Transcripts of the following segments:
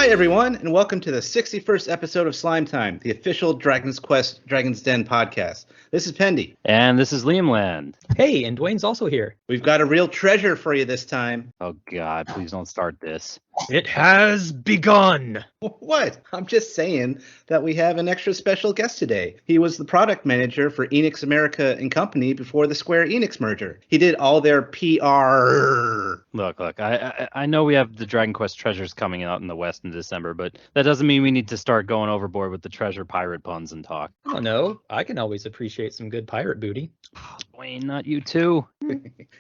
Hi, everyone, and welcome to the 61st episode of Slime Time, the official Dragon's Quest Dragon's Den podcast. This is Pendy. And this is Liamland. Hey, and Dwayne's also here. We've got a real treasure for you this time. Oh, God, please don't start this. It has begun. What? I'm just saying that we have an extra special guest today. He was the product manager for Enix America Inc. Company before the Square Enix merger. He did all their PR. Look, I know we have the Dragon Quest treasures coming out in the West in December, but that doesn't mean we need to start going overboard with the treasure pirate puns and talk. Oh, no, I can always appreciate some good pirate booty. Wayne, not you too.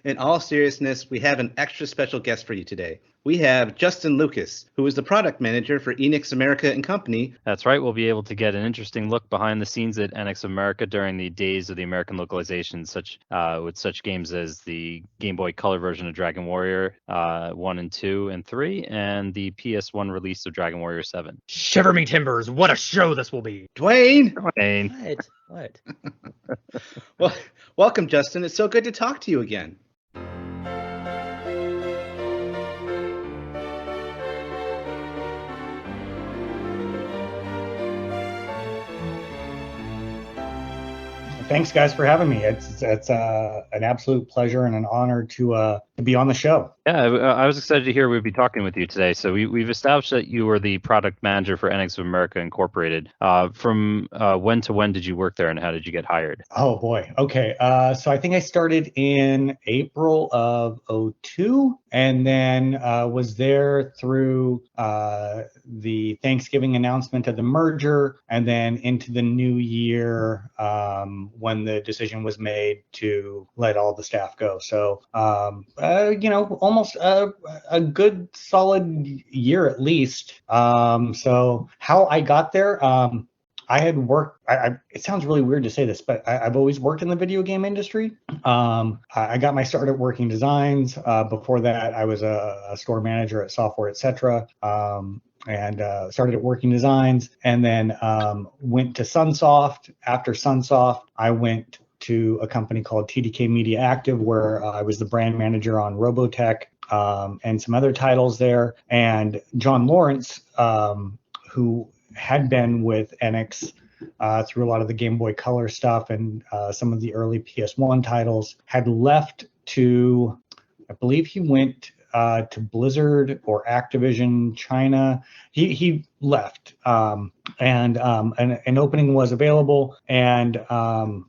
In all seriousness, we have an extra special guest for you today. We have Justin Lucas, who is the product manager for Enix America Inc. Company. That's right. We'll be able to get an interesting look behind the scenes at Enix America during the days of the American localizations, with such games as the Game Boy Color version of Dragon Warrior 1 and 2 and 3, and the PS1 release of Dragon Warrior 7. Shiver me timbers, what a show this will be. Dwayne! What? Well, welcome, Justin. It's so good to talk to you again. Thanks, guys, for having me. It's an absolute pleasure and an honor to be on the show. Yeah, I was excited to hear we'd be talking with you today. So we've established that you were the product manager for Enix America Incorporated. From when to when did you work there, and how did you get hired? Oh, boy. Okay. So I think I started in April of 2002, and then was there through the Thanksgiving announcement of the merger, and then into the new year when the decision was made to let all the staff go. So, almost a good solid year at least. So how I got there, I had worked, it sounds really weird to say this, but I've always worked in the video game industry. I got my start at working designs. Before that, I was a store manager at Software Etc. And started at Working Designs, and then went to Sunsoft. After Sunsoft, I went to a company called TDK Media Active, where I was the brand manager on Robotech and some other titles there. And John Lawrence, who had been with Enix through a lot of the Game Boy Color stuff and some of the early PS1 titles, had left to, I believe he went to Blizzard or Activision China. He left, and an opening was available. And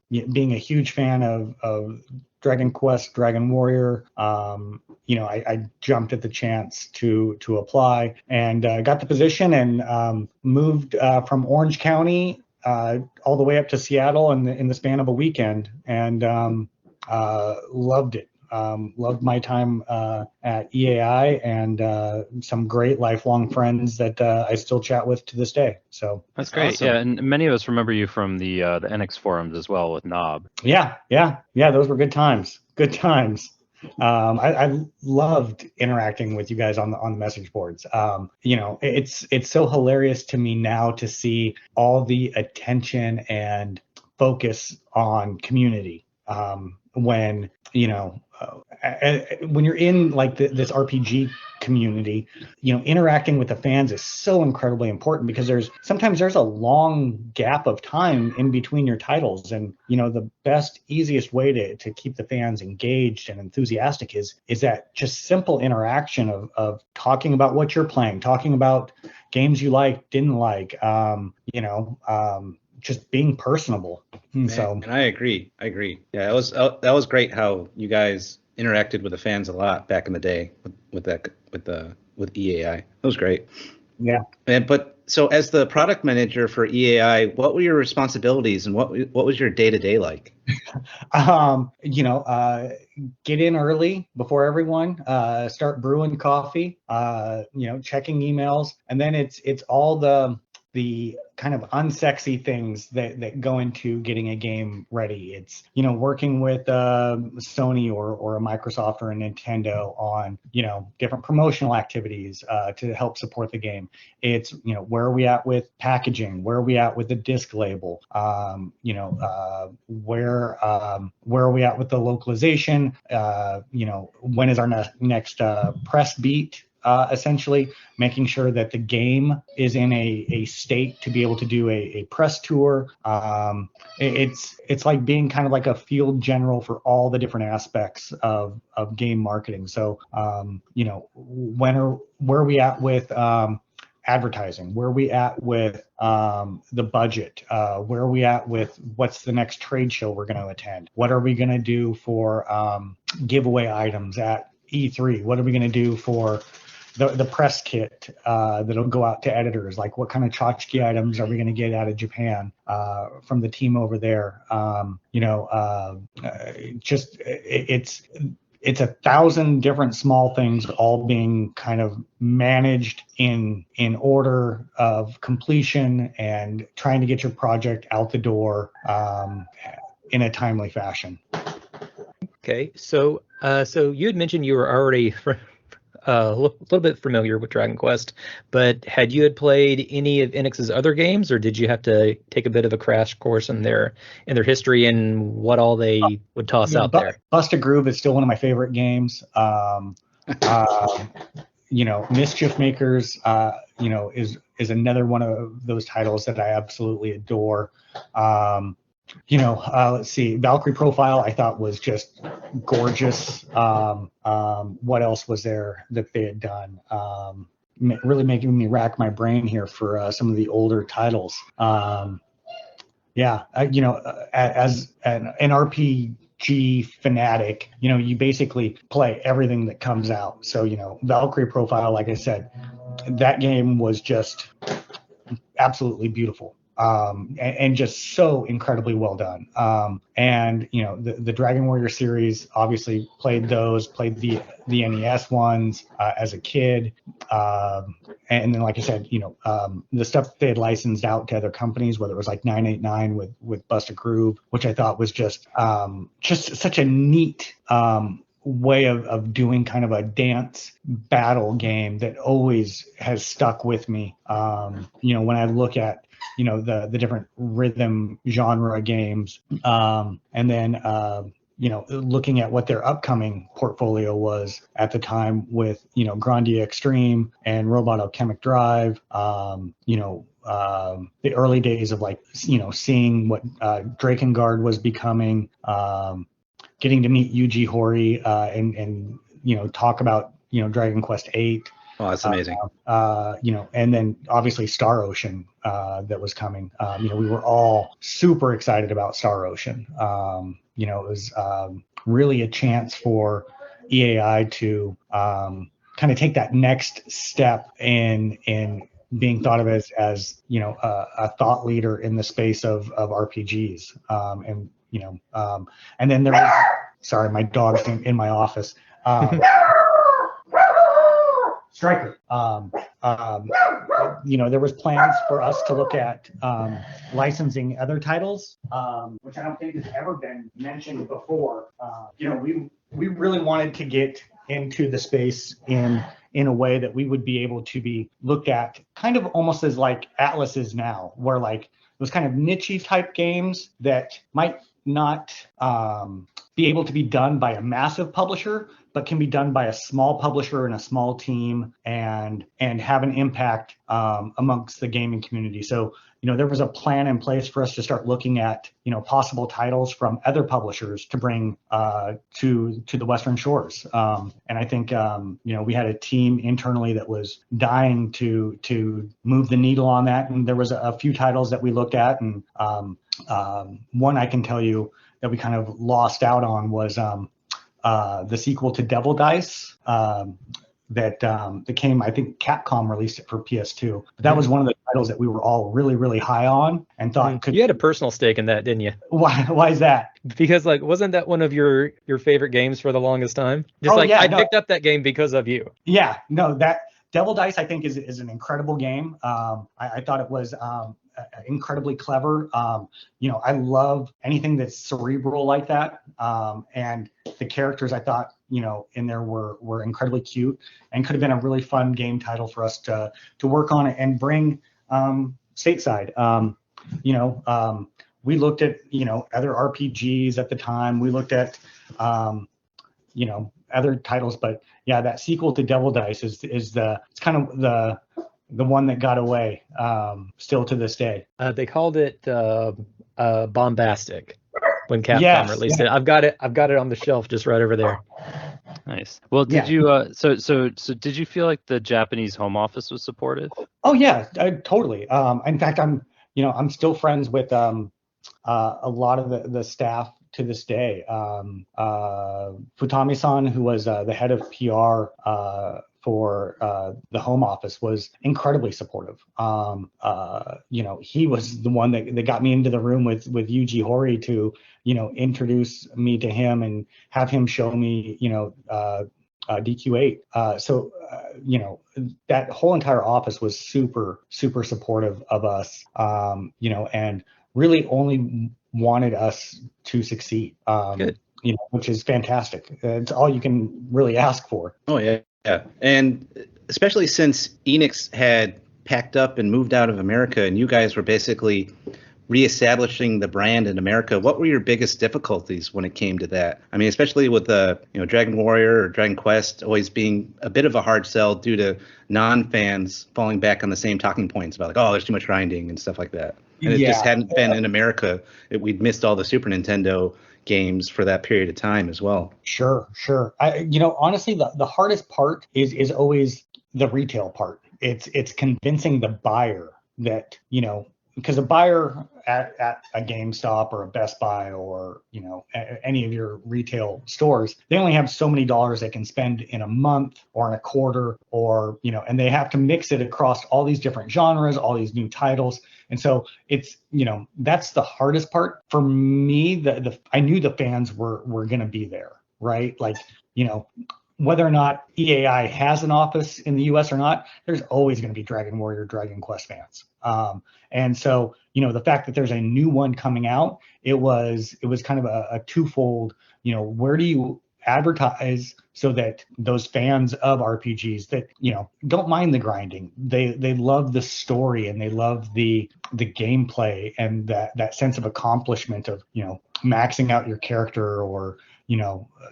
being a huge fan of Dragon Quest, Dragon Warrior, I jumped at the chance to apply, and got the position, and moved from Orange County all the way up to Seattle in the span of a weekend, and loved it. Loved my time at EAI, and some great lifelong friends that I still chat with to this day. So that's great. Awesome. Yeah, and many of us remember you from the Enix forums as well with Knob. Yeah. Those were good times. Good times. I loved interacting with you guys on the message boards. It's so hilarious to me now to see all the attention and focus on community. When you're in like this RPG community, interacting with the fans is so incredibly important, because sometimes there's a long gap of time in between your titles, and the best, easiest way to keep the fans engaged and enthusiastic is that just simple interaction of talking about what you're playing, talking about games you like, didn't like, just being personable. And I agree. Yeah, that was great how you guys interacted with the fans a lot back in the day with EAI. That was great. Yeah. But so as the product manager for EAI, what were your responsibilities, and what was your day-to-day like? Get in early before everyone, start brewing coffee, checking emails, and then it's all the kind of unsexy things that go into getting a game ready. It's, working with Sony or a Microsoft or a Nintendo on, different promotional activities to help support the game. It's, where are we at with packaging? Where are we at with the disc label? Where are we at with the localization? When is our next press beat? essentially making sure that the game is in a state to be able to do a press tour. It's like being kind of like a field general for all the different aspects of game marketing. So, where are we at with advertising? Where are we at with the budget? Where are we at with what's the next trade show we're going to attend? What are we going to do for giveaway items at E3? What are we going to do for the press kit that'll go out to editors? Like, what kind of tchotchke items are we going to get out of Japan from the team over there? It's 1,000 different small things all being kind of managed in order of completion and trying to get your project out the door in a timely fashion. Okay, so you had mentioned you were already a little bit familiar with Dragon Quest, but had played any of Enix's other games, or did you have to take a bit of a crash course in their history and what all they would toss out there? Bust a Groove is still one of my favorite games. Mischief Makers, is another one of those titles that I absolutely adore. Let's see, Valkyrie Profile I thought was just gorgeous. What else was there that they had done? Really making me rack my brain here for some of the older titles. As an RPG fanatic, you basically play everything that comes out. So, Valkyrie Profile, like I said, that game was just absolutely beautiful. And just so incredibly well done. The Dragon Warrior series, obviously played the NES ones as a kid. And then, like I said, the stuff they had licensed out to other companies, whether it was like 989 with Bust a Groove, which I thought was just such a neat way of doing kind of a dance battle game that always has stuck with me. When I look at the different rhythm genre games, and then looking at what their upcoming portfolio was at the time with Grandia Extreme and Robot Alchemic Drive, the early days of seeing what Drakengard was becoming, getting to meet Yuji Horii and talk about Dragon Quest VIII. Oh, that's amazing. And then obviously Star Ocean that was coming. We were all super excited about Star Ocean. It was really a chance for EAI to kind of take that next step in being thought of as a thought leader in the space of RPGs. And then there was, sorry, my dog's in my office. Striker. There was plans for us to look at licensing other titles, which I don't think has ever been mentioned before. We really wanted to get into the space in a way that we would be able to be looked at kind of almost as like Atlas is now, where like those kind of niche-y type games that might not be able to be done by a massive publisher, but can be done by a small publisher and a small team and have an impact amongst the gaming community. So, there was a plan in place for us to start looking at, possible titles from other publishers to bring to the Western Shores. And I think, we had a team internally that was dying to move the needle on that. And there was a few titles that we looked at. And one I can tell you that we kind of lost out on was the sequel to Devil Dice that came, I think Capcom released it for PS2. But that was one of the titles that we were all really, really high on and thought you had a personal stake in that, didn't you? Why is that? Because wasn't that one of your favorite games for the longest time? I picked up that game because of you. Yeah, no, that Devil Dice I think is an incredible game. I thought it was incredibly clever. I love anything that's cerebral like that. And the characters I thought, in there were incredibly cute and could have been a really fun game title for us to work on and bring stateside. We looked at, other RPGs at the time. We looked at, other titles, but yeah, that sequel to Devil Dice is it's kind of the one that got away, still to this day. They called it Bombastic when Capcom Yes, released it. I've got it on the shelf just right over there. Nice. Well, did you so did you feel like the Japanese home office was supportive? Oh yeah, totally. In fact, I'm still friends with a lot of the staff to this day. Futami-san, who was the head of PR for the home office, was incredibly supportive. He was the one that got me into the room with Yuji Horii to, introduce me to him and have him show me, DQ8. That whole entire office was super, super supportive of us, and really only wanted us to succeed. Good. Which is fantastic. It's all you can really ask for. Oh yeah. Yeah. And especially since Enix had packed up and moved out of America and you guys were basically reestablishing the brand in America, what were your biggest difficulties when it came to that? I mean, especially with Dragon Warrior or Dragon Quest always being a bit of a hard sell due to non-fans falling back on the same talking points about there's too much grinding and stuff like that. And it just hadn't been in America. We'd missed all the Super Nintendo games for that period of time as well. Sure. Honestly, the hardest part is always the retail part. It's convincing the buyer that, because a buyer at a GameStop or a Best Buy or, any of your retail stores, they only have so many dollars they can spend in a month or in a quarter or, and they have to mix it across all these different genres, all these new titles. And so it's, that's the hardest part for me. I knew the fans were going to be there, right? Like, whether or not EAI has an office in the US or not, there's always going to be Dragon Warrior, Dragon Quest fans. And so, the fact that there's a new one coming out, it was kind of a twofold, where do you advertise so that those fans of RPGs that, don't mind the grinding, they love the story and they love the gameplay and that sense of accomplishment of, maxing out your character or,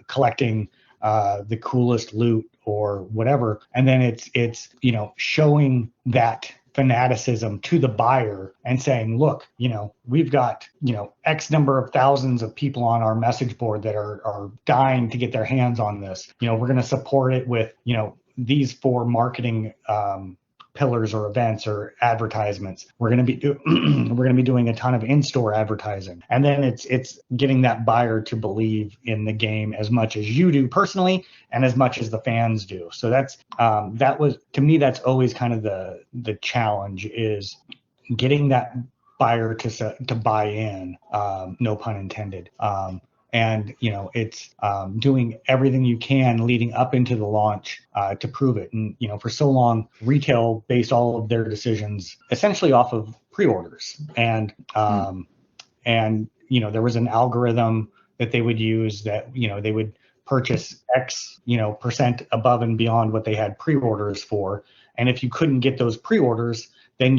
collecting the coolest loot or whatever. And then it's showing that fanaticism to the buyer and saying, look, we've got, X number of thousands of people on our message board that are dying to get their hands on this. We're going to support it with, these 4 marketing pillars or events or advertisements. We're going to be doing a ton of in-store advertising. And then it's getting that buyer to believe in the game as much as you do personally and as much as the fans do. So that's to me, that's always kind of the challenge, is getting that buyer to buy in, no pun intended. And, it's doing everything you can leading up into the launch to prove it. And, for so long, retail based all of their decisions essentially off of pre-orders. And there was an algorithm that they would use that, they would purchase X, percent above and beyond what they had pre-orders for. And if you couldn't get those pre-orders, then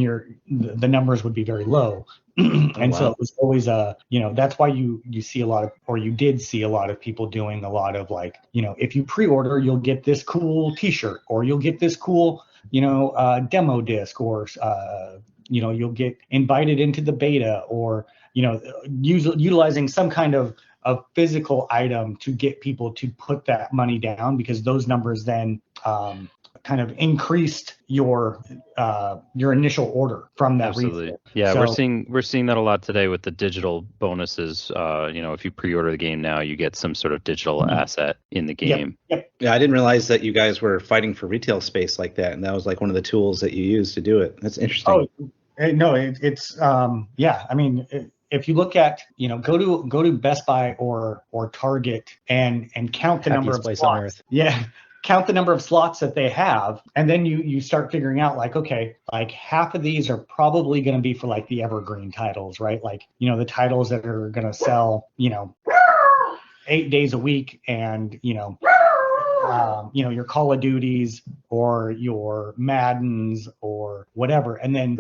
the numbers would be very low. And so it was always that's why you see a lot of, or you did see a lot of people doing a lot of like, if you pre-order, you'll get this cool t-shirt, or you'll get this cool, demo disc, or, you'll get invited into the beta, or, utilizing some kind of physical item to get people to put that money down, because those numbers then, kind of increased your initial order from that. Absolutely. Retail. Yeah, So, we're seeing that a lot today with the digital bonuses. If you pre-order the game now, you get some sort of digital asset in the game. Yep. Yeah, I didn't realize that you guys were fighting for retail space like that, and that was like one of the tools that you used to do it. That's interesting. It's I mean, if you look at, go to Best Buy or Target and count the number of place on earth. Yeah. Count the number of slots that they have, and then you start figuring out like, okay, like half of these are probably going to be for like the evergreen titles, right? Like, the titles that are going to sell, 8 days a week, and your Call of Duties or your Maddens or whatever, and then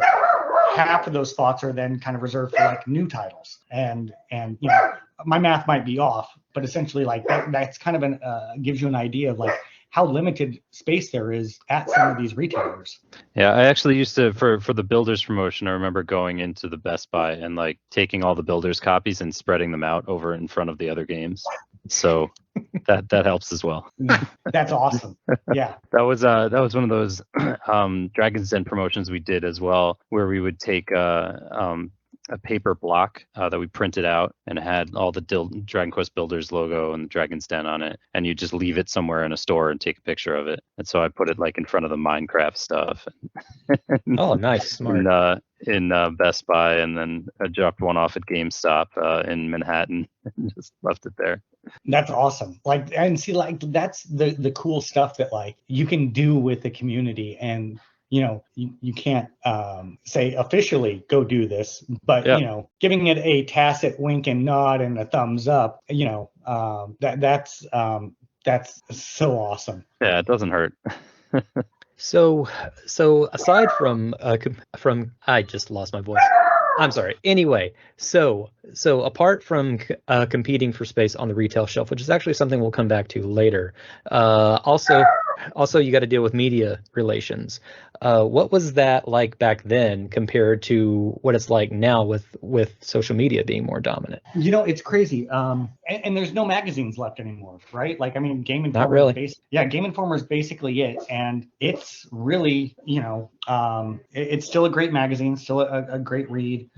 half of those spots are then kind of reserved for like new titles, and you know, my math might be off, but essentially like that's kind of gives you an idea of like how limited space there is at some of these retailers. Yeah, I actually used to for the Builders promotion. I remember going into the Best Buy and like taking all the Builders copies and spreading them out over in front of the other games. So that helps as well. That's awesome. Yeah. That was one of those Dragon's Den promotions we did as well, where we would take a paper block that we printed out and it had all the Dragon Quest Builders logo and the Dragon's Den on it, and you just leave it somewhere in a store and take a picture of it. And so I put it like in front of the Minecraft stuff. Oh, nice, smart. In Best Buy, and then I dropped one off at GameStop in Manhattan and just left it there. That's awesome. Like, and see, like that's the cool stuff that like you can do with the community. And you know, you can't say officially go do this, but you know, giving it a tacit wink and nod and a thumbs up, you know, that's so awesome. Yeah, it doesn't hurt. So aside from I just lost my voice. I'm sorry. Anyway, so apart from competing for space on the retail shelf, which is actually something we'll come back to later, also you got to deal with media relations. What was that like back then compared to what it's like now with social media being more dominant? You know, it's crazy. And there's no magazines left anymore, right? Like, I mean, Game Informer. Not really. Game Informer is basically it, and it's really, you know, it's still a great magazine, still a great read.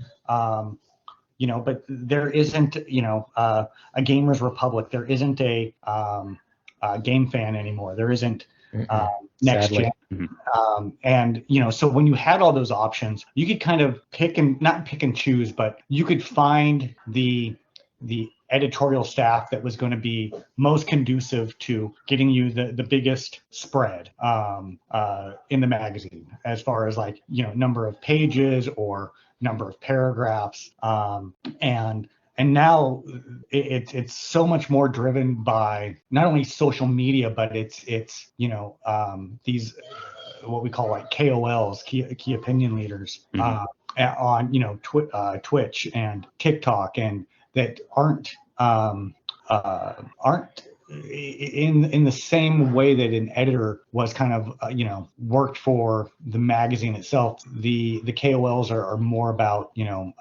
You know, but there isn't, you know, a Gamers Republic. There isn't a Game Fan anymore. There isn't Next Gen. And, you know, so when you had all those options, you could kind of not pick and choose, but you could find the editorial staff that was going to be most conducive to getting you the biggest spread in the magazine, as far as like, you know, number of pages or number of paragraphs. And now it's so much more driven by not only social media, but it's you know, these what we call like KOLs, key opinion leaders, on, you know, Twitch and TikTok, and that aren't in the same way that an editor was kind of you know, worked for the magazine itself. The KOLs are more about, you know,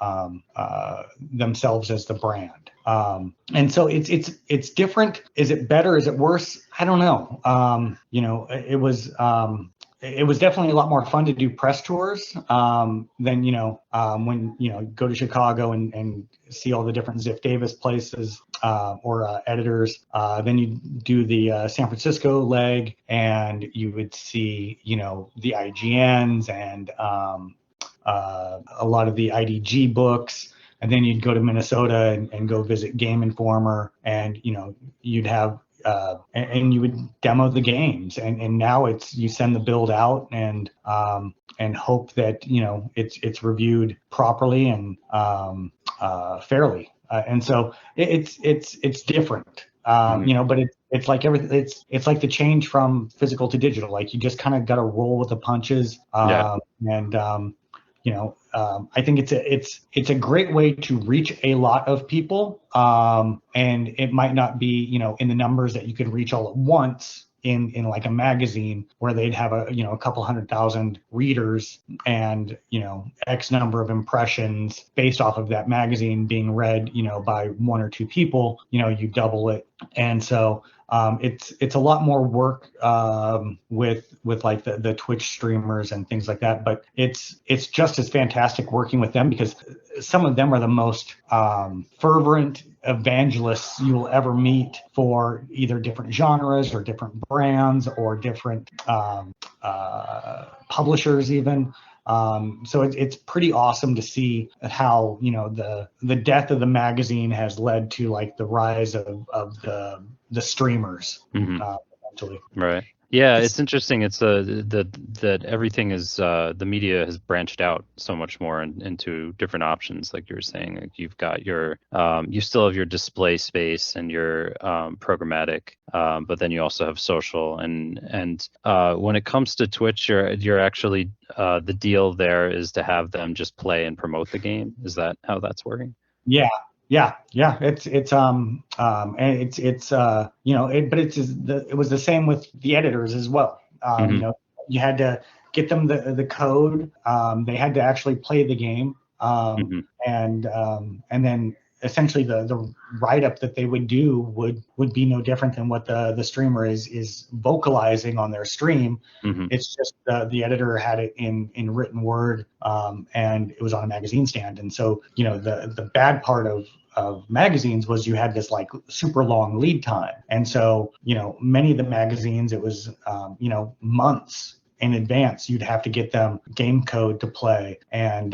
themselves as the brand. And so it's different. Is it better? Is it worse? I don't know. You know, it was definitely a lot more fun to do press tours than, you know, when, you know, go to Chicago and see all the different Ziff Davis places or editors. Then you do the San Francisco leg, and you would see, you know, the IGNs and a lot of the IDG books. And then you'd go to Minnesota and go visit Game Informer, and, you know, you'd have and you would demo the games, and now it's, you send the build out and hope that, you know, it's reviewed properly and fairly, and so it's different, you know, but it's like everything. It's like the change from physical to digital. Like, you just kind of got to roll with the punches, and you know, I think it's a great way to reach a lot of people, and it might not be, you know, in the numbers that you could reach all at once in like a magazine, where they'd have a couple 100,000 readers and, you know, X number of impressions based off of that magazine being read, you know, by one or two people. You know, you double it, and so it's a lot more work with like the Twitch streamers and things like that, but it's just as fantastic working with them, because some of them are the most fervent evangelists you will ever meet for either different genres or different brands or different publishers even. So it's pretty awesome to see how, you know, the death of the magazine has led to like the rise of the streamers, eventually. Right. Yeah, it's interesting. It's that everything is the media has branched out so much more into different options. Like you were saying, like you've got your you still have your display space and your programmatic, but then you also have social. And when it comes to Twitch, you're actually the deal there is to have them just play and promote the game. Is that how that's working? Yeah, yeah. It's and it's but it was the same with the editors as well. You had to get them the code. They had to actually play the game, and then essentially the write up that they would do would be no different than what the streamer is vocalizing on their stream. It's just the editor had it in written word, and it was on a magazine stand. And so the bad part of magazines was you had this like super long lead time, and so many of the magazines it was months in advance you'd have to get them game code to play, and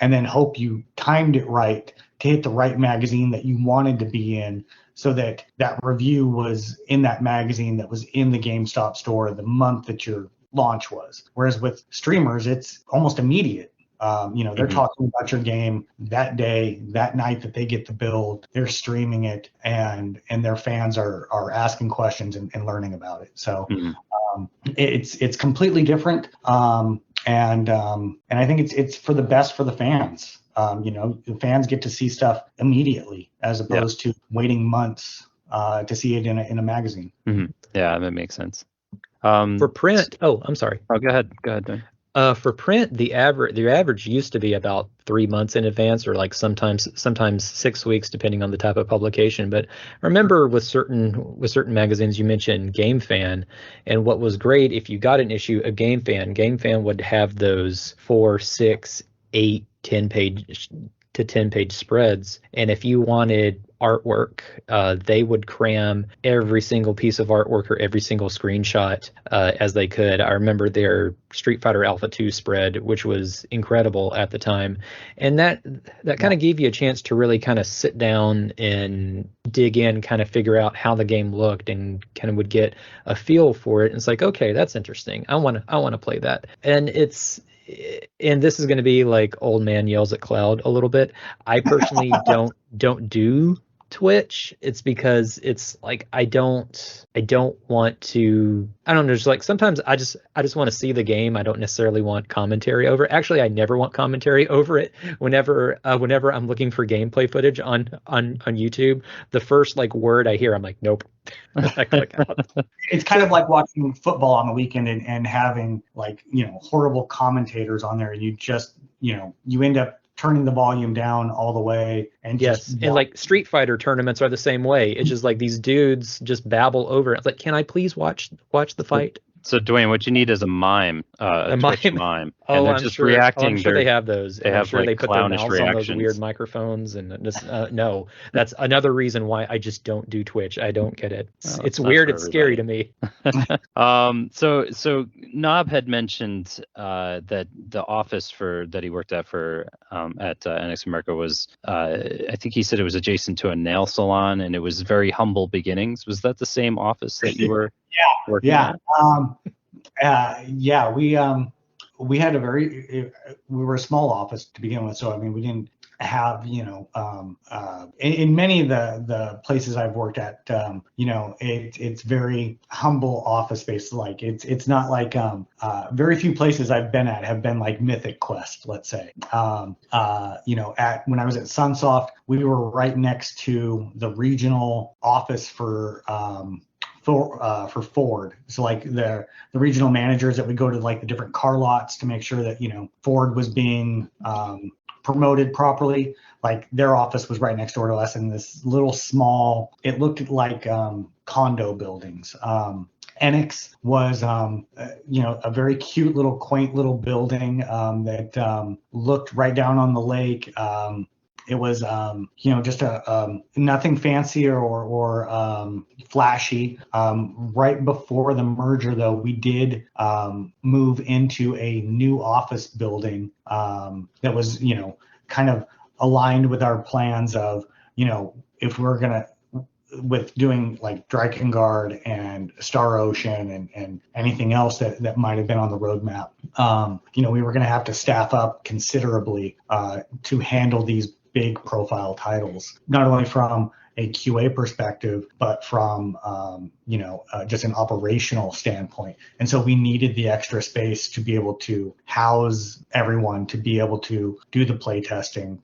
then hope you timed it right to hit the right magazine that you wanted to be in, so that review was in that magazine that was in the GameStop store the month that your launch was. Whereas with streamers, it's almost immediate. They're talking about your game that day, that night that they get the build, they're streaming it, and their fans are asking questions and learning about it. So it's completely different. And I think it's for the best for the fans. The fans get to see stuff immediately as opposed to waiting months to see it in a magazine. Yeah, that makes sense. For print, I'm sorry. Oh, go ahead, Dwayne. For print, the average used to be about 3 months in advance, or like sometimes 6 weeks, depending on the type of publication. But I remember with certain magazines, you mentioned Game Fan, and what was great, if you got an issue of Game Fan would have those 4, 6, 8, 10 page spreads, and if you wanted artwork, they would cram every single piece of artwork or every single screenshot as they could. I remember their Street Fighter Alpha 2 spread, which was incredible at the time, and that kind of gave you a chance to really kind of sit down and dig in, kind of figure out how the game looked, and kind of would get a feel for it. And it's like, okay, that's interesting. I want to play that. And this is going to be like old man yells at cloud a little bit. I personally don't do Twitch. It's because it's like I don't want to. I don't know. Just like sometimes I just want to see the game. I don't necessarily want commentary over it. Actually, I never want commentary over it. Whenever I'm looking for gameplay footage on YouTube, the first like word I hear, I'm like, nope. I click out. It's kind of like watching football on the weekend and having like horrible commentators on there, and you just you end up turning the volume down all the way. And and like Street Fighter tournaments are the same way. It's just like these dudes just babble over it. It's like, can I please watch the fight? So Dwayne, what you need is a mime, a Twitch mime. Oh, and they're I'm just sure. reacting. I'm sure they have those. They have they put their mouths reactions on those weird microphones, and just no. That's another reason why I just don't do Twitch. I don't get it. It's weird. It's scary to me. So Knob had mentioned that the office that he worked at at Enix America was I think he said it was adjacent to a nail salon, and it was very humble beginnings. Was that the same office that you were working at? We had we were a small office to begin with, so I mean we didn't have in many of the places I've worked at, it's very humble office space. Like it's not like very few places I've been at have been like Mythic Quest, let's say. When I was at Sunsoft, we were right next to the regional office for Ford. So like the regional managers that would go to like the different car lots to make sure that Ford was being promoted properly. Like their office was right next door to us in this little small, it looked like condo buildings. Enix was a very cute little quaint little building that looked right down on the lake. It was, just nothing fancy or flashy. Right before the merger, though, we did move into a new office building that was, kind of aligned with our plans of, if we're going to with doing like Drakengard and Star Ocean and anything else that might have been on the roadmap, we were going to have to staff up considerably to handle these big profile titles, not only from a QA perspective, but from just an operational standpoint. And so we needed the extra space to be able to house everyone, to be able to do the play testing,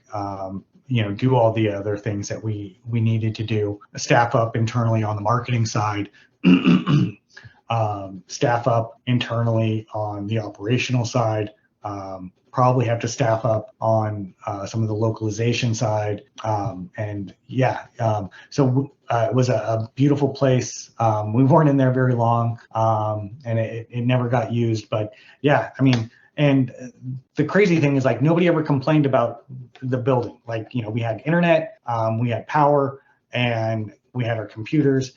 do all the other things that we needed to do. Staff up internally on the marketing side, staff up internally on the operational side. Probably have to staff up on some of the localization side. So it was a beautiful place. We weren't in there very long, and it never got used. But yeah, I mean, and the crazy thing is, like, nobody ever complained about the building. Like, we had internet, we had power, and we had our computers.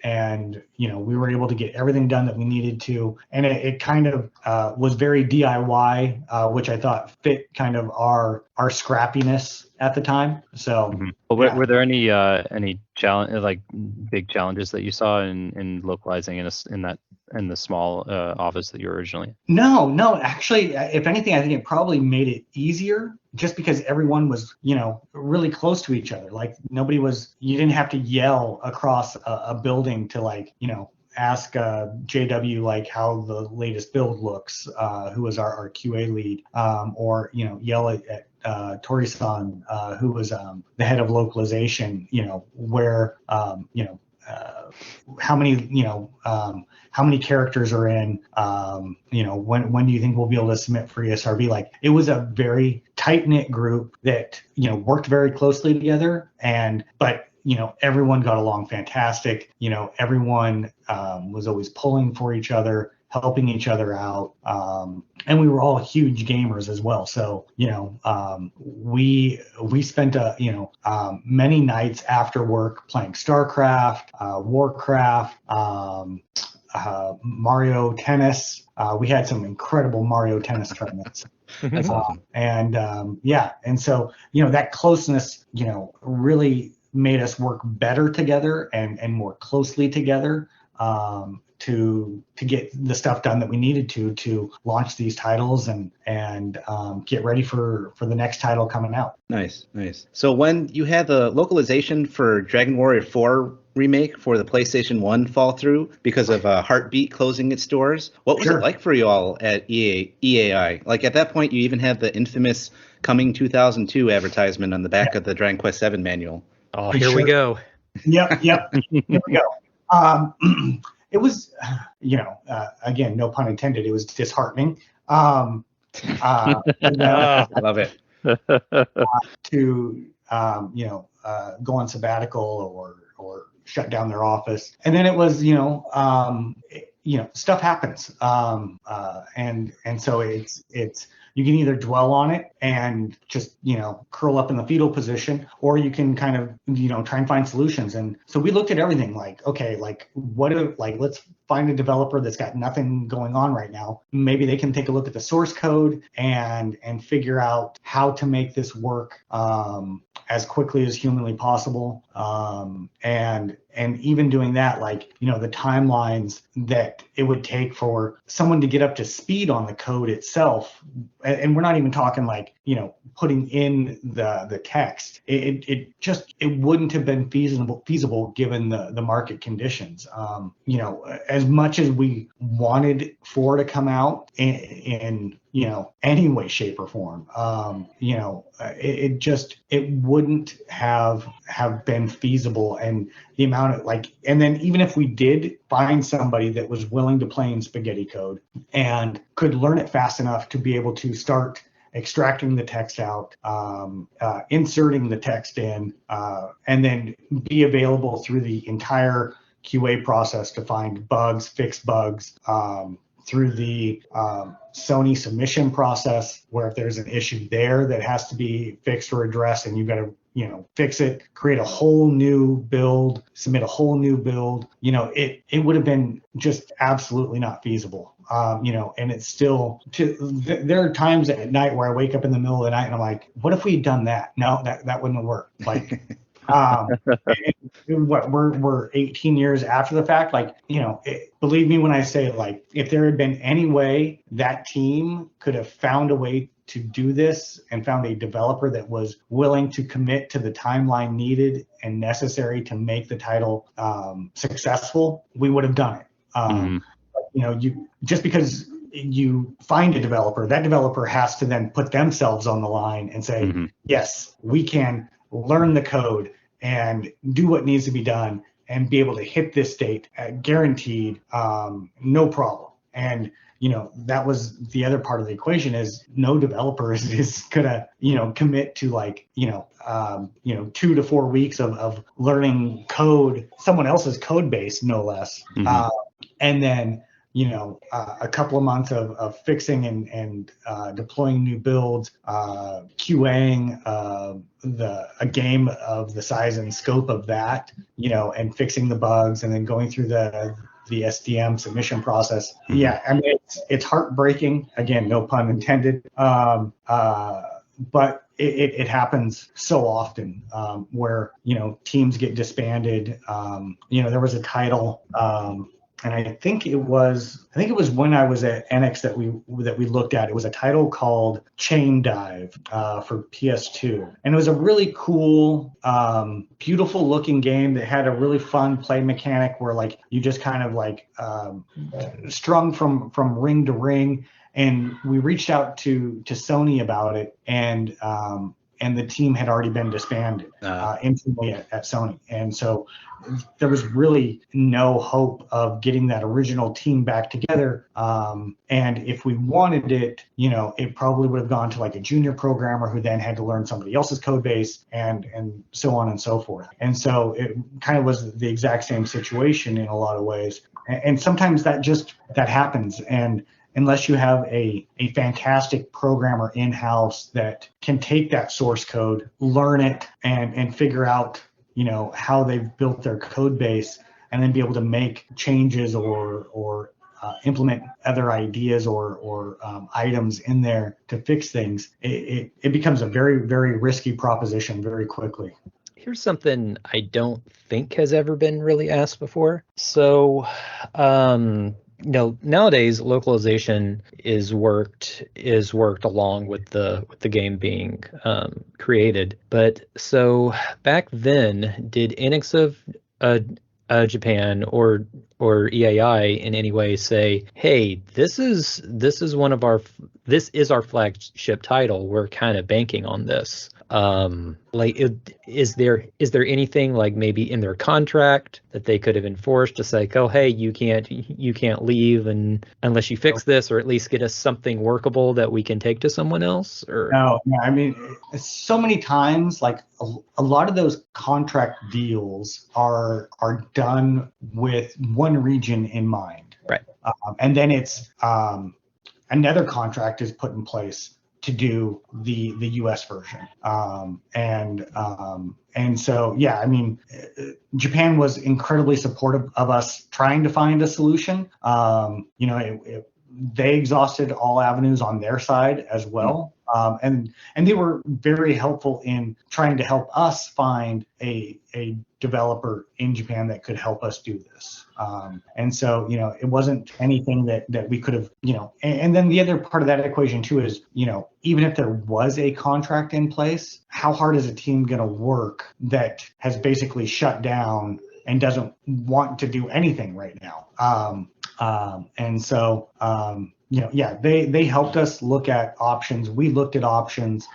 And we were able to get everything done that we needed to, and it kind of was very DIY, which I thought fit kind of our scrappiness at the time. So, were there any challenge, like big challenges that you saw in localizing in the small office that you were originally in? No, actually, if anything, I think it probably made it easier, just because everyone was, really close to each other. Like, you didn't have to yell across a building to, like, ask JW like how the latest build looks, who was our QA lead, or yell at Tori-san, who was the head of localization, where how many characters are in, when do you think we'll be able to submit for ESRB? Like, it was a very tight-knit group that worked very closely together, but everyone got along fantastic. Everyone was always pulling for each other, helping each other out. And we were all huge gamers as well. So, we spent, many nights after work playing StarCraft, Warcraft, Mario Tennis. We had some incredible Mario Tennis tournaments. That's awesome. And so, that closeness, really made us work better together and more closely together, to get the stuff done that we needed to launch these titles and get ready for the next title coming out. Nice. So when you had the localization for Dragon Warrior 4 remake for the PlayStation 1 fall through because of Heartbeat closing its doors, what was it like for you all at EAI? Like, at that point, you even had the infamous Coming 2002 advertisement on the back of the Dragon Quest 7 manual. Oh, here we go. Yep. Here we go. It was, again, no pun intended, it was disheartening. I love it. To, go on sabbatical or shut down their office. And then it was, stuff happens. And so it's, you can either dwell on it and just, curl up in the fetal position, or you can kind of, try and find solutions. And so we looked at everything like, okay, like let's find a developer that's got nothing going on right now. Maybe they can take a look at the source code and figure out how to make this work as quickly as humanly possible. And even doing that, like, the timelines that it would take for someone to get up to speed on the code itself. And we're not even talking like, putting in the text. It wouldn't have been feasible given the market conditions. As much as we wanted 4 to come out in any way, shape, or form, it wouldn't have been feasible. And the amount of and then even if we did find somebody that was willing to play in spaghetti code and could learn it fast enough to be able to start extracting the text out, inserting the text in, and then be available through the entire QA process to find bugs, fix bugs, through the Sony submission process, where if there's an issue there that has to be fixed or addressed, and you've got to fix it, create a whole new build, submit a whole new build, it would have been just absolutely not feasible. And it's still, there are times at night where I wake up in the middle of the night and I'm like, what if we had done that? No, that wouldn't have worked. Like, What we're 18 years after the fact. Like, believe me when I say, like, if there had been any way that team could have found a way to do this and found a developer that was willing to commit to the timeline needed and necessary to make the title successful, we would have done it. You just because you find a developer, that developer has to then put themselves on the line and say, yes, we can learn the code and do what needs to be done and be able to hit this date guaranteed, no problem. And that was the other part of the equation, is no developer is gonna commit to, like, 2 to 4 weeks of learning code, someone else's code base, no less, and then a couple of months of fixing and deploying new builds, QAing a game of the size and scope of that, and fixing the bugs, and then going through the SDM submission process. Yeah, I mean, it's heartbreaking. Again, no pun intended. But it happens so often, where teams get disbanded. There was a title. And I think it was when I was at Enix that we looked at. It was a title called Chain Dive for PS2, and it was a really cool, beautiful looking game that had a really fun play mechanic where, like, you just kind of like strung from ring to ring. And we reached out to Sony about it, and the team had already been disbanded instantly at Sony. And so there was really no hope of getting that original team back together. And if we wanted it, it probably would have gone to, like, a junior programmer who then had to learn somebody else's code base, and so on and so forth. And so it kind of was the exact same situation in a lot of ways. And sometimes that happens. And unless you have a fantastic programmer in-house that can take that source code, learn it, and figure out, how they've built their code base, and then be able to make changes or implement other ideas or items in there to fix things, it becomes a very, very risky proposition very quickly. Here's something I don't think has ever been really asked before. So, nowadays localization is worked along with the game being created. But so back then, did Enix of Japan or EAI in any way say, hey, this is our flagship title, we're kind of banking on this? Is there anything, like, maybe in their contract that they could have enforced to say, oh, hey, you can't leave and unless you fix this, or at least get us something workable that we can take to someone else? Or no, I mean, so many times, like, a lot of those contract deals are done with one region in mind, right? And then it's another contract is put in place to do the U.S. version. And so, yeah, I mean, Japan was incredibly supportive of us trying to find a solution. They exhausted all avenues on their side as well. And they were very helpful in trying to help us find a developer in Japan that could help us do this. And so, it wasn't anything that we could have, and then the other part of that equation too is, even if there was a contract in place, how hard is a team going to work that has basically shut down and doesn't want to do anything right now? And so, they helped us look at options. We looked at options,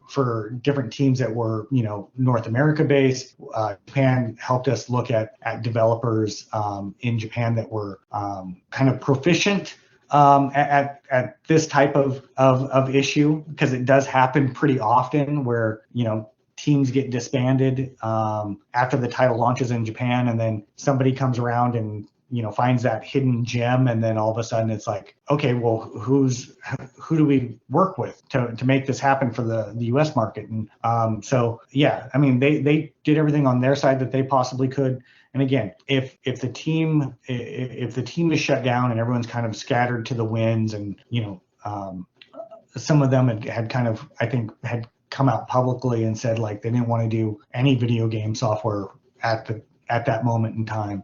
for different teams that were, North America based. Japan helped us look at developers in Japan that were kind of proficient at this type of issue, because it does happen pretty often where, teams get disbanded after the title launches in Japan, and then somebody comes around and finds that hidden gem, and then all of a sudden it's like, okay, well, who do we work with to make this happen for the US market? And so, yeah, I mean, they did everything on their side that they possibly could. And again, if the team is shut down and everyone's kind of scattered to the winds, and some of them had kind of, I think, had come out publicly and said like they didn't want to do any video game software at that moment in time.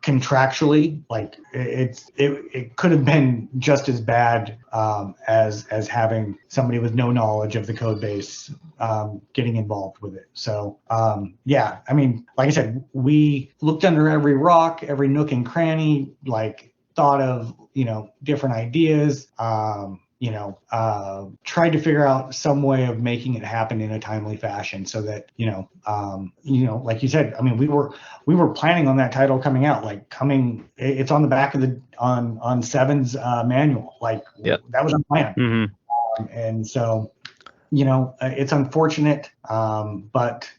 Contractually, like it could have been just as bad as having somebody with no knowledge of the code base getting involved with it. So yeah, I mean, like I said, we looked under every rock, every nook and cranny, like thought of different ideas. Tried to figure out some way of making it happen in a timely fashion so that, like you said, I mean, we were planning on that title coming out, it's on the back of on Seven's manual. Like, yeah, that was our plan. Mm-hmm. And so, it's unfortunate, but,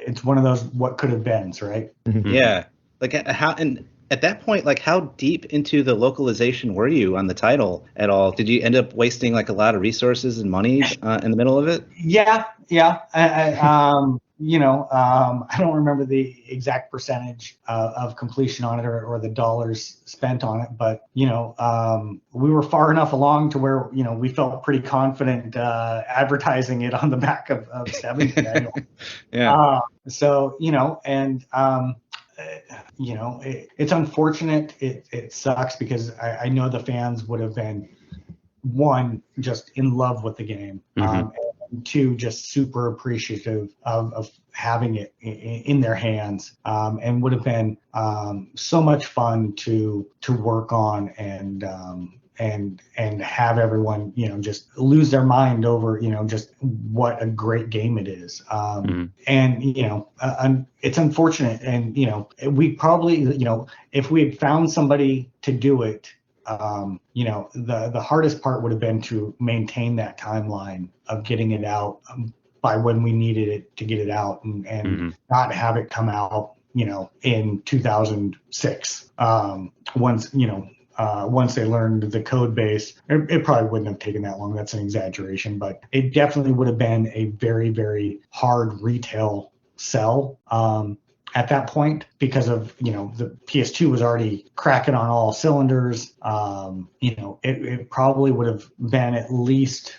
it's one of those what could have beens, right? Mm-hmm. Yeah. Like at that point, like how deep into the localization were you on the title at all? Did you end up wasting like a lot of resources and money in the middle of it? Yeah. I don't remember the exact percentage of completion on it or the dollars spent on it, but we were far enough along to where we felt pretty confident advertising it on the back of Seven's manual. Yeah. It's unfortunate. It sucks because I know the fans would have been, one, just in love with the game, and two, just super appreciative of having it in their hands, and would have been so much fun to work on and have everyone just lose their mind over just what a great game it is. And it's unfortunate, and we probably if we had found somebody to do it, the hardest part would have been to maintain that timeline of getting it out by when we needed it to get it out, and not have it come out in 2006 once they learned the code base. It probably wouldn't have taken that long. That's an exaggeration, but it definitely would have been a very, very hard retail sell at that point, because of the PS2 was already cracking on all cylinders. It probably would have been at least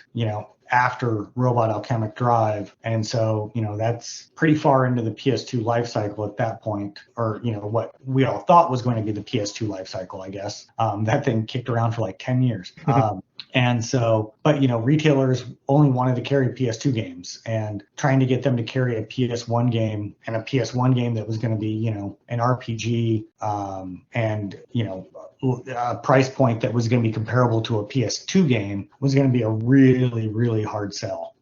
after Robot Alchemic Drive, and so that's pretty far into the PS2 life cycle at that point, or what we all thought was going to be the PS2 life cycle, I guess. That thing kicked around for like 10 years. And so, but retailers only wanted to carry PS2 games, and trying to get them to carry a PS1 game, and a PS1 game that was going to be an RPG, and a price point that was going to be comparable to a PS2 game, was going to be a really, really hard sell.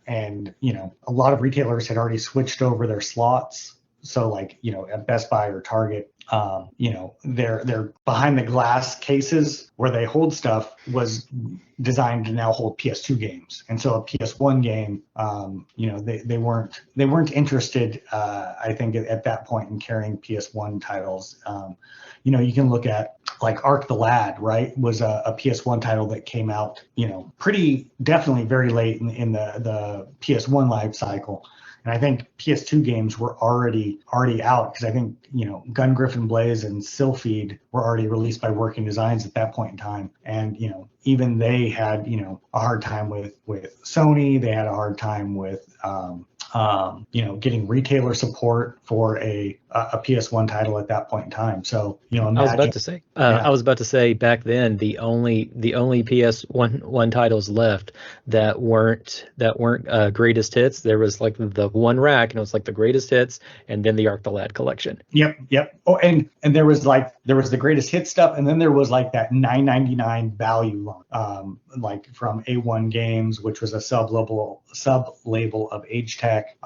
And a lot of retailers had already switched over their slots. So like, at Best Buy or Target, their behind the glass cases where they hold stuff was designed to now hold PS2 games. And so a PS1 game, they weren't interested, I think at that point, in carrying PS1 titles. You can look at like Ark the Lad, right? Was a PS1 title that came out, pretty definitely very late in the PS1 life cycle. And I think PS2 games were already out, because I think, Gun Griffin Blaze and Sylphied were already released by Working Designs at that point in time. And, even they had, a hard time with Sony. They had a hard time with, getting retailer support for a PS1 title at that point in time. So, imagine, I was about to say back then the only PS1 titles left that weren't greatest hits. There was like the one rack, and it was like the greatest hits, and then the Ark the Lad collection. Yep. Oh, and there was the greatest hit stuff, and then there was like that $9.99 value loan, like from A1 Games, which was a sub label of Age Tech.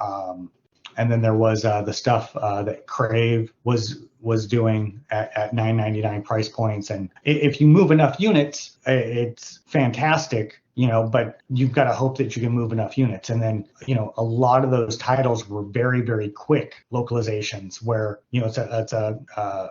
And then there was the stuff that Crave was doing at $9.99 price points. And if you move enough units, it's fantastic, but you've got to hope that you can move enough units. And then, a lot of those titles were very, very quick localizations where, it's a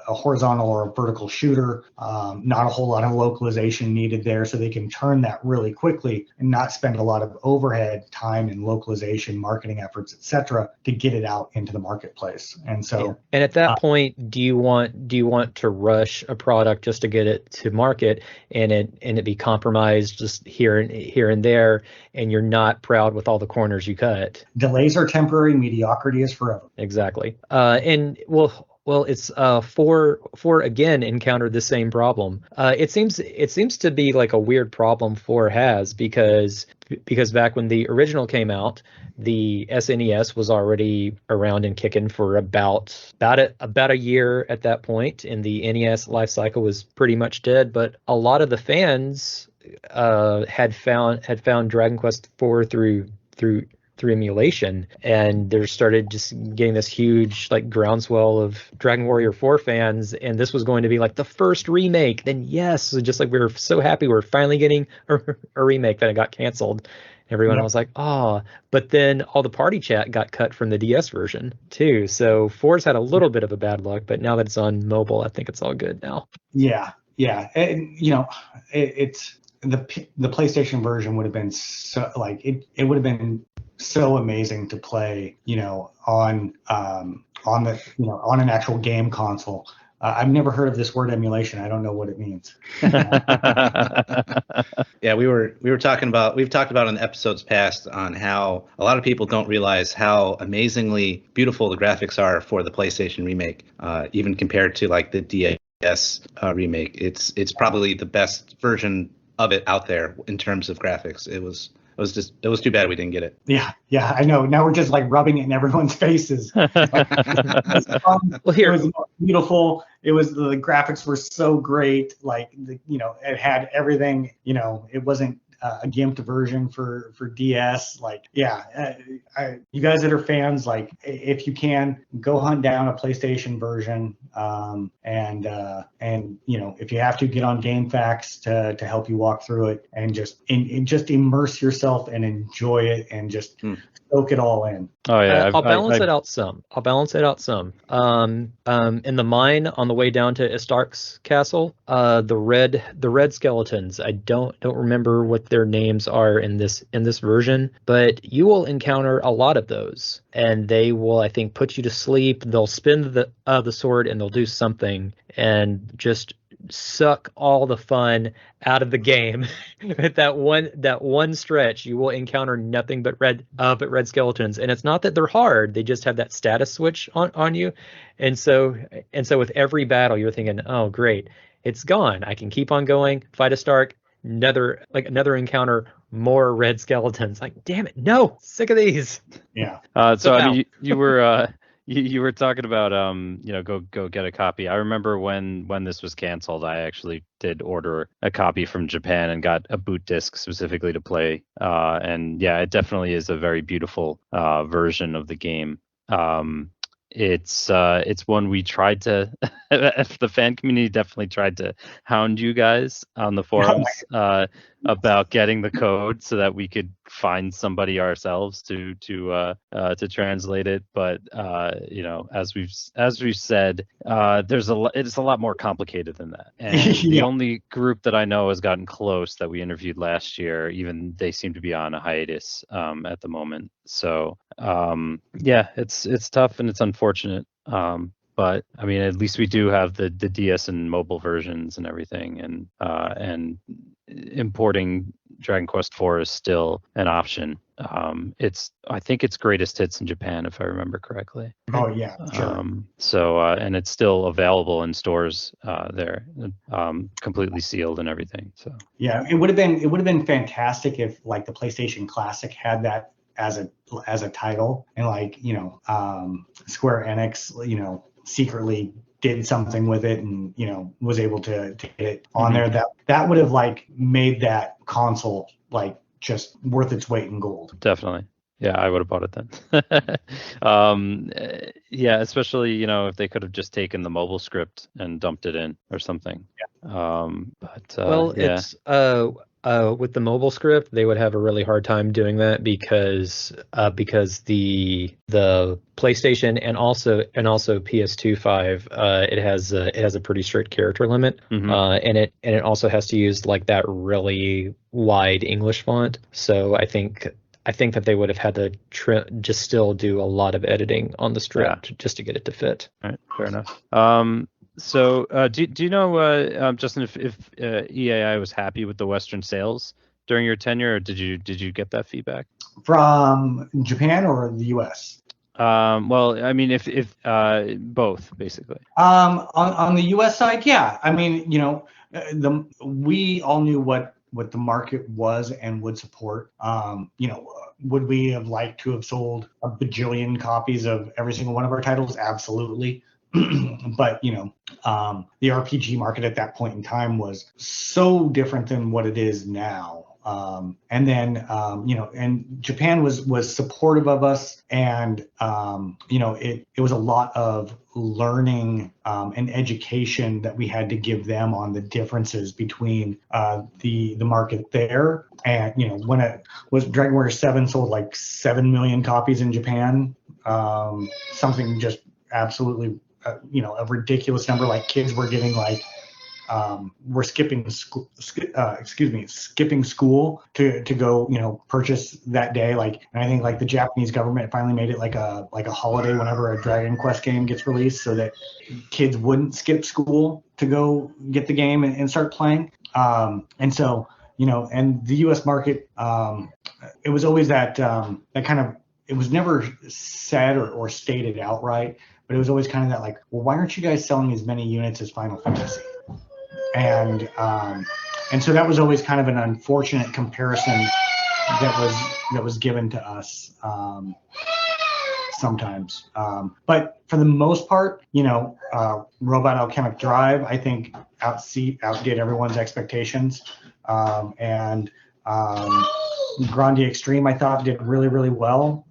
horizontal or a vertical shooter, not a whole lot of localization needed there. So they can turn that really quickly and not spend a lot of overhead time in localization, marketing efforts, etc., to get it out into the marketplace. And so, and at that point, do you want to rush a product just to get it to market and it be compromised just here and there, and you're not proud with all the corners you cut? Delays are temporary, mediocrity is forever. Exactly. And well, it's four again encountered the same problem. It seems to be like a weird problem 4 has, because back when the original came out, the SNES was already around and kicking for about a year at that point, and the NES life cycle was pretty much dead. But a lot of the fans had found Dragon Quest IV through emulation, and there started just getting this huge like groundswell of Dragon Warrior 4 fans, and this was going to be like the first remake. Then yes, just like we were so happy we're finally getting a remake, that it got canceled. Everyone was like, oh, but then all the party chat got cut from the DS version too. So 4's had a little bit of a bad luck, but now that it's on mobile, I think it's all good now. Yeah, and it's the PlayStation version would have been so like it would have been so amazing to play, on an actual game console. I've never heard of this word emulation. I don't know what it means. Yeah, we've talked about in episodes past on how a lot of people don't realize how amazingly beautiful the graphics are for the PlayStation remake, even compared to like the DS remake. It's probably the best version of it out there in terms of graphics. It was too bad we didn't get it. Yeah, I know. Now we're just like rubbing it in everyone's faces. Well, here, it was beautiful. It was, the graphics were so great. Like, it had everything. It wasn't a gimped version for DS. Like, yeah, you guys that are fans, like, if you can, go hunt down a PlayStation version, and if you have to, get on GameFAQs to help you walk through it, and just immerse yourself and enjoy it, and just soak it all in. Oh yeah, I'll balance it out some. In the mine on the way down to Istark's castle, the red skeletons, I don't remember what their names are in this version, but you will encounter a lot of those, and they will, I think, put you to sleep. They'll spin the sword and they'll do something, and just suck all the fun out of the game. At that one stretch, you will encounter nothing but red skeletons, and it's not that they're hard, they just have that status switch on you, and so with every battle you're thinking, oh great, it's gone, I can keep on going, fight a Stark, another encounter, more red skeletons, like damn it, no, sick of these. Yeah. So I mean, you were you were talking about go get a copy. I remember when this was canceled, I actually did order a copy from Japan and got a boot disc specifically to play. And yeah, it definitely is a very beautiful version of the game. It's one we tried to the fan community definitely tried to hound you guys on the forums about getting the code so that we could find somebody ourselves to translate it, but as we've said, it's a lot more complicated than that, and the only group that I know has gotten close that we interviewed last year, even they seem to be on a hiatus at the moment. So yeah, it's tough and it's unfortunate, but I mean, at least we do have the DS and mobile versions and everything, and importing Dragon Quest IV is still an option. I think it's greatest hits in Japan, if I remember correctly. Oh yeah, sure. So and it's still available in stores there, completely sealed and everything. So yeah, it would have been fantastic if like the PlayStation Classic had that as a title, and like Square Enix secretly did something with it, and was able to get it on there. That would have like made that console like just worth its weight in gold. Definitely. Yeah, I would have bought it then. Yeah, especially if they could have just taken the mobile script and dumped it in or something. Yeah. It's with the mobile script, they would have a really hard time doing that because the PlayStation and also PS2 5 it has a pretty strict character limit, and it also has to use like that really wide English font. So I think I think that they would have had to just still do a lot of editing on the strip just to get it to fit. All right, fair enough. So do you know, Justin, if EAI was happy with the Western sales during your tenure, or did you get that feedback from Japan or the U.S.? Well, I mean, if both basically. On the U.S. side, yeah. I mean, we all knew what the market was and would support. Would we have liked to have sold a bajillion copies of every single one of our titles? Absolutely. But the RPG market at that point in time was so different than what it is now. And then and Japan was supportive of us, and it was a lot of learning and education that we had to give them on the differences between the market there. And when it was Dragon Warrior 7 sold like 7 million copies in Japan, something just absolutely a ridiculous number. Like kids were getting like we're skipping school to go purchase that day. Like, and I think like the Japanese government finally made it like a holiday whenever a Dragon Quest game gets released, so that kids wouldn't skip school to go get the game and start playing. And so and the U.S. market, it was always that kind of, it was never said or stated outright, but it was always kind of that like, well, why aren't you guys selling as many units as Final Fantasy? And so that was always kind of an unfortunate comparison that was given to us sometimes. But for the most part, Robot Alchemic Drive, I think outdid everyone's expectations. And Grande Extreme, I thought, did really, really well.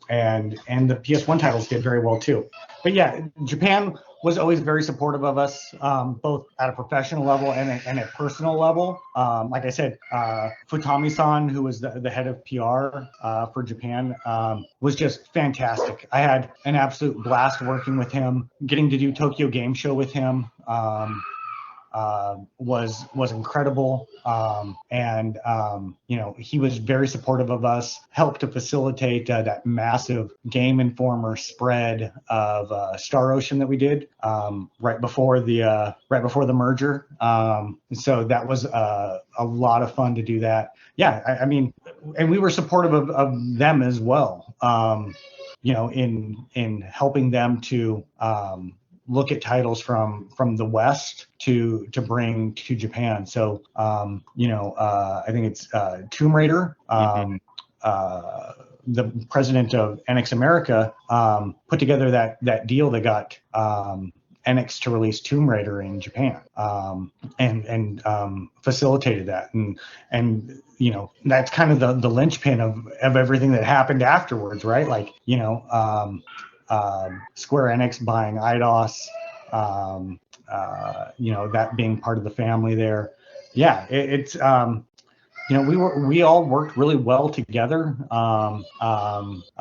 And the PS1 titles did very well too. But yeah, Japan was always very supportive of us, both at a professional level and a personal level. Like I said, Futami-san, who was the head of PR for Japan, was just fantastic. I had an absolute blast working with him. Getting to do Tokyo Game Show with him was incredible. And he was very supportive of us, helped to facilitate that massive Game Informer spread of Star Ocean that we did right before the merger. So that was a lot of fun to do that. Yeah, I mean, and we were supportive of them as well, in helping them to look at titles from the West to bring to Japan. So, I think it's Tomb Raider. The president of Enix America put together that deal that got Enix to release Tomb Raider in Japan, and facilitated that. And that's kind of the linchpin of everything that happened afterwards, right? Like, Square Enix buying Eidos, that being part of the family there. Yeah, it's we all worked really well together.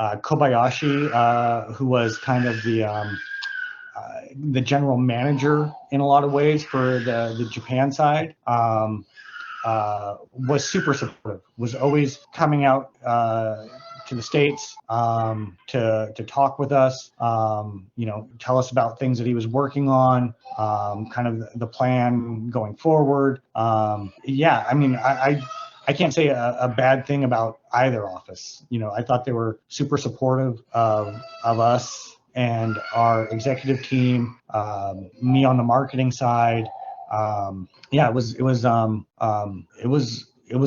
Kobayashi, who was kind of the general manager in a lot of ways for the Japan side, was super supportive, was always coming out to the States to talk with us, tell us about things that he was working on, kind of the plan going forward. Yeah, I mean, I can't say a bad thing about either office. I thought they were super supportive of us and our executive team, me on the marketing side. Yeah, it was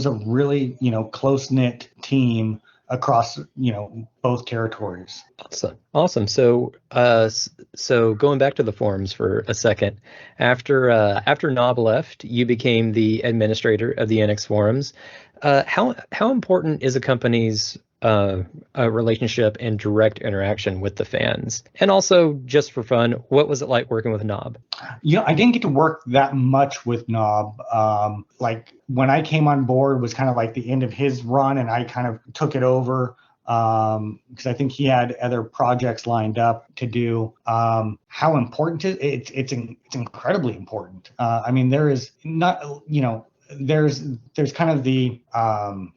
a really, close-knit team across, both territories. Awesome. So going back to the forums for a second, after Knob left, you became the administrator of the Enix forums. How important is a company's relationship and direct interaction with the fans? And also, just for fun, what was it like working with Knob? I didn't get to work that much with Knob. Like when I came on board was kind of like the end of his run, and I kind of took it over because I think he had other projects lined up to do. How important it's incredibly important. I mean, there is not, there's kind of the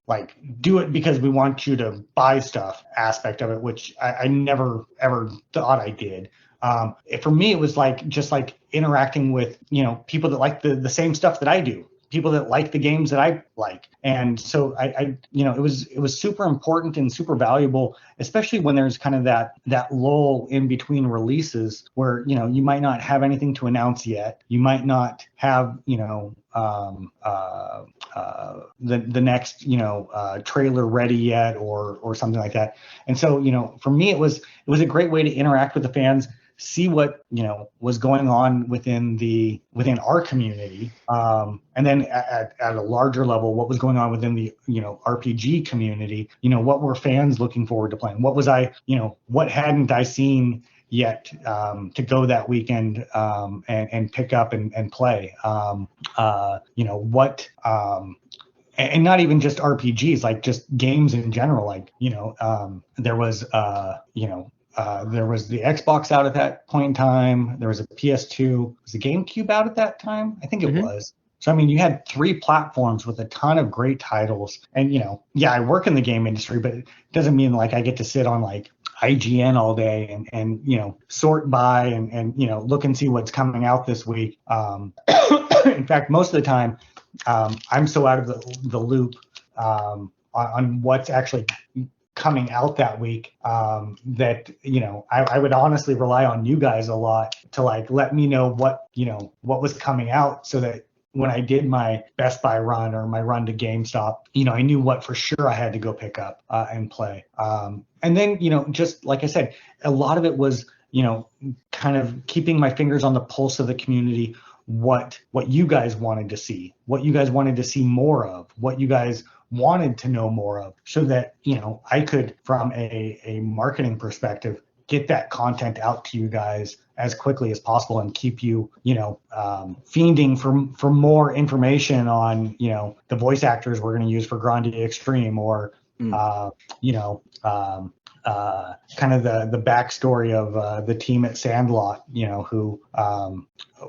like do it because we want you to buy stuff aspect of it, which I never ever thought I did. For me, it was like just like interacting with, people that like the same stuff that I do, people that like the games that I like. And so it was super important and super valuable, especially when there's kind of that lull in between releases where, you might not have anything to announce yet. You might not have, the next, trailer ready yet or something like that. And so, for me, it was a great way to interact with the fans, see what was going on within our community, and then at a larger level, what was going on within the RPG community. What were fans looking forward to playing? What hadn't I seen yet to go that weekend and pick up and play? And not even just RPGs, like just games in general. Like there was the Xbox out at that point in time. There was a PS2. Was the GameCube out at that time? I think it was. So, you had 3 platforms with a ton of great titles. And, I work in the game industry, but it doesn't mean like I get to sit on like IGN all day and sort by and look and see what's coming out this week. In fact, most of the time, I'm so out of the loop on what's actually coming out that week that I would honestly rely on you guys a lot to like let me know what was coming out, so that when I did my Best Buy run or my run to GameStop, I knew what for sure I had to go pick up and play. And then just like I said, a lot of it was kind of keeping my fingers on the pulse of the community, what you guys wanted to see, what you guys wanted to see more of, what you guys wanted to know more of, so that I could, from a marketing perspective, get that content out to you guys as quickly as possible and keep you fiending for more information on the voice actors we're going to use for Grande Extreme, or kind of the backstory of the team at Sandlot, who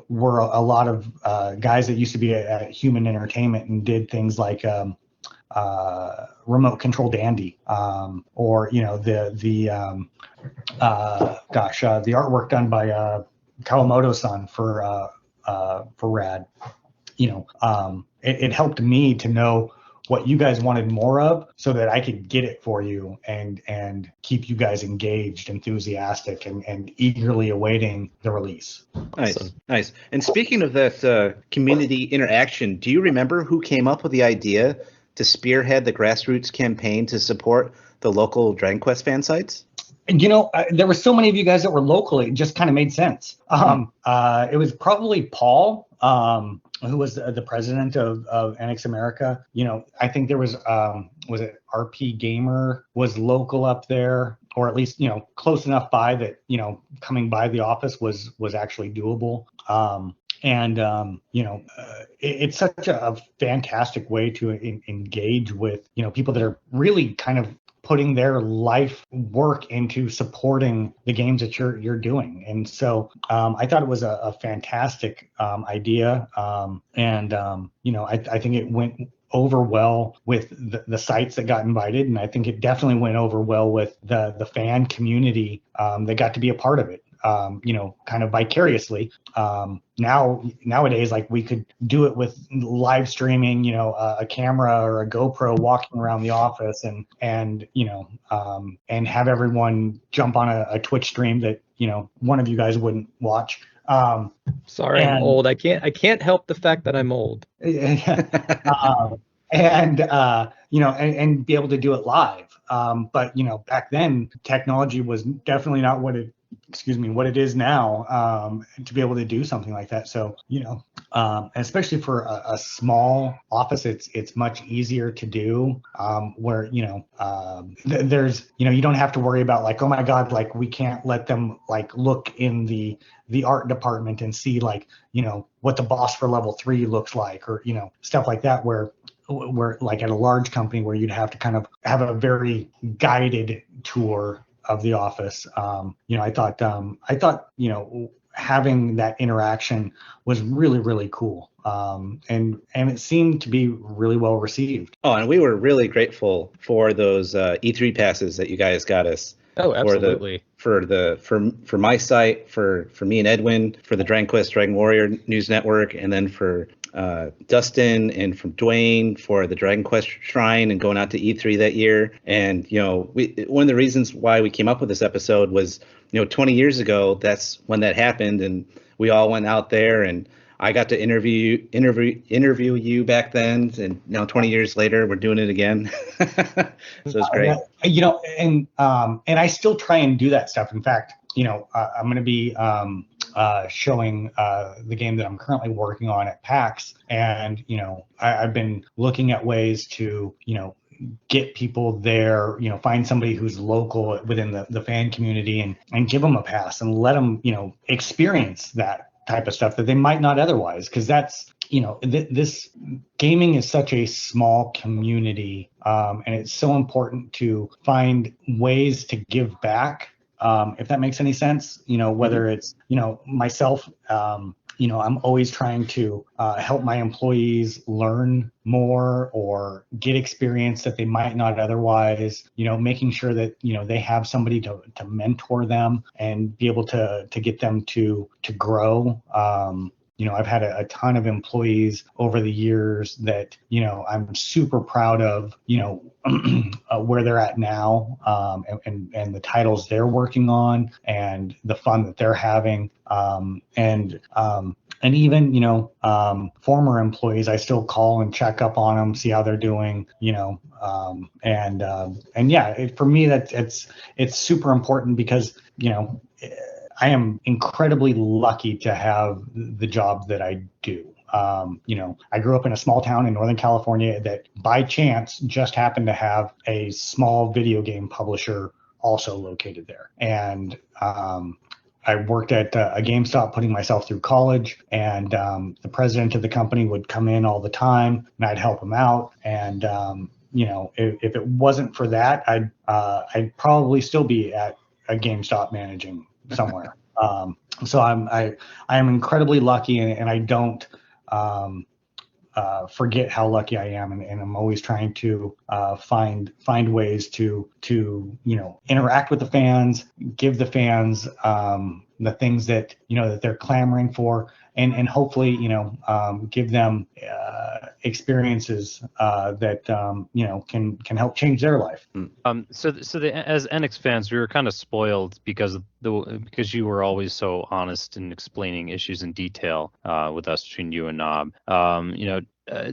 were a lot of guys that used to be at Human Entertainment and did things like Remote Control Dandy, or the artwork done by Kawamoto-san for Rad. It helped me to know what you guys wanted more of, so that I could get it for you and keep you guys engaged, enthusiastic, and eagerly awaiting the release. Nice. And speaking of that community interaction, do you remember who came up with the idea to spearhead the grassroots campaign to support the local Dragon Quest fan sites? There were so many of you guys that were local, it just kind of made sense. It was probably Paul, who was the president of Enix America. I think there was it RP Gamer was local up there, or at least close enough by that coming by the office was actually doable. It's such a fantastic way to engage with people that are really kind of putting their life work into supporting the games that you're doing. And so I thought it was a fantastic idea. I think it went over well with the sites that got invited, and I think it definitely went over well with the fan community that got to be a part of it. Kind of vicariously. Nowadays, like, we could do it with live streaming, a camera or a GoPro walking around the office and have everyone jump on a Twitch stream that, one of you guys wouldn't watch. Sorry, I'm old. I can't help the fact that I'm old. And be able to do it live. But back then, technology was definitely not what it is now, to be able to do something like that. So, especially for a small office, it's much easier to do, where, there's, you don't have to worry about like, oh my God, like we can't let them like look in the art department and see like, what the boss for level 3 looks like, or, stuff like that, where like at a large company where you'd have to kind of have a very guided tour of the office. I thought having that interaction was really, really cool. and it seemed to be really well received. Oh, and we were really grateful for those E3 passes that you guys got us. Oh, absolutely. For my site, for me and Edwin, for the Dragon Quest Dragon Warrior News Network, and then for Dustin and from Dwaine for the Dragon Quest Shrine and going out to E3 that year. And one of the reasons why we came up with this episode was 20 years ago, that's when that happened, and we all went out there, and I got to interview you back then, and now 20 years later, we're doing it again. So it's great. And I still try and do that stuff. In fact, I'm going to be showing the game that I'm currently working on at PAX, and I've been looking at ways to get people there, find somebody who's local within the fan community and give them a pass and let them experience that type of stuff that they might not otherwise, because that's this gaming is such a small community, and it's so important to find ways to give back, if that makes any sense. Whether it's myself, I'm always trying to help my employees learn more or get experience that they might not otherwise, making sure that they have somebody to mentor them and be able to get them to grow. I've had a ton of employees over the years that I'm super proud of where they're at now, and the titles they're working on and the fun that they're having, and even former employees, I still call and check up on them, see how they're doing, and yeah, for me it's super important because I am incredibly lucky to have the job that I do. I grew up in a small town in Northern California that by chance just happened to have a small video game publisher also located there. And I worked at a GameStop putting myself through college, and the president of the company would come in all the time and I'd help him out. And if it wasn't for that, I'd probably still be at a GameStop managing somewhere. So I am incredibly lucky, and I don't forget how lucky I am, and I'm always trying to find ways to interact with the fans, give the fans the things that that they're clamoring for, and hopefully give them experiences that can help change their life. So as Enix fans, we were kind of spoiled because you were always so honest in explaining issues in detail with us, between you and Nob.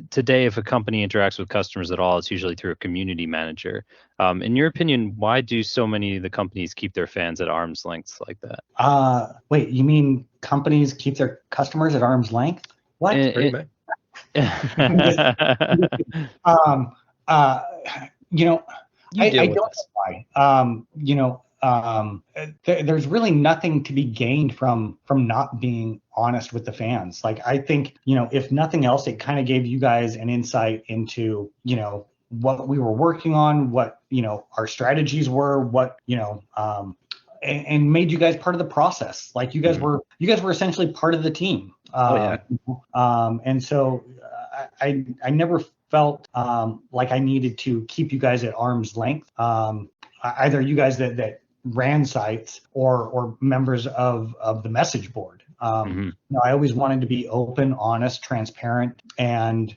Today, if a company interacts with customers at all, it's usually through a community manager. In your opinion, why do so many of the companies keep their fans at arm's length like that? Wait, you mean companies keep their customers at arm's length? What? I don't know why. There's really nothing to be gained from not being honest with the fans. Like, I think, if nothing else, it kind of gave you guys an insight into, what we were working on, what, our strategies were, what, and made you guys part of the process. Like, you guys were essentially part of the team. And so I never felt like I needed to keep you guys at arm's length. Either you guys that ran sites or members of the message board. I always wanted to be open, honest, transparent, and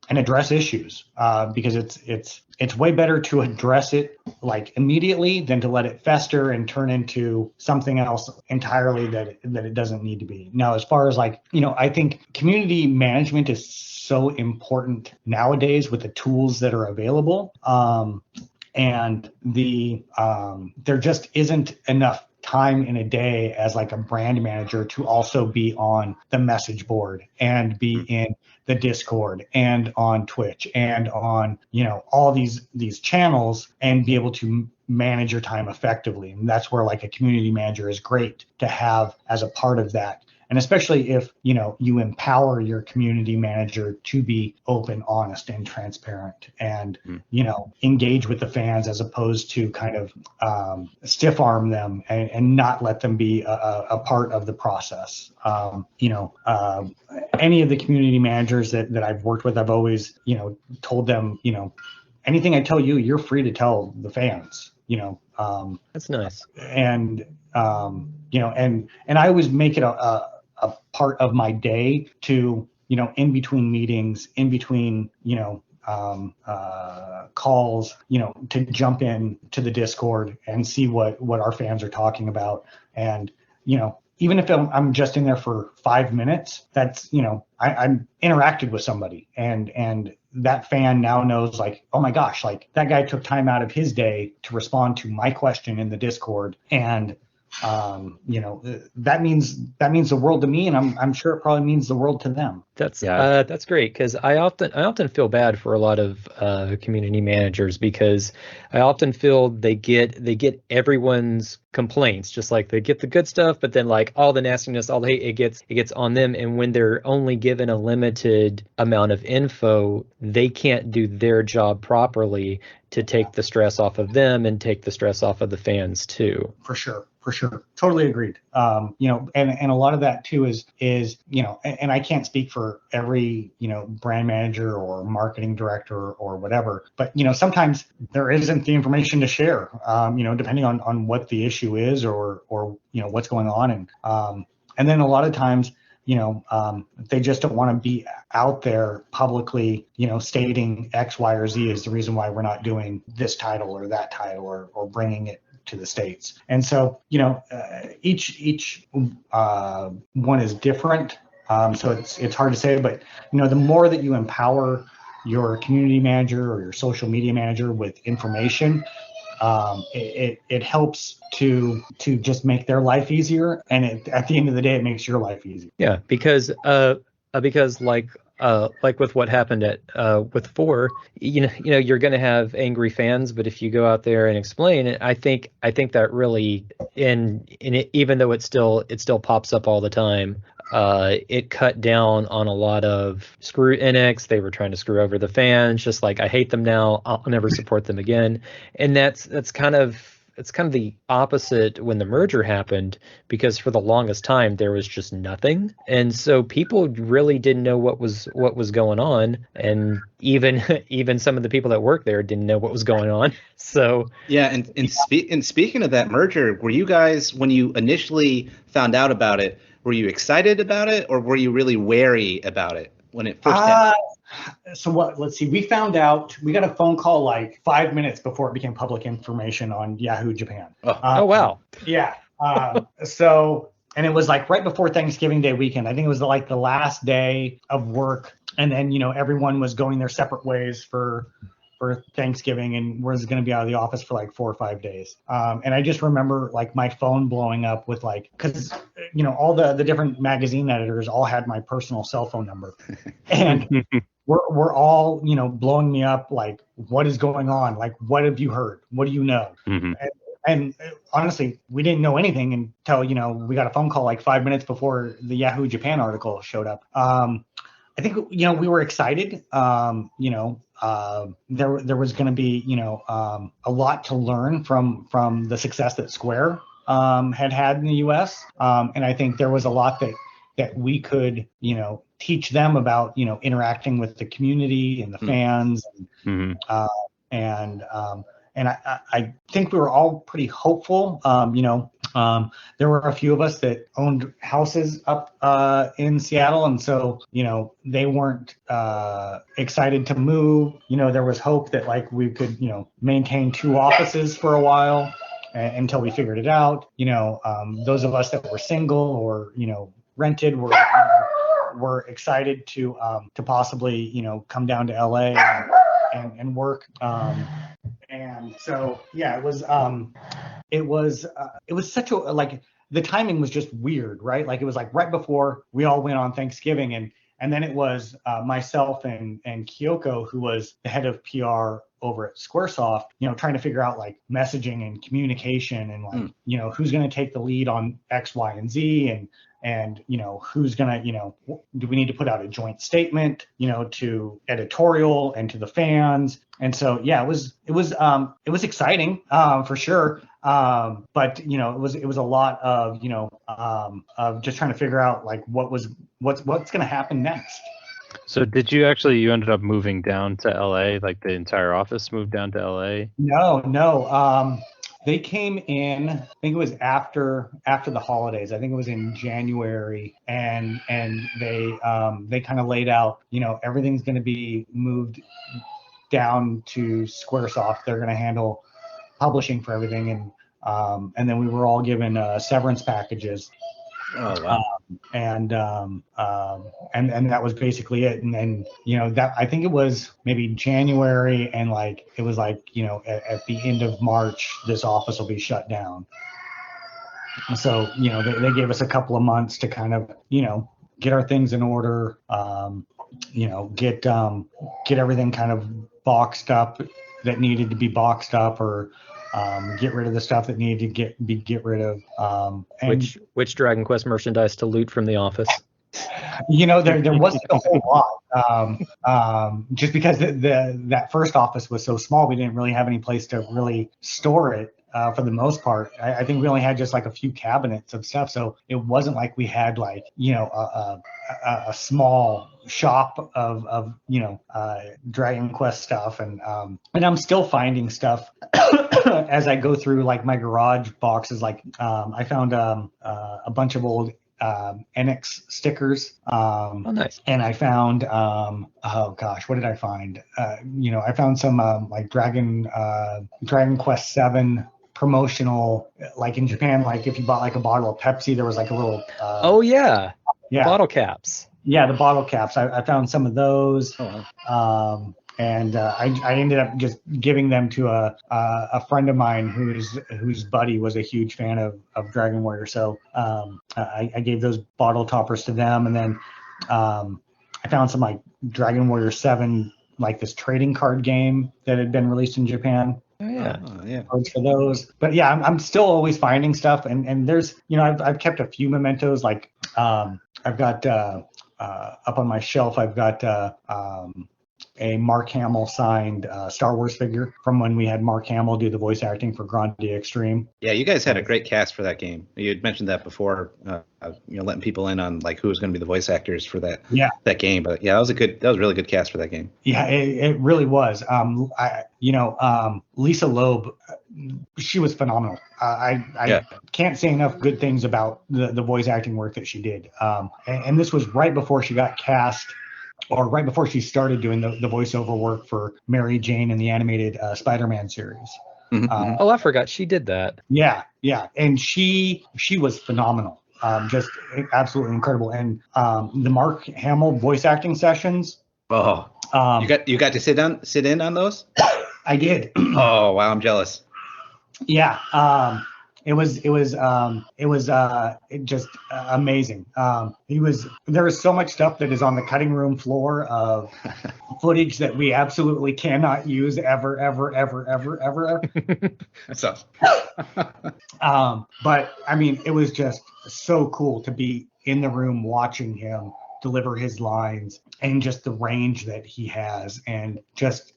and address issues, because it's way better to address it like immediately than to let it fester and turn into something else entirely that it doesn't need to be. Now, as far as I think community management is so important nowadays with the tools that are available. And there just isn't enough time in a day as like a brand manager to also be on the message board and be in the Discord and on Twitch and on all these channels and be able to manage your time effectively. And that's where like a community manager is great to have as a part of that. and especially if, you empower your community manager to be open, honest, and transparent, and, engage with the fans as opposed to kind of stiff arm them and not let them be a part of the process. Any of the community managers that I've worked with, I've always, told them, anything I tell you, you're free to tell the fans, That's nice. and and I always make it a part of my day to, in between meetings, in between, calls, to jump in to the Discord and see what our fans are talking about. And, even if I'm just in there for 5 minutes, that's, I'm interacted with somebody, and that fan now knows, like, oh my gosh, like that guy took time out of his day to respond to my question in the Discord. And that means the world to me, and I'm sure it probably means the world to them. That's great, because I often feel bad for a lot of community managers, because I often feel they get everyone's complaints, just like they get the good stuff, but then like all the nastiness, all the hate, it gets on them. And when they're only given a limited amount of info, they can't do their job properly to take the stress off of them and take the stress off of the fans too. For sure. Totally agreed. And a lot of that too is, and I can't speak for every, brand manager or marketing director or whatever, but, sometimes there isn't the information to share, depending on what the issue is or, what's going on. And then a lot of times, they just don't want to be out there publicly, stating X, Y, or Z is the reason why we're not doing this title or that title or bringing it to the States. And so, each one is different. So it's hard to say, but, the more that you empower your community manager or your social media manager with information, it helps to just make their life easier. And at the end of the day, it makes your life easier. Yeah, because like with what happened with 4, you're going to have angry fans, but if you go out there and explain it, I think that really, even though it still pops up all the time, it cut down on a lot of screw Enix. They were trying to screw over the fans, just like, I hate them now, I'll never support them again. And that's kind of the opposite when the merger happened, because for the longest time there was just nothing, and so people really didn't know what was going on, and even some of the people that worked there didn't know what was going on. So yeah, and speaking of that merger, were you guys, when you initially found out about it, were you excited about it, or were you really wary about it when it first happened? So let's see, we found out, we got a phone call like 5 minutes before it became public information on Yahoo Japan. Oh wow. Yeah. So, and it was like right before Thanksgiving Day weekend. I think it was like the last day of work. And then, everyone was going their separate ways for Thanksgiving, and was going to be out of the office for like 4 or 5 days. And I just remember like my phone blowing up with like, because, all the different magazine editors all had my personal cell phone number. And we're all, blowing me up like, what is going on? Like, what have you heard? What do you know? Mm-hmm. And honestly, we didn't know anything until, we got a phone call like 5 minutes before the Yahoo Japan article showed up. I think, we were excited. There was going to be, a lot to learn from the success that Square had in the U.S. And I think there was a lot that we could, teach them about, interacting with the community and the fans. Mm-hmm. And I think we were all pretty hopeful. There were a few of us that owned houses up in Seattle, and so they weren't excited to move. There was hope that like we could maintain 2 offices for a while until we figured it out. Those of us that were single or rented were excited to possibly come down to LA and work. And so, yeah, it was such a, like, the timing was just weird, right? Like, it was like right before we all went on Thanksgiving, and then it was myself and Kyoko, who was the head of PR over at Squaresoft, trying to figure out like messaging and communication and like, who's going to take the lead on X, Y, and Z. and who's gonna, do we need to put out a joint statement, to editorial and to the fans. And so yeah, it was exciting, for sure. But it was a lot of just trying to figure out like what's going to happen next. So did you ended up moving down to LA? Like the entire office moved down to LA? No. They came in, I think it was after the holidays. I think it was in January, and they kind of laid out, everything's going to be moved down to Squaresoft. They're going to handle publishing for everything, and then we were all given severance packages. Oh wow! And that was basically it. And then that, I think it was maybe January, and it was at the end of March, this office will be shut down. So they gave us a couple of months to kind of get our things in order, get everything kind of boxed up that needed to be boxed up, or get rid of the stuff that needed to get rid of. And which Dragon Quest merchandise to loot from the office? There wasn't a whole lot, just because that first office was so small. We didn't really have any place to really store it. For the most part, I think we only had just a few cabinets of stuff, so it wasn't like we had a small shop of Dragon Quest stuff, and I'm still finding stuff as I go through my garage boxes. I found a bunch of old Enix stickers. Oh, nice. And I found oh gosh, what did I find? I found some Dragon Quest 7 promotional, in Japan, if you bought a bottle of Pepsi, there was a little oh yeah, bottle caps. Yeah, the bottle caps. I found some of those. Oh. And I ended up just giving them to a friend of mine whose buddy was a huge fan of Dragon Warrior. So I gave those bottle toppers to them, and then I found some Dragon Warrior 7, this trading card game that had been released in Japan. Oh yeah. Cards for those. But yeah, I'm still always finding stuff, and there's I've kept a few mementos. I've got up on my shelf, I've got a Mark Hamill signed Star Wars figure from when we had Mark Hamill do the voice acting for Grande Extreme. Yeah, you guys had a great cast for that game. You had mentioned that before, letting people in on who was going to be the voice actors for that game. But yeah, that was a really good cast for that game. Yeah, it really was. Lisa Loeb, she was phenomenal. I can't say enough good things about the voice acting work that she did. And this was right before she got cast, or right before she started doing the voiceover work for Mary Jane in the animated Spider-Man series. Mm-hmm. Oh, I forgot she did that. Yeah, and she was phenomenal. Just absolutely incredible. And the Mark Hamill voice acting sessions. Oh, you got to sit in on those? I did. Oh wow, I'm jealous. Yeah. It was just amazing. There was so much stuff that is on the cutting room floor of footage that we absolutely cannot use ever. So. But I mean, it was just so cool to be in the room watching him deliver his lines, and just the range that he has, and just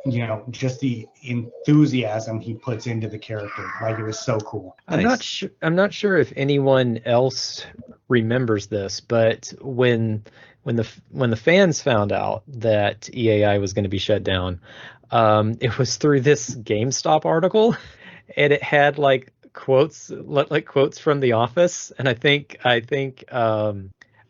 the enthusiasm he puts into the character. It was so cool. Nice. I'm not sure if anyone else remembers this, but when the fans found out that EAI was going to be shut down, it was through this GameStop article, and it had quotes from The Office, and I think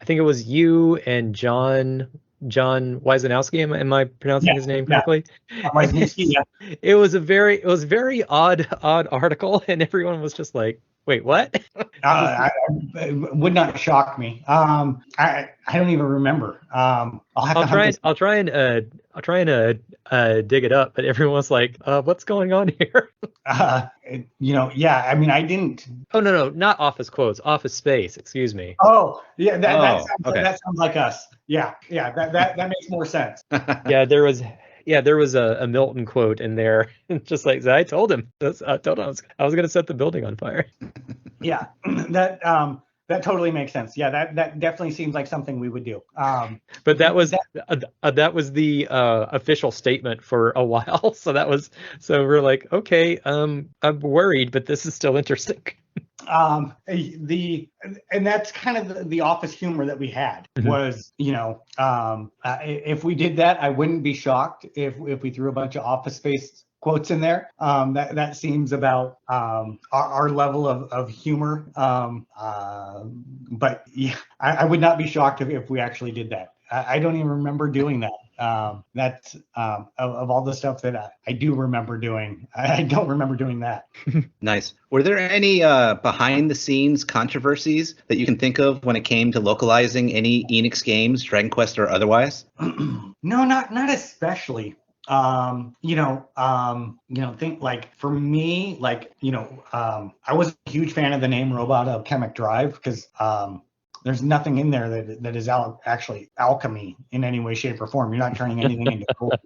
it was you and John Wyszynowski. Am I pronouncing his name correctly? Yeah. It was a very odd article, and everyone was just like, "Wait, what?" It would not shock me. I don't even remember. I'll try and dig it up, but everyone's like, "What's going on here?" Yeah. I mean, I didn't. Oh no, not Office quotes. Office Space. Excuse me. Oh yeah, that sounds like us. Yeah. That makes more sense. Yeah, there was a Milton quote in there, just I told him I was going to set the building on fire. Yeah, that that totally makes sense. Yeah, that definitely seems like something we would do. But that was the official statement for a while. So we're like, okay, I'm worried, but this is still interesting. And that's kind of the office humor that we had was, if we did that, I wouldn't be shocked if we threw a bunch of Office Space quotes in there. That seems about our level of humor. But yeah, I would not be shocked if we actually did that. I don't even remember doing that. That's of all the stuff that I do remember doing, I don't remember doing that. Nice. Were there any behind the scenes controversies that you can think of when it came to localizing any Enix games, Dragon Quest or otherwise? No, not especially. Think like for me, I was a huge fan of the name Robot Alchemic Drive because there's nothing in there that is actually alchemy in any way, shape, or form. You're not turning anything into gold.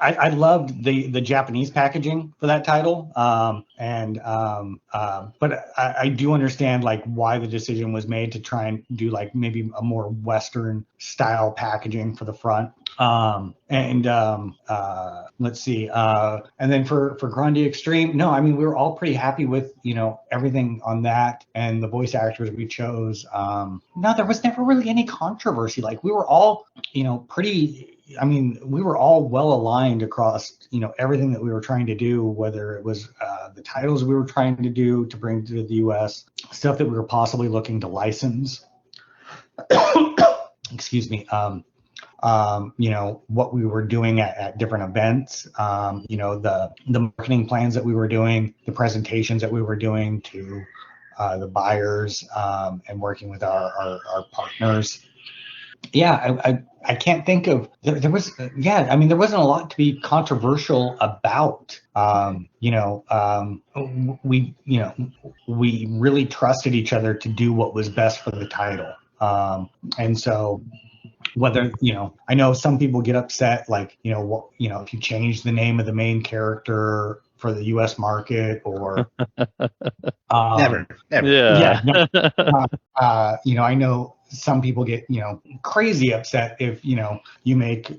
I loved the Japanese packaging for that title, but I do understand like why the decision was made to try and do like maybe a more Western style packaging for the front. Let's see. And then for Grande Extreme, no, I mean we were all pretty happy with everything on that and the voice actors we chose. No, there was never really any controversy. Like we were all pretty. I mean, we were all well aligned across, everything that we were trying to do, whether it was the titles we were trying to do to bring to the U.S., stuff that we were possibly looking to license. Excuse me. What we were doing at different events, the marketing plans that we were doing, the presentations that we were doing to the buyers, and working with our partners. Yeah, I can't think of there was I mean there wasn't a lot to be controversial about. We really trusted each other to do what was best for the title. And so whether I know some people get upset like if you change the name of the main character for the US market or Never. Yeah. I know some people get crazy upset if you make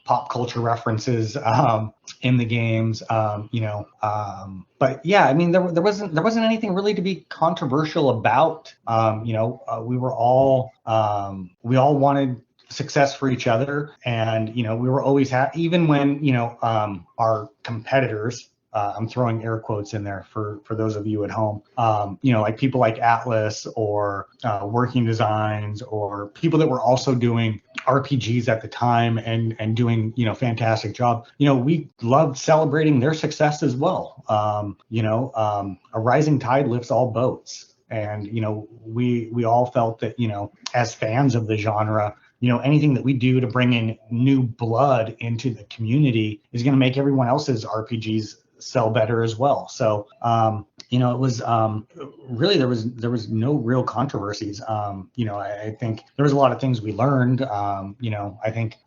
pop culture references in the games, but yeah, I mean there wasn't anything really to be controversial about. We all wanted success for each other, and we were always even when our competitors, I'm throwing air quotes in there for those of you at home, like people like Atlas or Working Designs or people that were also doing RPGs at the time and doing fantastic job. We loved celebrating their success as well. A rising tide lifts all boats, and we all felt that as fans of the genre, anything that we do to bring in new blood into the community is going to make everyone else's RPGs sell better as well. So, it was really there was no real controversies. I think there was a lot of things we learned. I think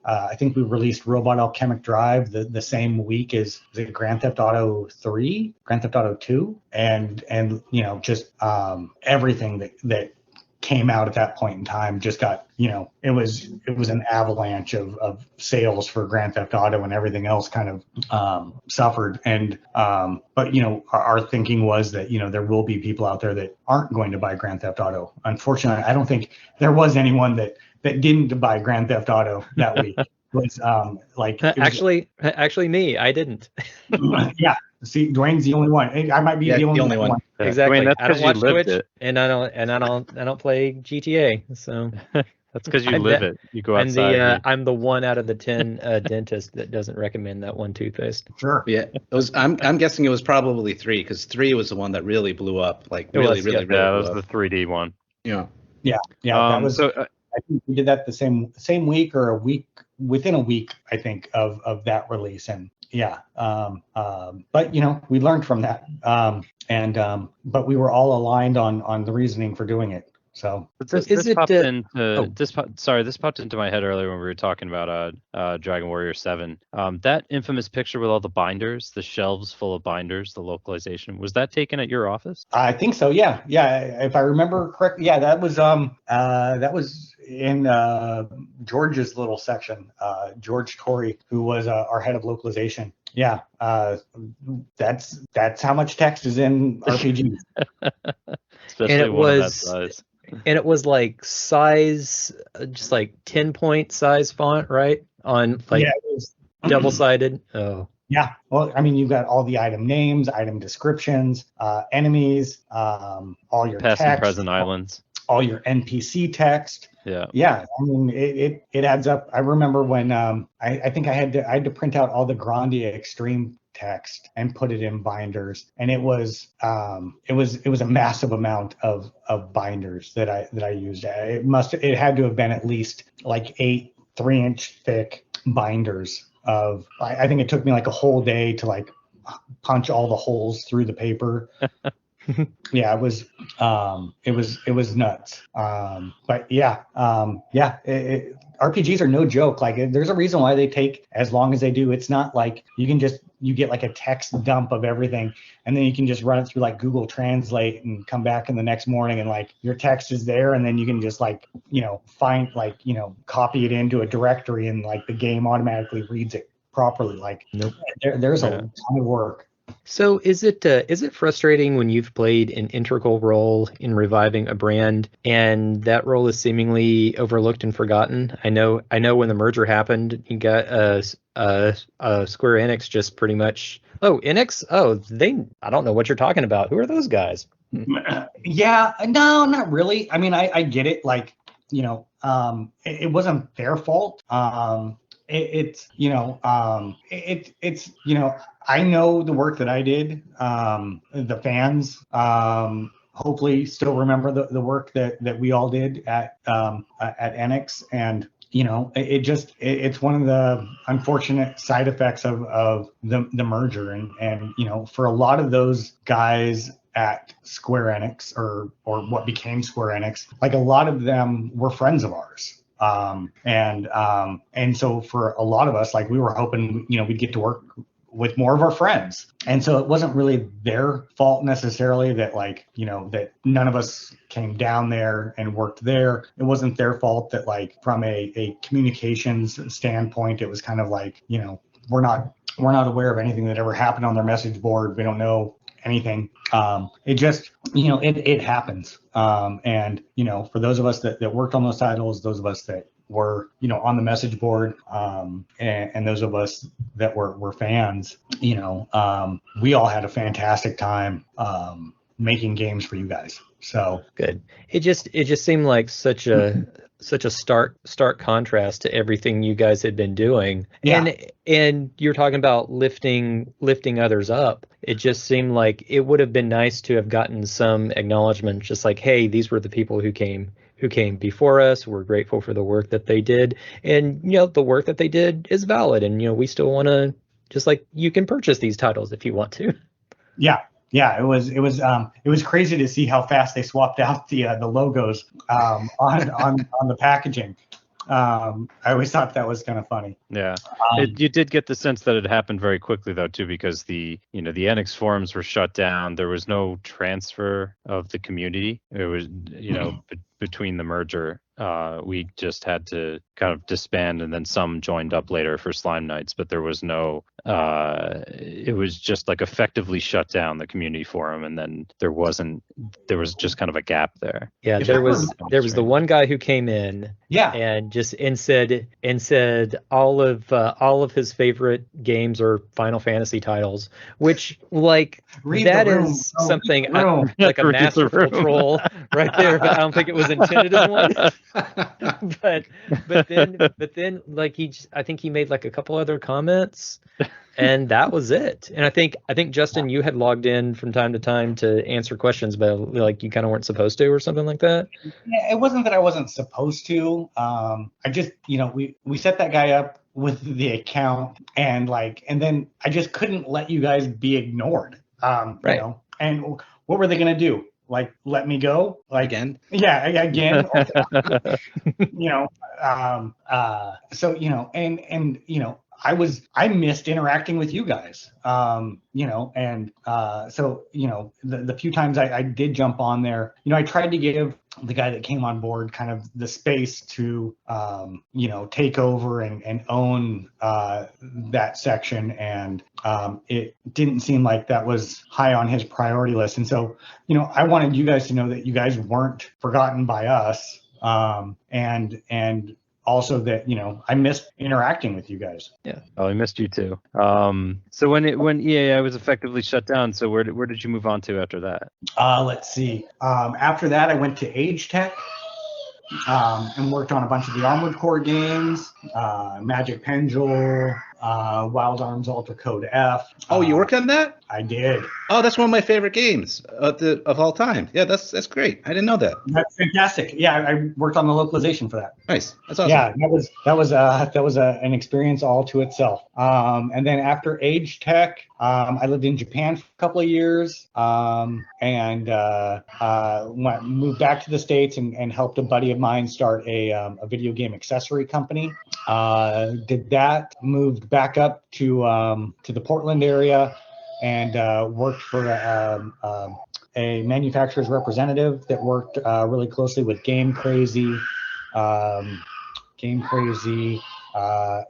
we released Robot Alchemic Drive the same week as the Grand Theft Auto 3, Grand Theft Auto 2, and just everything that came out at that point in time just got it was an avalanche of sales for Grand Theft Auto, and everything else kind of suffered. And but our thinking was that there will be people out there that aren't going to buy Grand Theft Auto. Unfortunately, I don't think there was anyone that didn't buy Grand Theft Auto that week. Actually me, I didn't. Yeah. See, Dwayne's the only one. I might be the only one. Exactly. Dwayne, that's I don't watch Twitch, it. and I don't play GTA. So that's because you live it. You go outside. I'm the one out of the 10 dentists that doesn't recommend that one toothpaste. Sure. Yeah. I'm guessing it was probably 3 because 3 was the one that really blew up. Like really that was the 3D one. Yeah. Yeah. That was. So, I think we did that the same week or within a week, I think, of that release. And yeah, but we learned from that, but we were all aligned on the reasoning for doing it. So This, is this it, popped uh, into oh. this popped into my head earlier when we were talking about Dragon Warrior 7. That infamous picture with all the binders, the shelves full of binders, the localization, was that taken at your office? I think so. Yeah. If I remember correctly, yeah, that was in George's little section. George Torrey, who was our head of localization. Yeah. That's how much text is in RPGs. Especially one of that size. And it was like size, just like 10-point size font, right? On like It was double-sided. Oh, yeah. Well, I mean, you've got all the item names, item descriptions, enemies, all your Past and text, present islands. all your NPC text. Yeah. Yeah, I mean, it adds up. I remember when I think I had to print out all the Grandia Extreme text and put it in binders, and it was a massive amount of binders that I used. It had to have been at least like 8 3-inch thick binders of. I think it took me like a whole day to like punch all the holes through the paper. Yeah, it was nuts. But yeah, RPGs are no joke. Like, there's a reason why they take as long as they do. It's not like you get like a text dump of everything, and then you can just run it through like Google Translate and come back in the next morning and like your text is there, and then you can just like, find like, copy it into a directory and like the game automatically reads it properly. Like, nope. There's a ton of work. So is it frustrating when you've played an integral role in reviving a brand and that role is seemingly overlooked and forgotten? I know when the merger happened, you got Square Enix just pretty much, Enix? I don't know what you're talking about. Who are those guys? Yeah, no, not really. I mean, I get it. Like, it wasn't their fault. It's I know the work that I did. The fans hopefully still remember the work that we all did at Enix, and it's one of the unfortunate side effects of the merger, and for a lot of those guys at Square Enix or what became Square Enix, like a lot of them were friends of ours. And so for a lot of us, like we were hoping, we'd get to work with more of our friends. And so it wasn't really their fault necessarily that like, that none of us came down there and worked there. It wasn't their fault that like from a communications standpoint, it was kind of like, we're not aware of anything that ever happened on their message board. We don't know anything. It just, it happens. And, for those of us that worked on those titles, those of us that were, on the message board, and those of us that were fans, we all had a fantastic time, making games for you guys. So good. It just seemed like such a stark contrast to everything you guys had been doing. Yeah. And you're talking about lifting others up. It just seemed like it would have been nice to have gotten some acknowledgement, just like, hey, these were the people who came before us. We're grateful for the work that they did. And, the work that they did is valid. And, we still want to, just like you can purchase these titles if you want to. Yeah. Yeah, it was crazy to see how fast they swapped out the logos on the packaging. I always thought that was kind of funny. Yeah, you did get the sense that it happened very quickly though too, because the Enix forums were shut down. There was no transfer of the community. It was between the merger. We just had to kind of disband, and then some joined up later for Slime Nights, but there was no it was just like effectively shut down, the community forum, and then there was just kind of a gap there. Yeah, there was the one guy who came in, and said all of his favorite games are Final Fantasy titles, which like that is something like a masterful troll right there, but I don't think it was intended as one. but then like I think he made like a couple other comments, and that was it. And I think Justin, you had logged in from time to time to answer questions, but like you kind of weren't supposed to or something like that. Yeah, it wasn't that I wasn't supposed to. I just we set that guy up with the account, and then I just couldn't let you guys be ignored. Right. And what were they gonna do? let me go, like Again? Yeah, again. you know, so and I missed interacting with you guys. And so the few times I did jump on there, I tried to give the guy that came on board kind of the space to take over and own that section, and it didn't seem like that was high on his priority list. And so I wanted you guys to know that you guys weren't forgotten by us, and also that I missed interacting with you guys. Yeah. Oh, I missed you too. So when EAI was effectively shut down, so where did you move on to after that? Let's see. After that, I went to Age Tech. And worked on a bunch of the Armored Core games, Magic Pendule, Wild Arms Ultra Code F. Oh, you worked on that? I did. Oh, that's one of my favorite games of all time. Yeah, that's great. I didn't know that. That's fantastic. Yeah, I worked on the localization for that. Nice. That's awesome. Yeah, that was an experience all to itself. And then after Age Tech, I lived in Japan for a couple of years, and moved back to the States and helped a buddy of mine start a video game accessory company. Did that, moved back up to the Portland area, and worked for a manufacturer's representative that worked really closely with Game Crazy,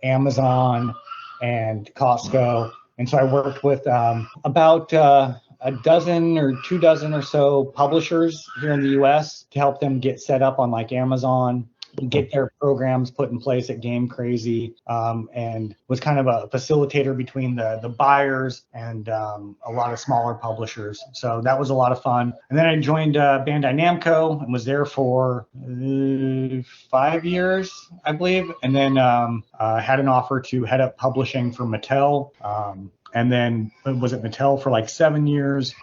Amazon, and Costco. And so I worked with about a dozen or 2 dozen or so publishers here in the U.S. to help them get set up on like Amazon, get their programs put in place at Game Crazy, and was kind of a facilitator between the buyers and a lot of smaller publishers. So that was a lot of fun. And then I joined Bandai Namco and was there for 5 years, I believe. And then had an offer to head up publishing for Mattel. And then was at Mattel for like 7 years.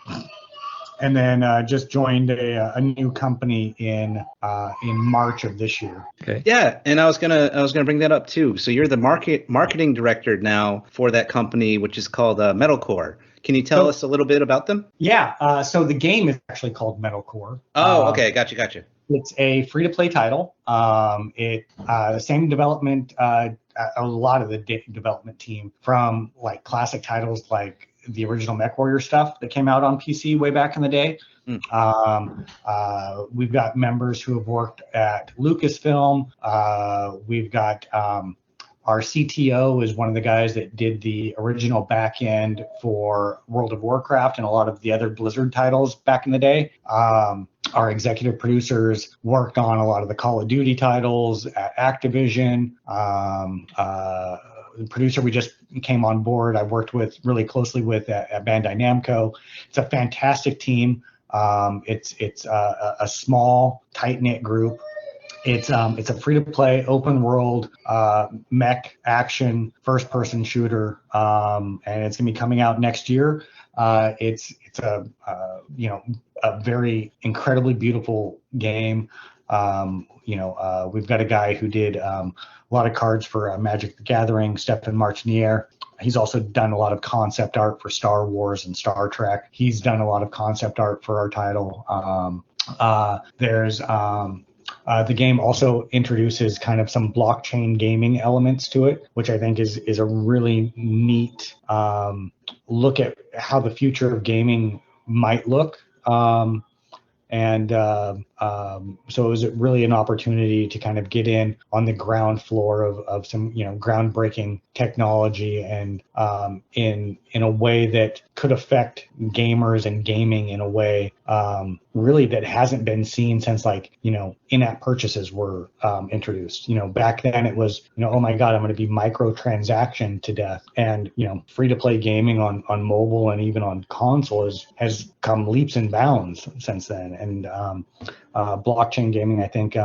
And then just joined a new company in March of this year. Okay. Yeah, and I was gonna bring that up too. So you're the marketing director now for that company, which is called Metalcore. Can you tell us a little bit about them? Yeah. So the game is actually called Metalcore. Oh, okay, gotcha. It's a free-to-play title. The same development, a lot of the development team from like classic titles like the original MechWarrior stuff that came out on PC way back in the day. We've got members who have worked at Lucasfilm. We've got our CTO is one of the guys that did the original back end for World of Warcraft and a lot of the other Blizzard titles back in the day. Our executive producers worked on a lot of the Call of Duty titles at Activision. The producer we just came on board, I worked with really closely with at Bandai Namco. It's a fantastic team. It's a small, tight-knit group. It's a free-to-play, open-world mech action first-person shooter, and it's gonna be coming out next year. It's a very incredibly beautiful game. We've got a guy who did a lot of cards for Magic the Gathering, Stefan Martiniere. He's also done a lot of concept art for Star Wars and Star Trek. He's done a lot of concept art for our title. The game also introduces kind of some blockchain gaming elements to it, which I think is a really neat look at how the future of gaming might look. So it was really an opportunity to kind of get in on the ground floor of some, groundbreaking technology, and in a way that could affect gamers and gaming in a way really that hasn't been seen since in-app purchases were introduced. Back then it was, oh my God, I'm going to be microtransaction to death. And, free-to-play gaming on mobile and even on console has come leaps and bounds since then. And blockchain gaming, I think,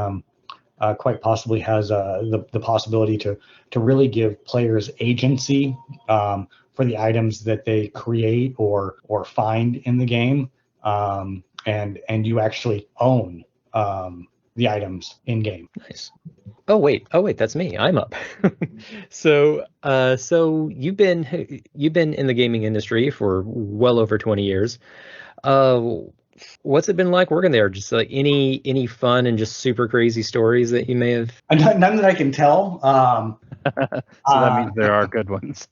quite possibly has the possibility to really give players agency for the items that they create or find in the game, and you actually own the items in game. Nice. Oh wait, that's me. I'm up. So you've been in the gaming industry for well over 20 years. What's it been like working there? Just like any fun and just super crazy stories that you may have? None that I can tell. So that means there are good ones.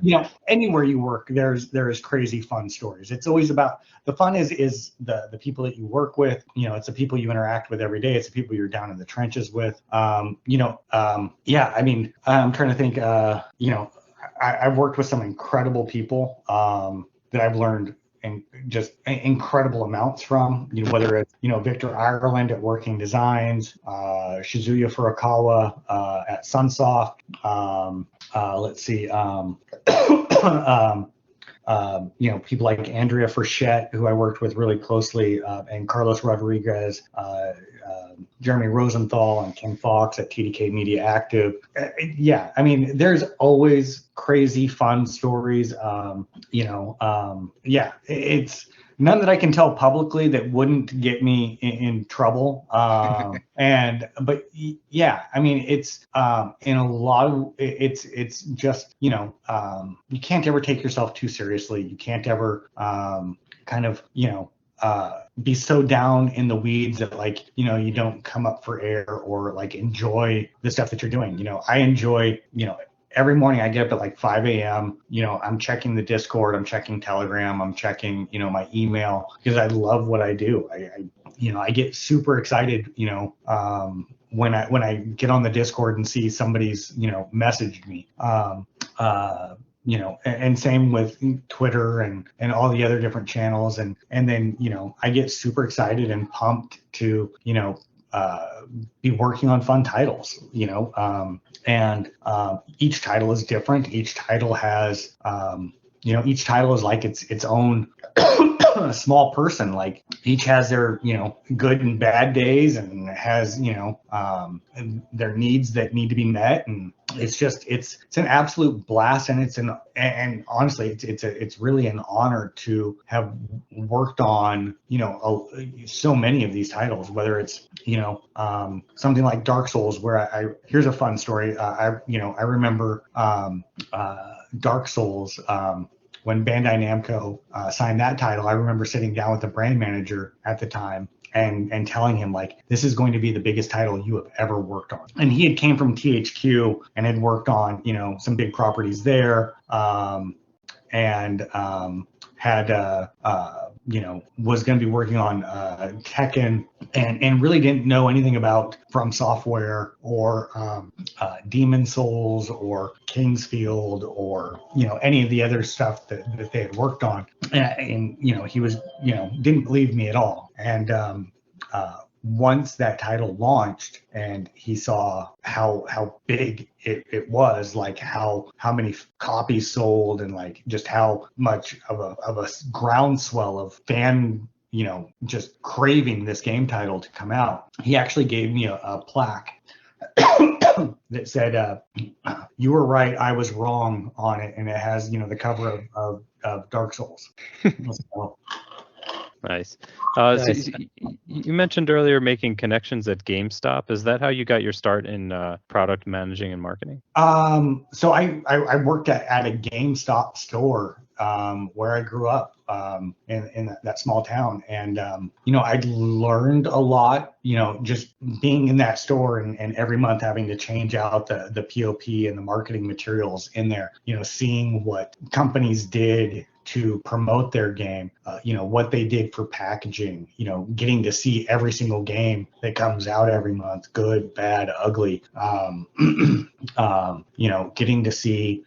Yeah. Anywhere you work, there's crazy fun stories. It's always about the fun is the people that you work with. It's the people you interact with every day. It's the people you're down in the trenches with. Yeah. I mean, I'm trying to think. I've worked with some incredible people that I've learned and just incredible amounts from, whether it's, Victor Ireland at Working Designs, Shizuya Furukawa at Sunsoft, let's see, people like Andrea Frechette, who I worked with really closely, and Carlos Rodriguez, Jeremy Rosenthal, and Ken Fox at TDK Media Active. Yeah, I mean, there's always crazy fun stories. Yeah, it's none that I can tell publicly that wouldn't get me in trouble. But yeah, I mean, it's in a lot of it's just you can't ever take yourself too seriously. You can't ever be so down in the weeds that you don't come up for air or enjoy the stuff that you're doing. I enjoy every morning I get up at 5 a.m. I'm checking the Discord, I'm checking Telegram, I'm checking, my email because I love what I do. I get super excited, when I get on the Discord and see somebody's, messaged me. And same with Twitter and all the other different channels. And then, I get super excited and pumped to, be working on fun titles, and each title is different. Each title has, each title is like its own small person. Like each has their, good and bad days and has, and their needs that need to be met. And it's an absolute blast. And and honestly, it's really an honor to have worked on, so many of these titles, whether it's, something like Dark Souls, where here's a fun story. I remember, Dark Souls, when Bandai Namco signed that title, I remember sitting down with the brand manager at the time and telling him this is going to be the biggest title you have ever worked on. And he had came from THQ and had worked on, some big properties there, and had was going to be working on Tekken and really didn't know anything about From Software or Demon Souls or Kingsfield or any of the other stuff that they had worked on, and he was didn't believe me at all. And once that title launched and he saw how big it was, how many copies sold, and just how much of a groundswell of fan just craving this game title to come out, he actually gave me a plaque that said, "You were right, I was wrong" on it, and it has the cover of Dark Souls. So, Nice. Nice. So you mentioned earlier making connections at GameStop. Is that how you got your start in product managing and marketing? So I worked at a GameStop store where I grew up, in that small town. And, I learned a lot, just being in that store and every month having to change out the POP and the marketing materials in there, seeing what companies did to promote their game, what they did for packaging, getting to see every single game that comes out every month, good, bad, ugly, getting to see,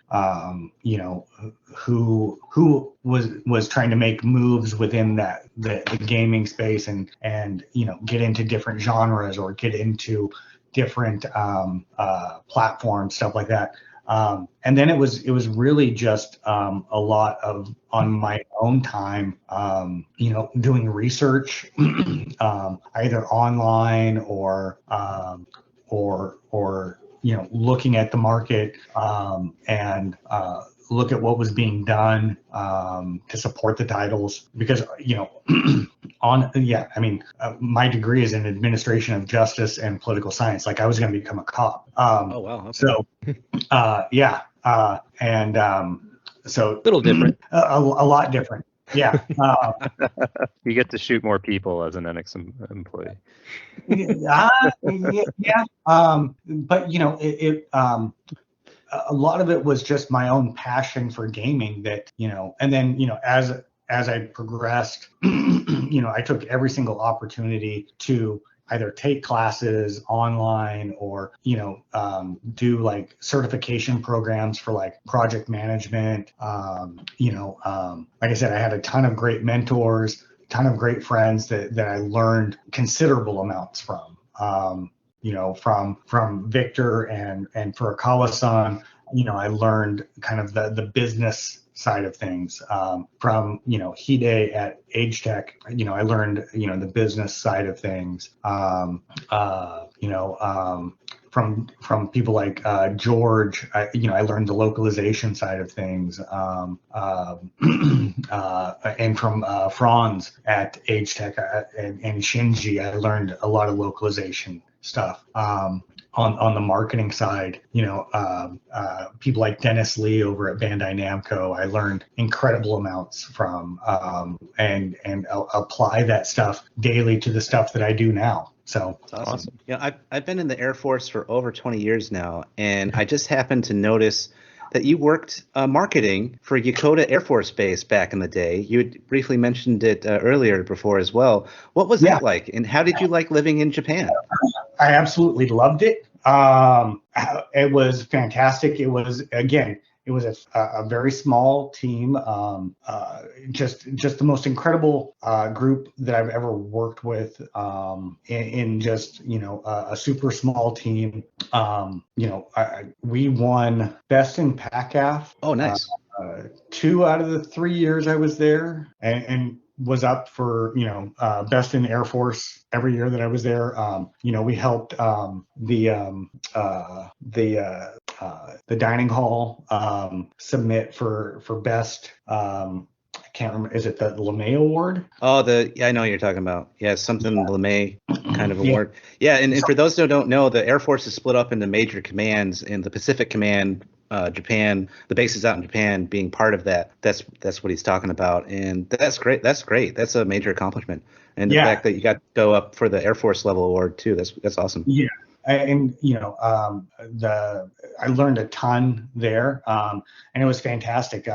who was trying to make moves within the gaming space and get into different genres or get into different platforms, stuff like that. And then it was really just a lot of on my own time, doing research, either online or looking at the market, and look at what was being done to support the titles, because my degree is in administration of justice and political science. I was going to become a cop. Oh wow. Okay. So so A little different. a lot different. Yeah. You get to shoot more people as an Enix employee. Yeah. But a lot of it was just my own passion for gaming that, and then, as I progressed, I took every single opportunity to either take classes online or, do like certification programs for like project management. Like I said, I had a ton of great mentors, ton of great friends that I learned considerable amounts from. From Victor and Furukawa-san, I learned kind of the business side of things. From Hide at Age Tech, I learned the business side of things. From people like George, I learned the localization side of things. And from Franz at Age Tech and Shinji, I learned a lot of localization stuff. On the marketing side, people like Dennis Lee over at Bandai Namco, I learned incredible amounts from, and I'll apply that stuff daily to the stuff that I do now. So that's awesome. I've been in the Air Force for over 20 years now, and I just happened to notice that you worked marketing for Yokota Air Force Base back in the day. You had briefly mentioned it earlier before as well. What was that like, and how did you like living in Japan? I absolutely loved it. It was fantastic. It was, again, it was a very small team, just the most incredible group that I've ever worked with, in just a super small team. We won Best in PACAF. Oh, nice. 2 out of the 3 years I was there, and was up for Best in Air Force every year that I was there. We helped the dining hall submit for best. I can't remember. Is it the LeMay Award? Oh, I know what you're talking about. Yeah, something LeMay kind of award. Yeah, and for those who don't know, the Air Force is split up into major commands, and the Pacific Command, Japan, the bases out in Japan being part of that. That's what he's talking about, and that's great. That's a major accomplishment, and the fact that you got to go up for the Air Force level award too. That's awesome. Yeah. And I learned a ton there, and it was fantastic.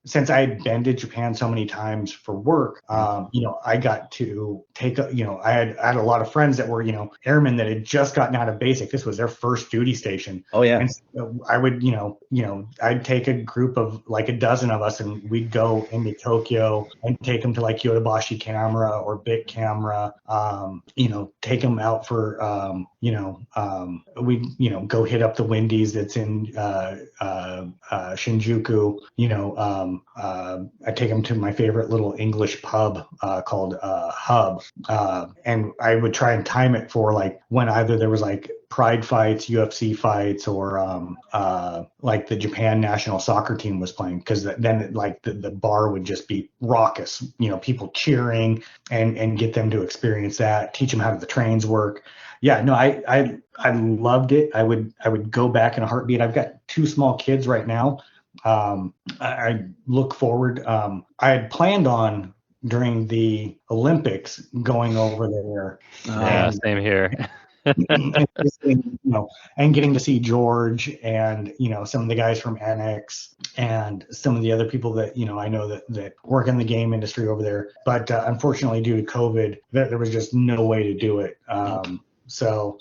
Since I had been to Japan so many times for work, I got to take I had a lot of friends that were airmen that had just gotten out of basic. This was their first duty station. Oh yeah. And so I would I'd take a group of like a dozen of us, and we'd go into Tokyo and take them to like Yodobashi Camera or Bit Camera. Take them out for we'd go hit up the Wendy's that's in Shinjuku. I take them to my favorite little English pub called Hub, and I would try and time it for like when either there was like Pride fights, UFC fights, or like the Japan national soccer team was playing, because then like the bar would just be raucous, people cheering, and get them to experience that, teach them how the trains work. Yeah, no, I loved it. I would go back in a heartbeat. I've got 2 small kids right now. I look forward. I had planned on during the Olympics going over there. Yeah, same here. and getting to see George and some of the guys from Enix and some of the other people that I know that work in the game industry over there. But unfortunately, due to COVID, there was just no way to do it. So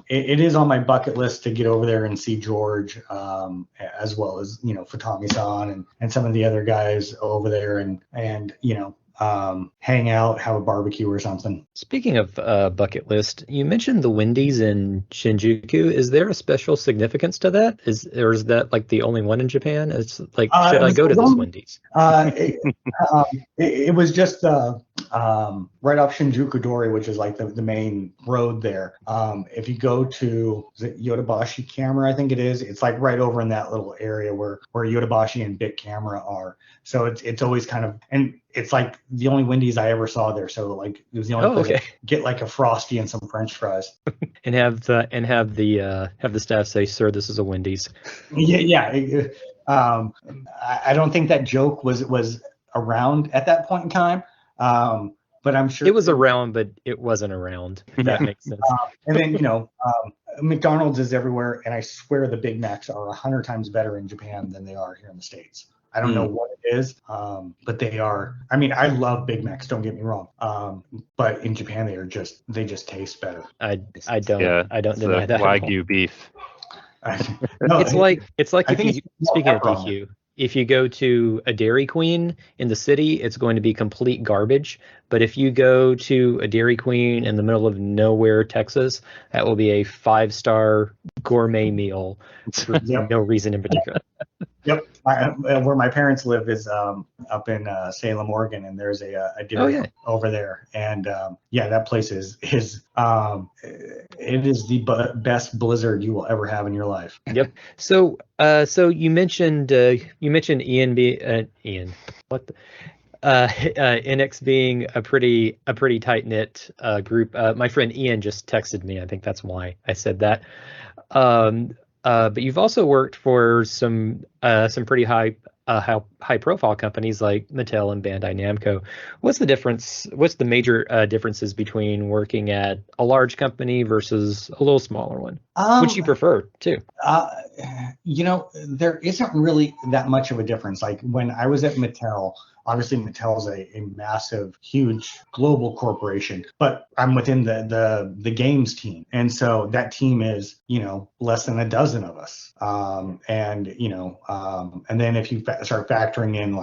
it is on my bucket list to get over there and see George, as well as Futami-san and some of the other guys over there, and hang out, have a barbecue or something. Speaking of bucket list, you mentioned the Wendy's in Shinjuku. Is there a special significance to that? Is that like the only one in Japan? It's like, should I go to this Wendy's? It was just right off Shinjuku Dori, which is like the main road there. If you go to, is it Yodobashi Camera, I think it is. It's like right over in that little area where Yodobashi and Bit Camera are. So it's always kind of, and it's like the only Wendy's I ever saw there. So like it was the only place to get like a Frosty and some French fries. and have the staff say, "Sir, this is a Wendy's." Yeah. I don't think that joke was around at that point in time. But I'm sure it was around, but it wasn't around. If that makes sense. And then, McDonald's is everywhere, and I swear the Big Macs are 100 times better in Japan than they are here in the States. I don't know what it is, but they are. I mean, I love Big Macs. Don't get me wrong. But in Japan, they just taste better. I don't deny that. Wagyu beef. No, it's like I think speaking of DQ, if you go to a Dairy Queen in the city, it's going to be complete garbage. But if you go to a Dairy Queen in the middle of nowhere, Texas, that will be a 5-star gourmet meal for no reason in particular. Yep. Where my parents live is up in Salem, Oregon, and there's a dairy over there. And that place is it is the best blizzard you will ever have in your life. Yep. So you mentioned Ian. What the? Enix being a pretty tight knit group. My friend Ian just texted me. I think that's why I said that. But you've also worked for some pretty high profile companies like Mattel and Bandai Namco. What's the difference? What's the major differences between working at a large company versus a little smaller one? Which you prefer too? There isn't really that much of a difference. Like when I was at Mattel, obviously Mattel's a massive, huge global corporation, but I'm within the games team. And so that team is, less than a dozen of us. And then if you start factoring in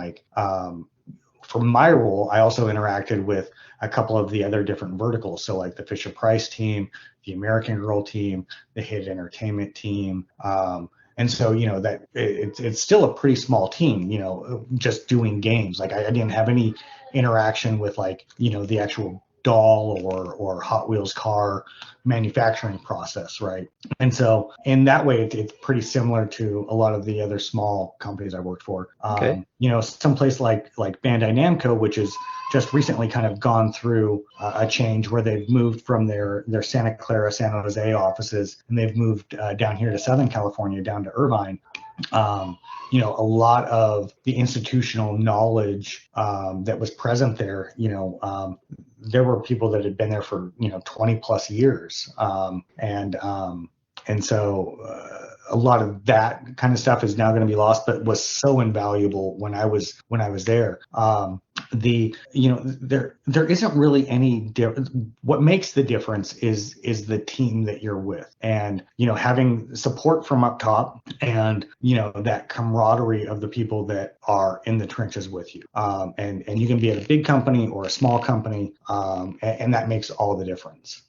for my role, I also interacted with a couple of the other different verticals. So like the Fisher Price team, the American Girl team, the Hit Entertainment team. And so, that it's still a pretty small team, just doing games. Like I didn't have any interaction with the actual doll or Hot Wheels car manufacturing process, right? And so in that way, it's pretty similar to a lot of the other small companies I worked for. Okay. Someplace like Bandai Namco, which is just recently kind of gone through a change where they've moved from their Santa Clara, San Jose offices, and they've moved down here to Southern California, down to Irvine. A lot of the institutional knowledge that was present there, there were people that had been there for 20 plus years, and so a lot of that kind of stuff is now going to be lost, but was so invaluable when I was there. There isn't really any what makes the difference is the team that you're with, and having support from up top, and that camaraderie of the people that are in the trenches with you, and you can be at a big company or a small company, and that makes all the difference.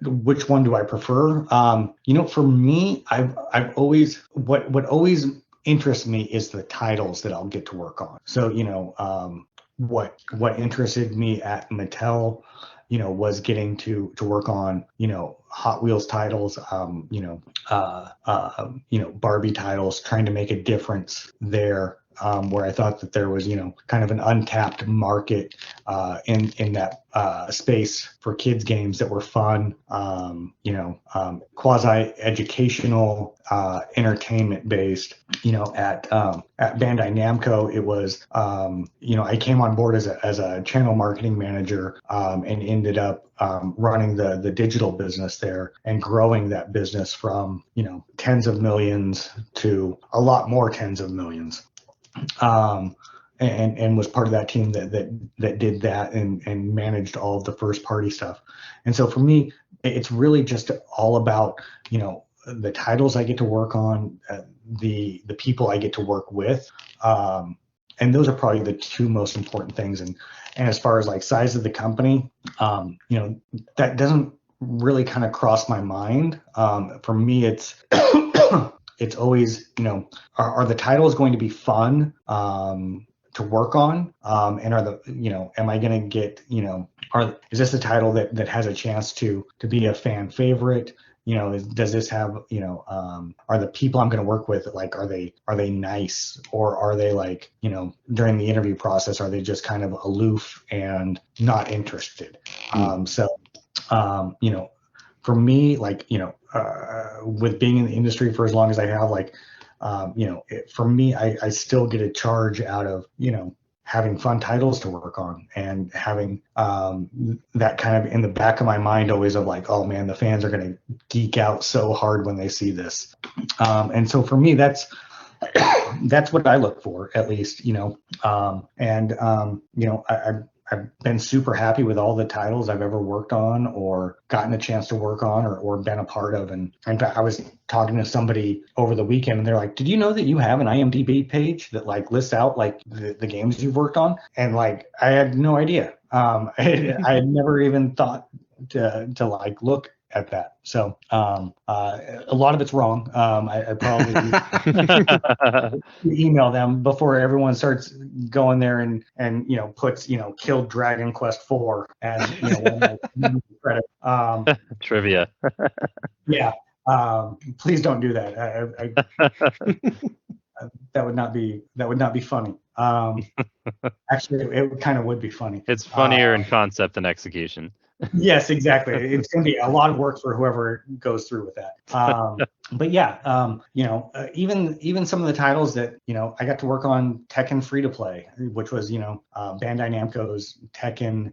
Which one do I prefer? For me, I've always what always interests me is the titles that I'll get to work on. So, what interested me at Mattel, was getting to work on, Hot Wheels titles, Barbie titles, trying to make a difference there. Where I thought that there was, kind of an untapped market in that space for kids games that were fun, quasi-educational, entertainment based. At Bandai Namco, it was, I came on board as a channel marketing manager, and ended up running the digital business there and growing that business from tens of millions to a lot more tens of millions. And was part of that team that did that and managed all of the first party stuff. And so for me, it's really just all about, the titles I get to work on, the people I get to work with. And those are probably the two most important things. And as far as size of the company, that doesn't really kind of cross my mind. For me, it's it's always, are the titles going to be fun to work on? And are am I going to get, is this a title that has a chance to be a fan favorite? Does this have, are the people I'm going to work with, are they nice, or are they during the interview process, are they just kind of aloof and not interested? For me, with being in the industry for as long as I have, for me, I still get a charge out of, having fun titles to work on and having that kind of in the back of my mind always of like, oh man, the fans are going to geek out so hard when they see this. And so for me, that's what I look for, at least, I've been super happy with all the titles I've ever worked on or gotten a chance to work on or been a part of. And in fact, I was talking to somebody over the weekend and they're like, did you know that you have an IMDb page that like lists out like the games you've worked on? And like, I had no idea. I had never even thought to like look at that. So a lot of it's wrong. I probably email them before everyone starts going there and puts killed Dragon Quest 4 and credit. Trivia. Yeah. Please don't do that. That would not be funny. Actually, it kind of would be funny. It's funnier in concept than execution. Yes, exactly. It's going to be a lot of work for whoever goes through with that. But yeah, even some of the titles that, I got to work on Tekken free to play, which was, Bandai Namco's Tekken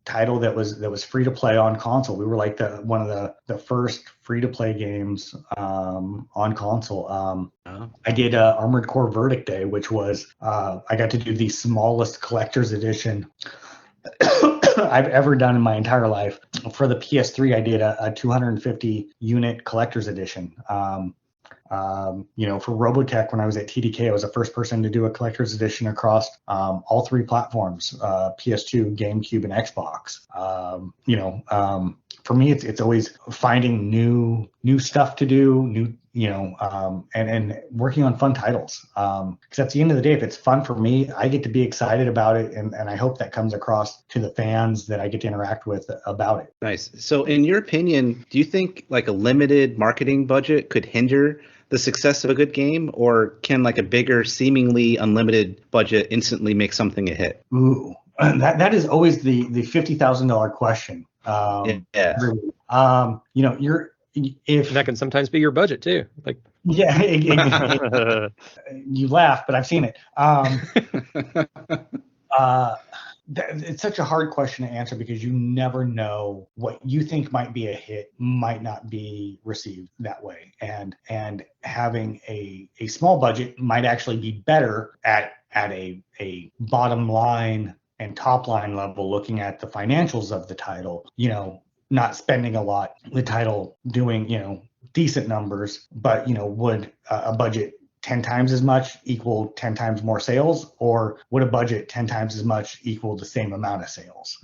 title that was free to play on console. We were like one of the first free to play games on console. I did Armored Core Verdict Day, which was I got to do the smallest collector's edition I've ever done in my entire life. For the PS3, I did a 250 unit collector's edition. For Robotech, when I was at TDK, I was the first person to do a collector's edition across all three platforms, PS2, GameCube, and Xbox. For me, it's always finding new stuff to do, and working on fun titles. Because at the end of the day, if it's fun for me, I get to be excited about it, and I hope that comes across to the fans that I get to interact with about it. Nice. So in your opinion, do you think like a limited marketing budget could hinder the success of a good game, or can like a bigger, seemingly unlimited budget instantly make something a hit? Ooh, that is always the $50,000 question. Yeah. If that can sometimes be your budget too. Like, yeah, you laugh, but I've seen it. It's such a hard question to answer because you never know what you think might be a hit might not be received that way, and having a small budget might actually be better at a bottom line and top line level, looking at the financials of the title, not spending a lot, the title doing, decent numbers, but, would a budget 10 times as much equal 10 times more sales, or would a budget 10 times as much equal the same amount of sales?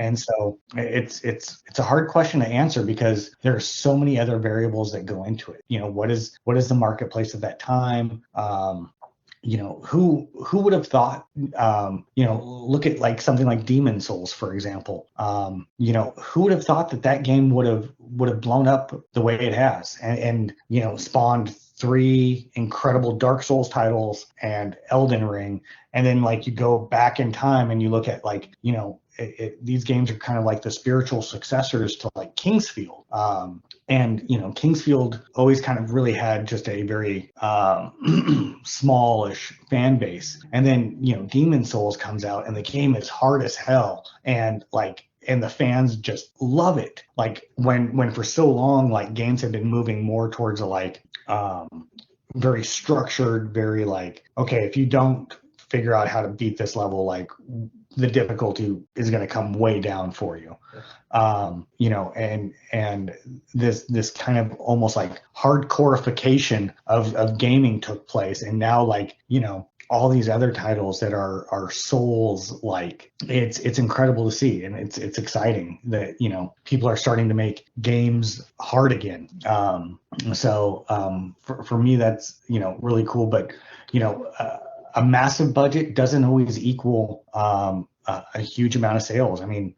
And so it's a hard question to answer because there are so many other variables that go into it. What is the marketplace at that time? Who would have thought, look at like something like Demon Souls, for example. Who would have thought that game would have blown up the way it has and spawned 3 incredible Dark Souls titles and Elden Ring. And then like you go back in time and you look at like, these games are kind of like the spiritual successors to like Kingsfield. And Kingsfield always kind of really had just a very smallish fan base. And then, Demon Souls comes out and the game is hard as hell. And the fans just love it. Like when for so long, like games have been moving more towards a very structured, very like, okay, if you don't figure out how to beat this level, like the difficulty is going to come way down for you. And this kind of almost like hardcoreification of gaming took place. And now like, all these other titles that are Souls, like it's incredible to see. And it's exciting that, people are starting to make games hard again. For me, that's, really cool. But, a massive budget doesn't always equal a huge amount of sales. I mean,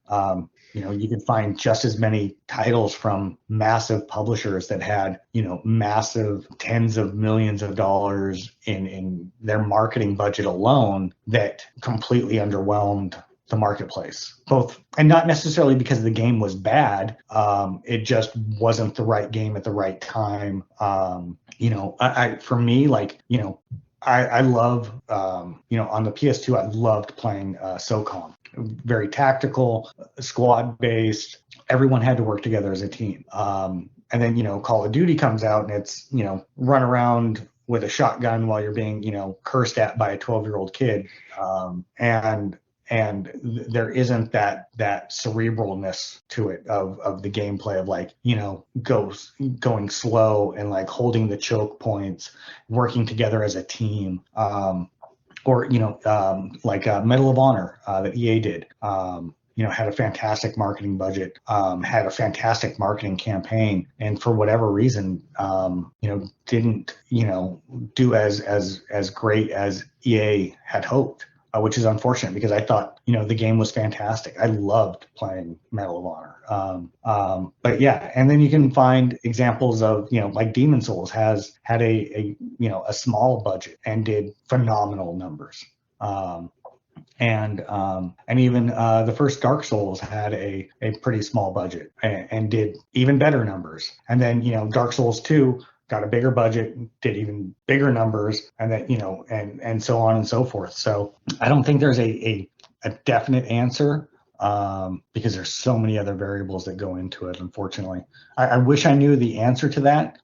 you could find just as many titles from massive publishers that had, massive tens of millions of dollars in their marketing budget alone that completely underwhelmed the marketplace, both, and not necessarily because the game was bad. It just wasn't the right game at the right time. For me, like, I love, on the PS2, I loved playing SOCOM. Very tactical, squad based. Everyone had to work together as a team. And then, Call of Duty comes out and it's, run around with a shotgun while you're being, cursed at by a 12-year-old kid. And there isn't that cerebralness to it of the gameplay of, like, going slow and like holding the choke points, working together as a team. Or Medal of Honor that EA did. Had a fantastic marketing budget, had a fantastic marketing campaign, and for whatever reason, didn't, do as great as EA had hoped, which is unfortunate because I thought, the game was fantastic. I loved playing Medal of Honor. But yeah, and then you can find examples of, like Demon Souls had a small budget and did phenomenal numbers. And even the first Dark Souls had a pretty small budget and did even better numbers. And then, Dark Souls 2 got a bigger budget, did even bigger numbers, and then, and so on and so forth. So I don't think there's a definite answer, because there's so many other variables that go into it, unfortunately. I wish I knew the answer to that,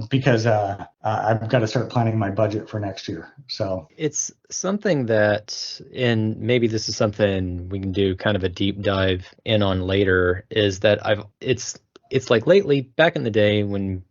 because I've got to start planning my budget for next year. So it's something that, and maybe this is something we can do kind of a deep dive in on later, is that it's like lately, back in the day when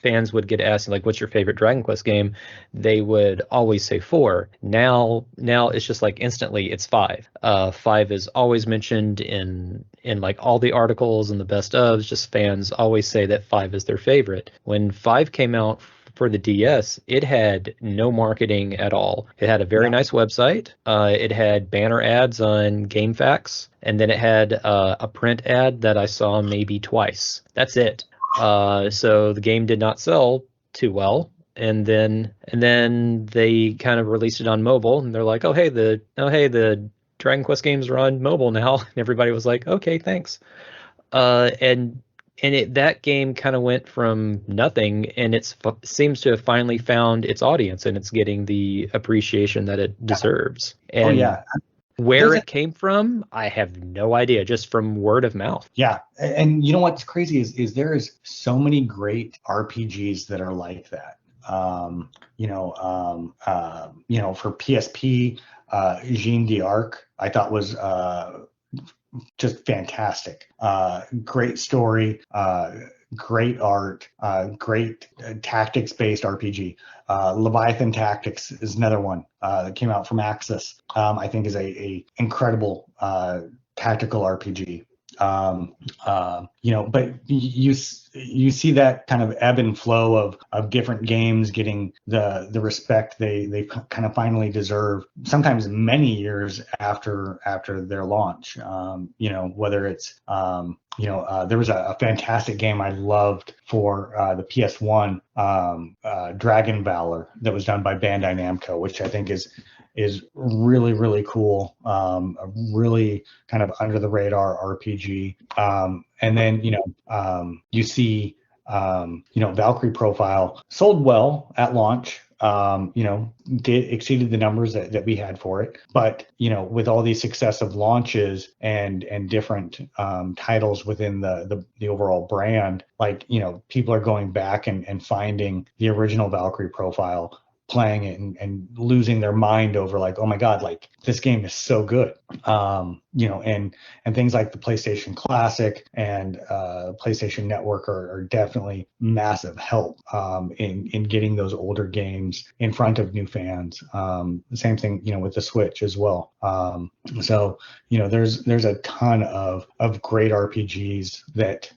fans would get asked, like, what's your favorite Dragon Quest game, they would always say 4. Now it's just like instantly it's 5. 5 is always mentioned in like all the articles and the best ofs. Just fans always say that 5 is their favorite. When 5 came out for the DS, it had no marketing at all. It had a very nice website. It had banner ads on GameFAQs, and then it had a print ad that I saw maybe twice. That's it. So the game did not sell too well, and then they kind of released it on mobile, and they're like, oh hey, the Dragon Quest games are on mobile now, and everybody was like, okay, thanks. That game kind of went from nothing, and it seems to have finally found its audience, and it's getting the appreciation that it deserves. And where it came from, I have no idea, just from word of mouth. Yeah. And you know what's crazy is there is so many great RPGs that are like that. For PSP, Jeanne d'Arc, I thought was just fantastic. Great story, great art, great tactics-based RPG. Leviathan Tactics is another one that came out from Axis. I think is a incredible tactical RPG. But you see that kind of ebb and flow of different games getting the respect they kind of finally deserve, sometimes many years after their launch. Whether it's there was a fantastic game I loved for the PS1, Dragon Valor, that was done by Bandai Namco, which I think is really, really cool. A really kind of under the radar RPG. And then, you see, Valkyrie Profile sold well at launch. Exceeded the numbers that we had for it. But, with all these successive launches and different titles within the overall brand, like, people are going back and finding the original Valkyrie Profile, playing it and losing their mind over, like, oh my God, like, this game is so good. And things like the PlayStation Classic and PlayStation Network are definitely massive help in getting those older games in front of new fans. The same thing, with the Switch as well. So there's a ton of great RPGs that,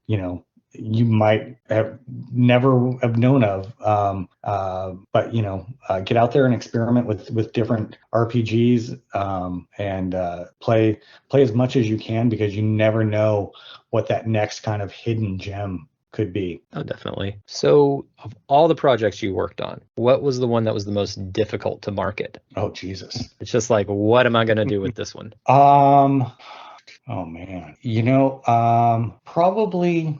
you might have never have known of, but get out there and experiment with different RPGs, and play as much as you can, because you never know what that next kind of hidden gem could be. Oh, definitely. So, of all the projects you worked on, what was the one that was the most difficult to market? Oh, Jesus. It's just like, what am I going to do with this one? Oh man. Probably,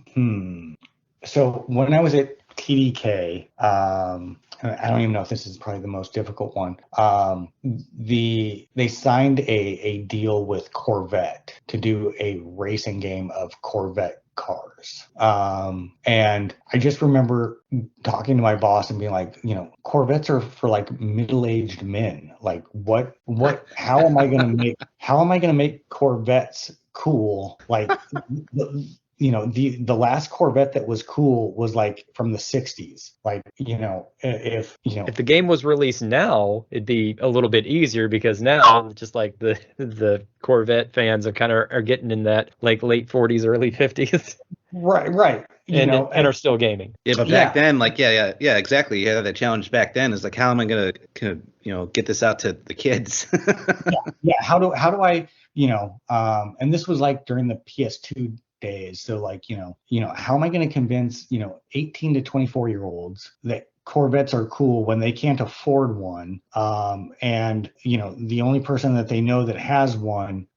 So when I was at TDK, I don't even know if this is probably the most difficult one. They signed a deal with Corvette to do a racing game of Corvette cars. And I just remember talking to my boss and being like, Corvettes are for like middle-aged men. Like how am I going to make Corvettes cool? Like, the last Corvette that was cool was like from the 60s. Like, if the game was released now, it'd be a little bit easier because now just like the Corvette fans are getting in that like late 40s, early 50s. Right. And are still gaming. Yeah, but back then, like, yeah, exactly. Yeah, the challenge back then is like, how am I gonna get this out to the kids? yeah. How do I, and this was like during the PS2 days. So like, how am I going to convince, 18 to 24-year-olds that Corvettes are cool when they can't afford one? And, the only person that they know that has one,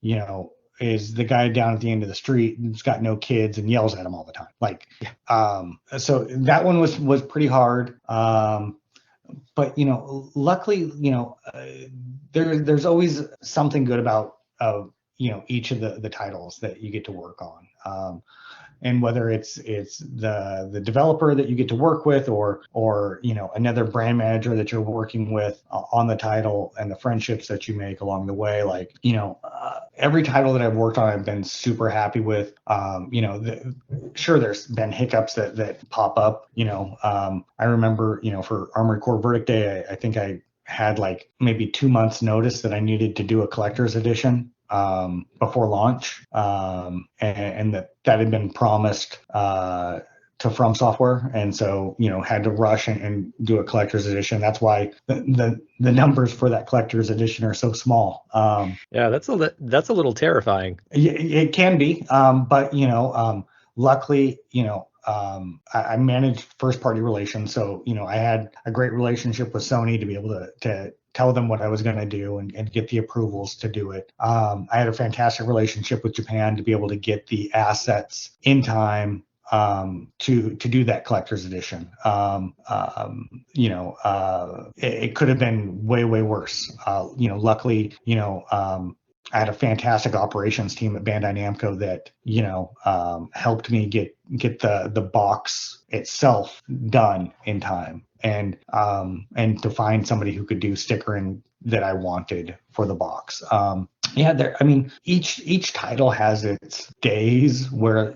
is the guy down at the end of the street who's got no kids and yells at them all the time. Like, so that one was pretty hard. But, luckily, there's always something good about, each of the titles that you get to work on. And whether it's the developer that you get to work with or another brand manager that you're working with on the title and the friendships that you make along the way, like, every title that I've worked on, I've been super happy with. Sure, there's been hiccups that pop up. I remember, for Armored Core Verdict Day, I think I had like maybe 2 months notice that I needed to do a collector's edition before launch, and that had been promised to From Software, and so had to rush and do a collector's edition. That's why the numbers for that collector's edition are so small. Yeah, that's a little terrifying. It can be, but luckily, I managed first party relations, so I had a great relationship with Sony to be able to tell them what I was going to do and get the approvals to do it. I had a fantastic relationship with Japan to be able to get the assets in time to do that collector's edition. It could have been way worse. Luckily, I had a fantastic operations team at Bandai Namco that helped me get the box itself done in time, and to find somebody who could do stickering that I wanted for the box. Each title has its days where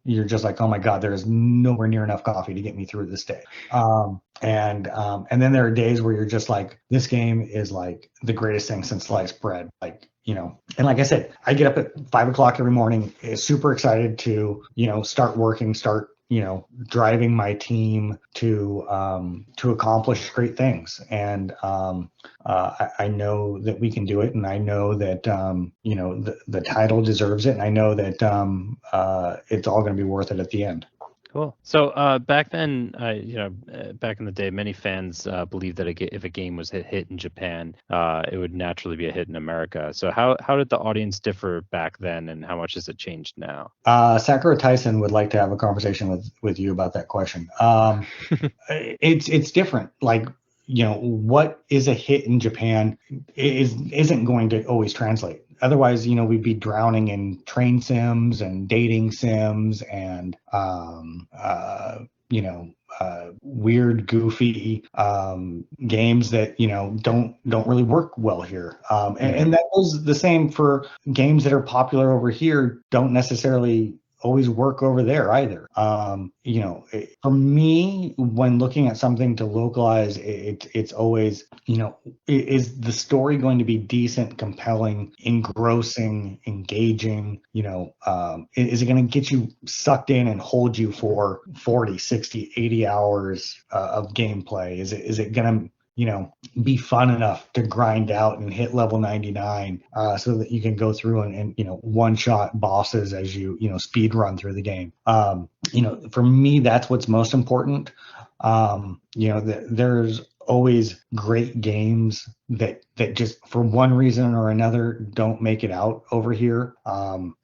you're just like, oh my god, there's nowhere near enough coffee to get me through this day. And then there are days where you're just like, this game is like the greatest thing since sliced bread. Like, and like I said, I get up at 5 o'clock every morning, super excited to, start working, driving my team to accomplish great things. And I know that we can do it, and I know that the title deserves it, and I know that it's all going to be worth it at the end. Cool. So back then, back in the day, many fans believed that if a game was a hit in Japan, it would naturally be a hit in America. So how did the audience differ back then, and how much has it changed now? Sakura Tyson would like to have a conversation with you about that question. It's different. Like, what is a hit in Japan isn't going to always translate. Otherwise, we'd be drowning in train sims and dating sims and, weird, goofy games that, don't really work well here. And that was the same for games that are popular over here, don't necessarily always work over there either. For me, when looking at something to localize, it's always, is the story going to be decent, compelling, engrossing, engaging? Is it going to get you sucked in and hold you for 40, 60, 80 hours of gameplay? Is it going to be fun enough to grind out and hit level 99, so that you can go through and one shot bosses as you speed run through the game. For me, that's what's most important. There's always great games that just for one reason or another don't make it out over here, and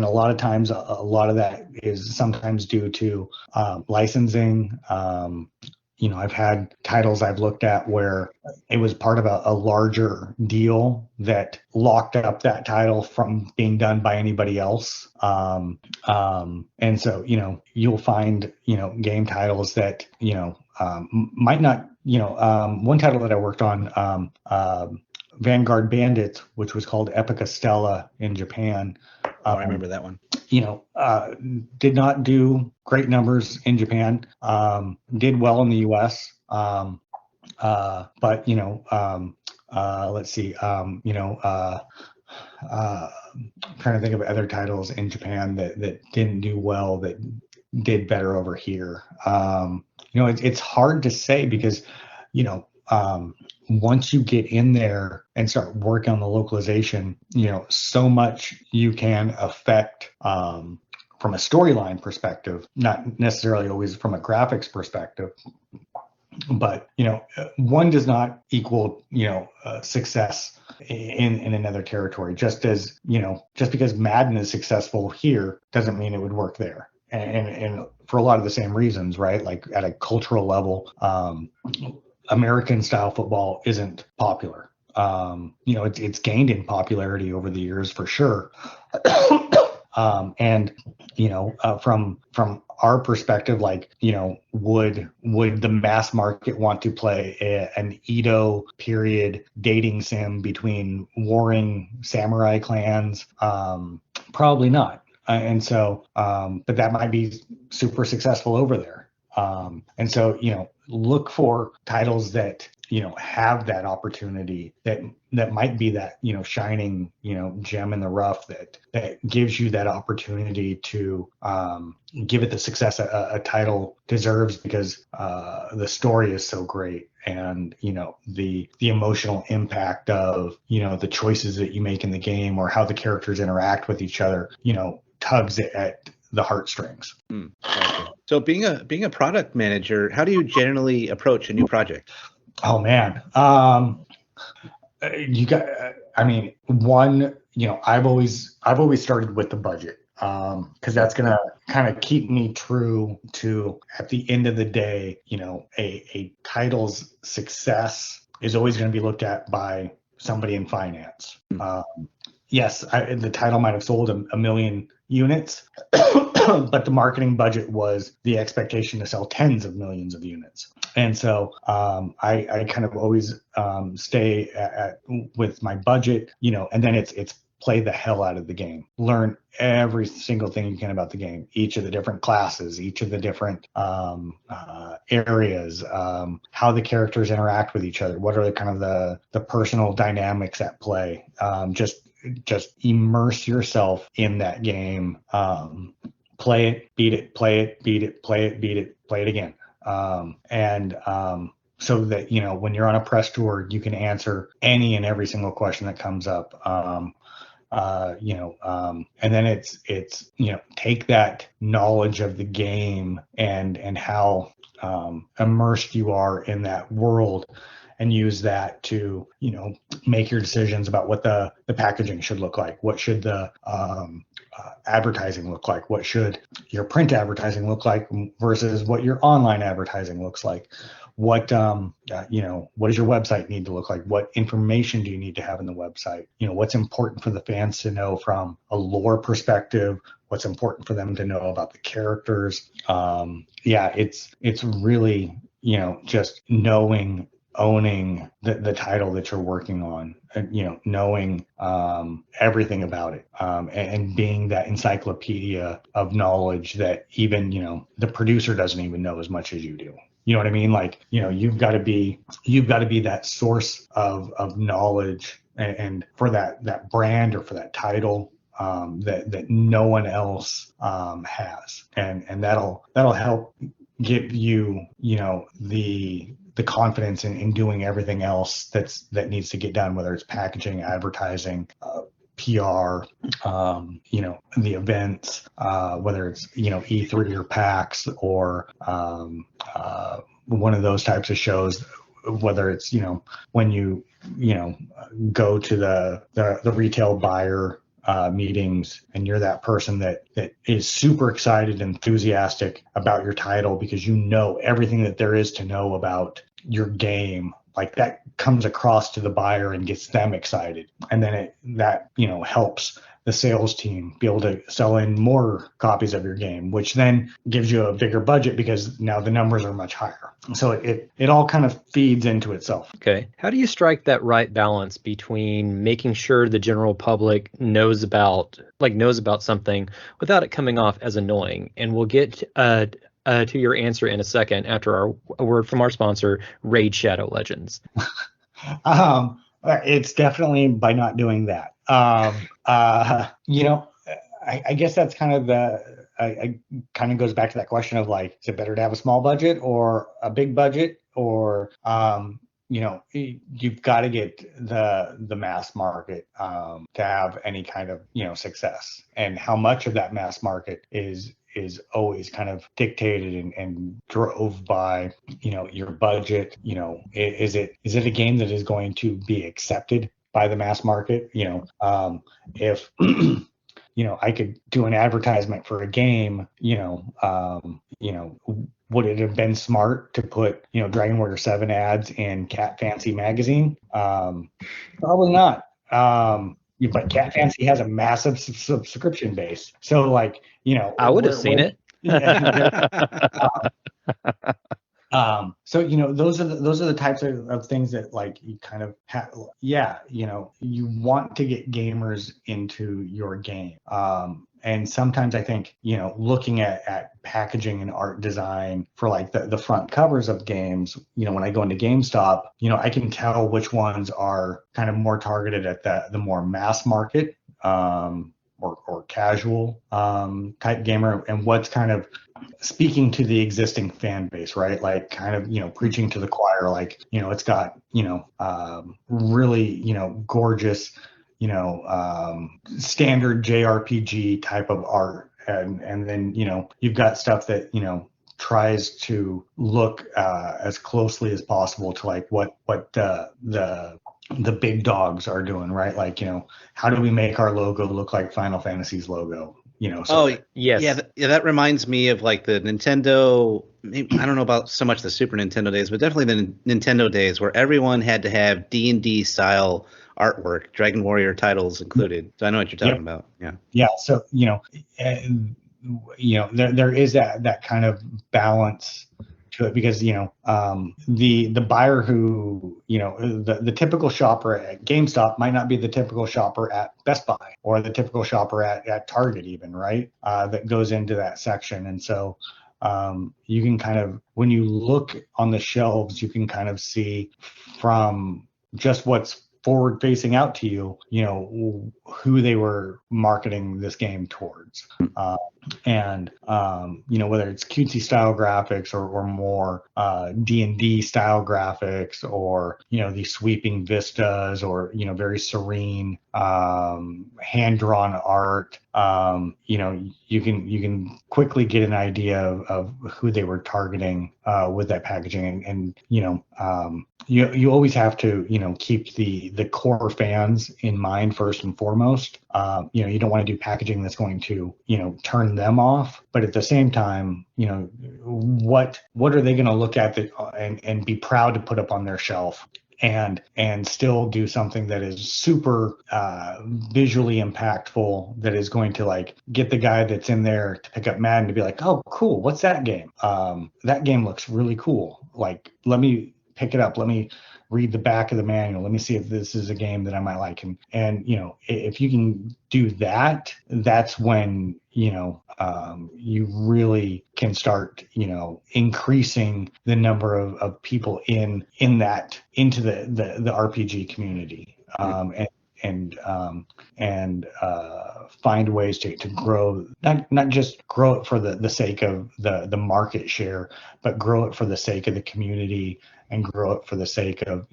a lot of times a lot of that is sometimes due to licensing. I've had titles I've looked at where it was part of a larger deal that locked up that title from being done by anybody else. And so, you'll find, game titles that, might not, one title that I worked on, Vanguard Bandits, which was called Epica Stella in Japan. I remember that one. Did not do great numbers in Japan, did well in the US. But, let's see, trying to think of other titles in Japan that didn't do well, that did better over here. It's hard to say because, once you get in there and start working on the localization, so much you can affect from a storyline perspective, not necessarily always from a graphics perspective. But, one does not equal, success in another territory. Just as, just because Madden is successful here doesn't mean it would work there. And for a lot of the same reasons, right? Like at a cultural level, American style football isn't popular. It's gained in popularity over the years for sure. And from our perspective, like, would the mass market want to play an Edo period dating sim between warring samurai clans? Probably not. And so, but that might be super successful over there. And so, look for titles that, have that opportunity that might be that, shining, gem in the rough that gives you that opportunity to give it the success a title deserves, because the story is so great, and the emotional impact of the choices that you make in the game, or how the characters interact with each other, tugs at the heartstrings. Gotcha. So being a product manager, how do you generally approach a new project? Oh man, I've always started with the budget, because that's gonna kind of keep me true to, at the end of the day, a title's success is always going to be looked at by somebody in finance. Yes, the title might have sold a million units, but the marketing budget was the expectation to sell tens of millions of units. And so I kind of always stay with my budget, and then it's play the hell out of the game. Learn every single thing you can about the game, each of the different classes, each of the different areas, how the characters interact with each other, what are the kind of the personal dynamics at play. Just immerse yourself in that game. Play it, beat it, play it, beat it, play it, beat it, play it again. So that, when you're on a press tour, you can answer any and every single question that comes up. And then it's take that knowledge of the game and how immersed you are in that world, and use that to, make your decisions about what the packaging should look like. What should the advertising look like? What should your print advertising look like versus what your online advertising looks like? What does your website need to look like? What information do you need to have in the website? What's important for the fans to know from a lore perspective? What's important for them to know about the characters? It's really, just owning the title that you're working on, knowing everything about it, and being that encyclopedia of knowledge that even, the producer doesn't even know as much as you do. You know what I mean? Like, you've got to be that source of knowledge and for that brand or for that title, that no one else has. And that'll help give you, the the confidence in doing everything else that needs to get done, whether it's packaging, advertising, PR, the events, whether it's, E3 or PAX or one of those types of shows, whether it's, when you go to the retail buyer meetings, and you're that person that is super excited and enthusiastic about your title because you know everything that there is to know about your game. Like, that comes across to the buyer and gets them excited, and then that helps the sales team be able to sell in more copies of your game, which then gives you a bigger budget because now the numbers are much higher. So it all kind of feeds into itself. Okay. How do you strike that right balance between making sure the general public knows about something without it coming off as annoying? And we'll get to your answer in a second after a word from our sponsor, Raid Shadow Legends. It's definitely by not doing that. I guess that's kind of I kind of goes back to that question of, like, is it better to have a small budget or a big budget, or you've got to get the mass market to have any kind of success, and how much of that mass market is always kind of dictated and drove by your budget. Is it a game that is going to be accepted by the mass market? If I could do an advertisement for a game, would it have been smart to put Dragon Warrior 7 ads in Cat Fancy magazine? Probably not. But Cat Fancy has a massive subscription base, so, like, I would have seen it. So those are the types of things that, like, you kind of have, you want to get gamers into your game. And sometimes I think, looking at packaging and art design for, like, the front covers of games, when I go into GameStop, I can tell which ones are kind of more targeted at the more mass market, or casual type gamer, and what's kind of speaking to the existing fan base, right? Like, kind of, preaching to the choir, like, it's got, really, gorgeous, standard JRPG type of art. And then, you've got stuff that, tries to look as closely as possible to, like, what the big dogs are doing, right? Like, how do we make our logo look like Final Fantasy's logo? Yes. Yeah, that reminds me of, like, the Nintendo. I don't know about so much the Super Nintendo days, but definitely the Nintendo days, where everyone had to have D&D style artwork, Dragon Warrior titles included. So I know what you're talking about. Yeah. So there is that kind of balance to it, because the buyer who the typical shopper at GameStop might not be the typical shopper at Best Buy or the typical shopper at Target even, right? That goes into that section. And so you can kind of, when you look on the shelves, you can kind of see from just what's forward facing out to you, who they were marketing this game towards. Whether it's cutesy style graphics or more D&D style graphics, or these sweeping vistas, or very serene hand-drawn art, you can quickly get an idea of who they were targeting with that packaging. And you always have to keep the core fans in mind first and foremost. You don't want to do packaging that's going to turn them off, but at the same time, what are they going to look at and be proud to put up on their shelf, and still do something that is super visually impactful, that is going to, like, get the guy that's in there to pick up Madden to be like, oh, cool, what's that game? That game looks really cool. Like, let me pick it up. Let me read the back of the manual. Let me see if this is a game that I might like. And if you can do that, that's when, you really can start, increasing the number of people into the RPG community, and find ways to grow, not just grow it for the sake of the market share, but grow it for the sake of the community and grow it for the sake of,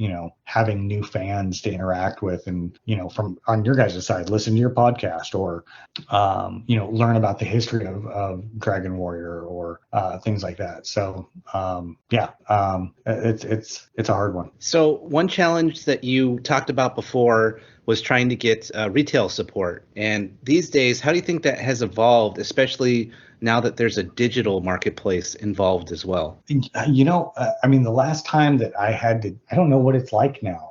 having new fans to interact with, and, from on your guys' side, listen to your podcast, or, learn about the history of Dragon Warrior, or things like that. So, it's a hard one. So one challenge that you talked about before was trying to get retail support. And these days, how do you think that has evolved, especially now that there's a digital marketplace involved as well? The last time that I don't know what it's like now.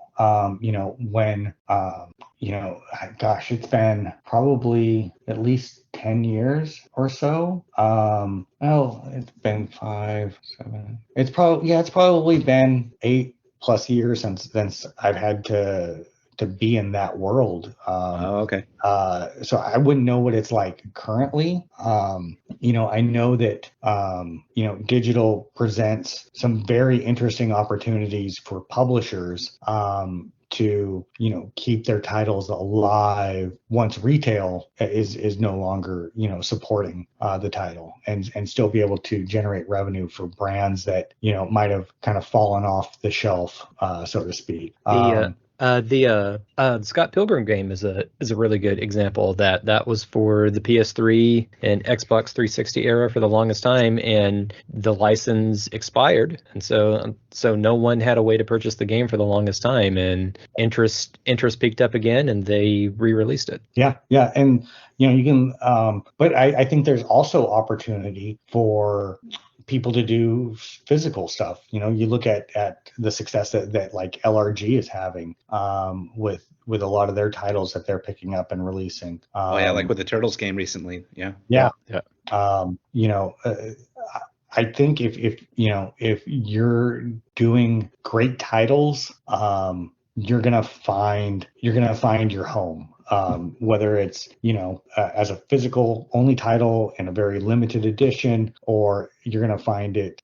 It's been probably at least 10 years or so. It's been 5, 7. It's probably been 8+ years since I've had to be in that world. Okay. So I wouldn't know what it's like currently. I know that, digital presents some very interesting opportunities for publishers to, keep their titles alive once retail is no longer, supporting the title, and still be able to generate revenue for brands that, might have kind of fallen off the shelf, so to speak. The Scott Pilgrim game is a really good example of that. That was for the PS3 and Xbox 360 era for the longest time, and the license expired, and so no one had a way to purchase the game for the longest time, and interest picked up again, and they re-released it. Yeah, and you can, but I think there's also opportunity for people to do physical stuff. You look at the success that like LRG is having with a lot of their titles that they're picking up and releasing. Like with the Turtles game recently. Yeah. I think if you're doing great titles, you're gonna find your home. Whether it's, as a physical only title in a very limited edition, or you're going to find it,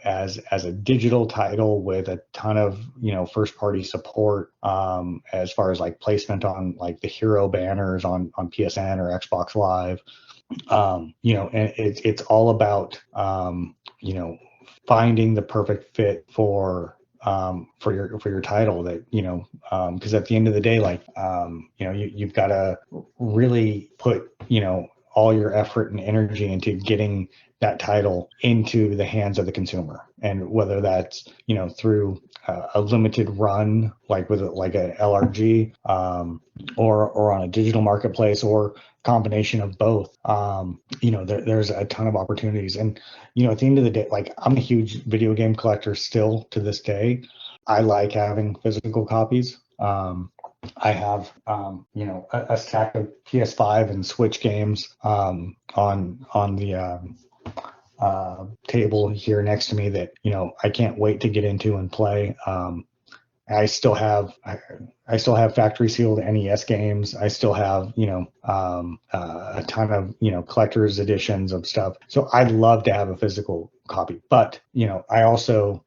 as a digital title with a ton of, first party support, as far as like placement on like the hero banners on PSN or Xbox Live. And it's all about, finding the perfect fit for your title, that, because at the end of the day, like, you've got to really put, all your effort and energy into getting that title into the hands of the consumer. And whether that's, through a limited run, like with like a LRG, or on a digital marketplace, or combination of both, there's a ton of opportunities. And, at the end of the day, like, I'm a huge video game collector still to this day. I like having physical copies. I have, a stack of PS5 and Switch games on the table here next to me that, I can't wait to get into and play. I still have factory sealed NES games. I still have, a ton of, collector's editions of stuff. So I'd love to have a physical copy, but, I also,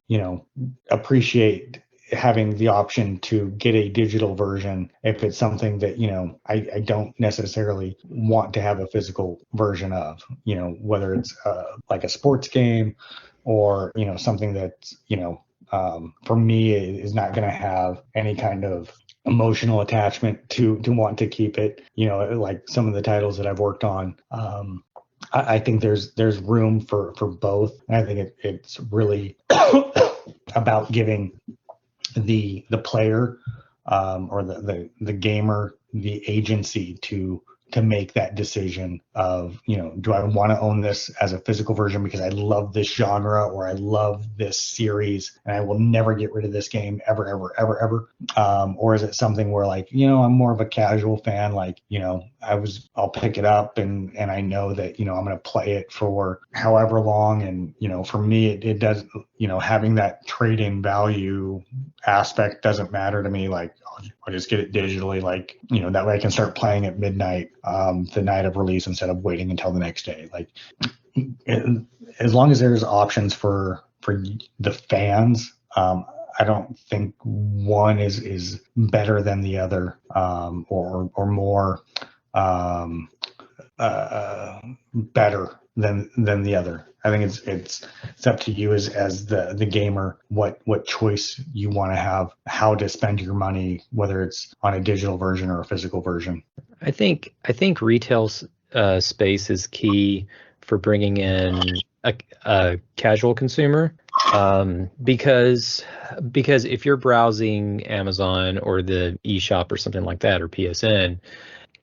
appreciate having the option to get a digital version if it's something that, I don't necessarily want to have a physical version of, whether it's like a sports game, or, something that's, for me is not going to have any kind of emotional attachment to want to keep it, like some of the titles that I've worked on. I think there's room for both. And I think it's really about giving the player, or the gamer, the agency to make that decision of, do I want to own this as a physical version because I love this genre, or I love this series and I will never get rid of this game ever, ever. Or is it something where, like, I'm more of a casual fan, like, I'll pick it up and I know that, I'm going to play it for however long. And, for me, it does, having that trading value aspect doesn't matter to me. Like, I'll just get it digitally, like, that way I can start playing at midnight, the night of release, instead of waiting until the next day. Like, as long as there's options for the fans, I don't think one is better than the other, or more better than the other. I think it's up to you as the gamer what choice you want to have, how to spend your money, whether it's on a digital version or a physical version. I think retail space is key for bringing in a casual consumer, because if you're browsing Amazon or the eShop or something like that, or PSN,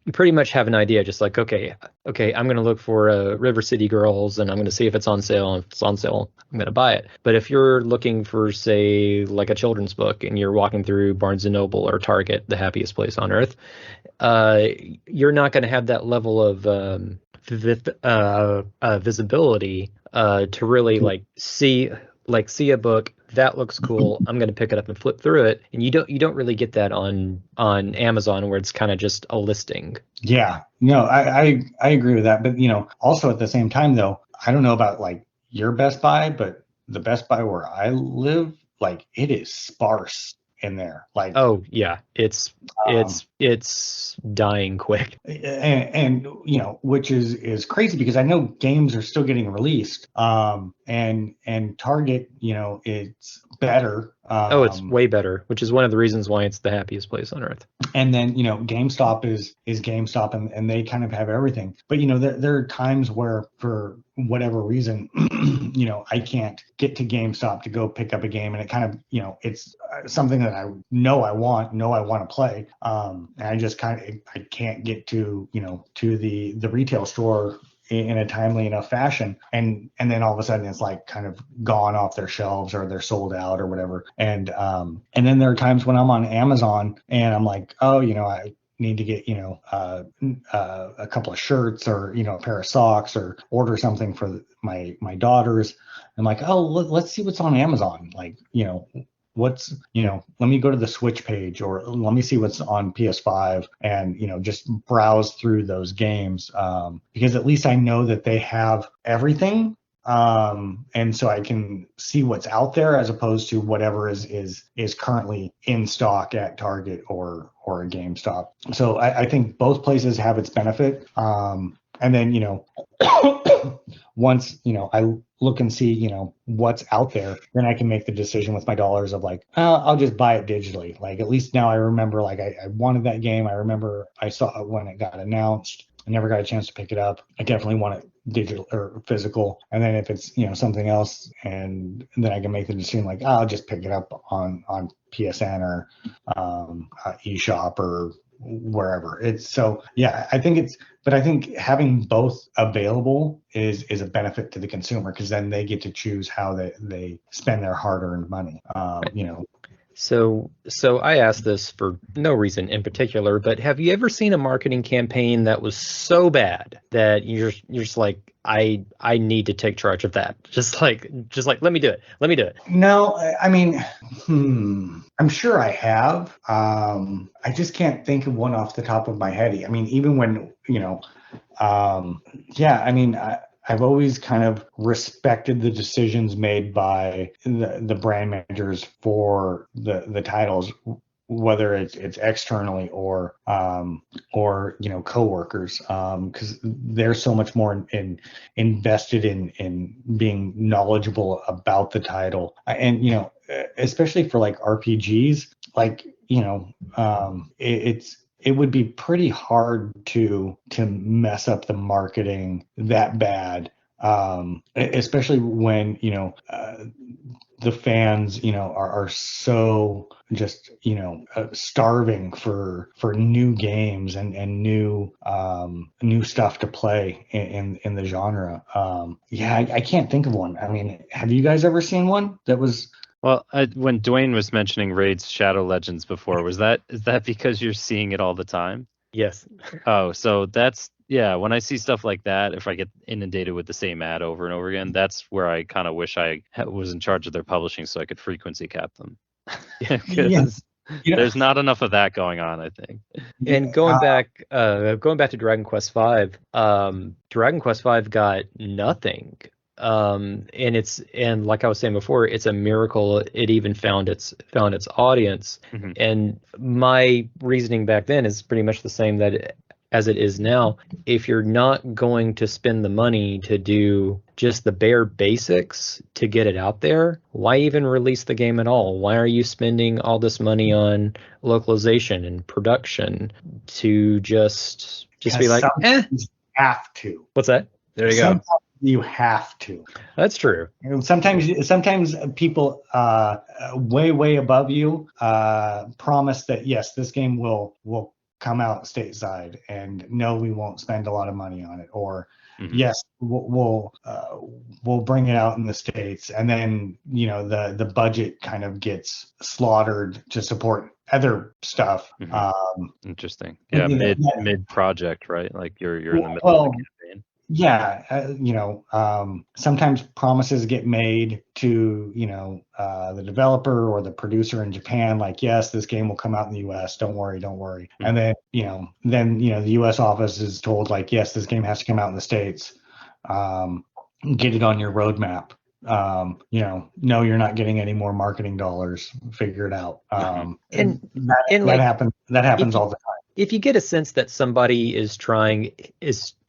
you pretty much have an idea, just like, okay, I'm going to look for River City Girls, and I'm going to see if it's on sale. And if it's on sale, I'm going to buy it. But if you're looking for, say, like a children's book, and you're walking through Barnes & Noble or Target, the happiest place on earth, you're not going to have that level of visibility to really see a book that looks cool, I'm going to pick it up and flip through it. And you don't really get that on Amazon, where it's kind of just a listing. Yeah, no, I agree with that. But also at the same time though, I don't know about like your Best Buy, but the Best Buy where I live, like, it is sparse in there. Like, oh yeah, it's dying quick. And which is crazy, because I know games are still getting released. And Target, it's better. It's way better, which is one of the reasons why it's the happiest place on earth. And then, GameStop is GameStop, and they kind of have everything. But, there are times where, for whatever reason, I can't get to GameStop to go pick up a game. And it kind of, it's something that I want to play. And I just I can't get to the retail store in a timely enough fashion, and then all of a sudden it's like kind of gone off their shelves, or they're sold out or whatever. And then there are times when I'm on Amazon and I'm like, oh, I need to get a couple of shirts, or a pair of socks, or order something for my daughters. I'm like, oh, let's see what's on Amazon, like, what's, let me go to the Switch page, or let me see what's on PS5, and, just browse through those games, because at least I know that they have everything. And so I can see what's out there, as opposed to whatever is currently in stock at Target or a GameStop. So I think both places have its benefit. And then, once, I look and see, what's out there, then I can make the decision with my dollars of like, I'll just buy it digitally. Like, at least now I remember, like, I wanted that game. I remember I saw it when it got announced. I never got a chance to pick it up. I definitely want it digital or physical. And then if it's, something else, and then I can make the decision like, I'll just pick it up on PSN or eShop or wherever. It's so, yeah, I think having both available is a benefit to the consumer, because then they get to choose how they spend their hard-earned money. So I asked this for no reason in particular, but have you ever seen a marketing campaign that was so bad that you're just like, I need to take charge of that? Just like let me do it. No, I mean, I'm sure I have. I just can't think of one off the top of my head. I mean, even when, yeah, I mean, I've always kind of respected the decisions made by the brand managers for the titles, whether it's externally or coworkers, because they're so much more invested in being knowledgeable about the title. And especially for like RPGs, like, it would be pretty hard to mess up the marketing that bad, especially when the fans are so just starving for new games and new stuff to play in the genre. Yeah, I can't think of one. I mean, have you guys ever seen one that was? Well, when Dwayne was mentioning Raid's Shadow Legends before, is that because you're seeing it all the time? Yes. Oh, so that's, yeah, when I see stuff like that, if I get inundated with the same ad over and over again, that's where I kind of wish I was in charge of their publishing so I could frequency cap them. Because there's not enough of that going on, I think. And going back to Dragon Quest V, Dragon Quest V got nothing. And like I was saying before, it's a miracle it even found its audience. Mm-hmm. And my reasoning back then is pretty much the same that as it is now, if you're not going to spend the money to do just the bare basics to get it out there, why even release the game at all? Why are you spending all this money on localization and production to just be like, sometimes you have to. What's that? There you go. Sometimes you have to. That's true. And sometimes people way above you promise that yes, this game will come out stateside, and no, we won't spend a lot of money on it, or yes, we'll bring it out in the States, and then the budget kind of gets slaughtered to support other stuff. Interesting. Yeah, mid project, right? Like you're in the middle of the campaign. Yeah, sometimes promises get made to the developer or the producer in Japan, like, yes, this game will come out in the U.S. Don't worry. And then the U.S. office is told, like, yes, this game has to come out in the States. Get it on your roadmap. No, you're not getting any more marketing dollars. Figure it out. That happens all the time. If you get a sense that somebody is trying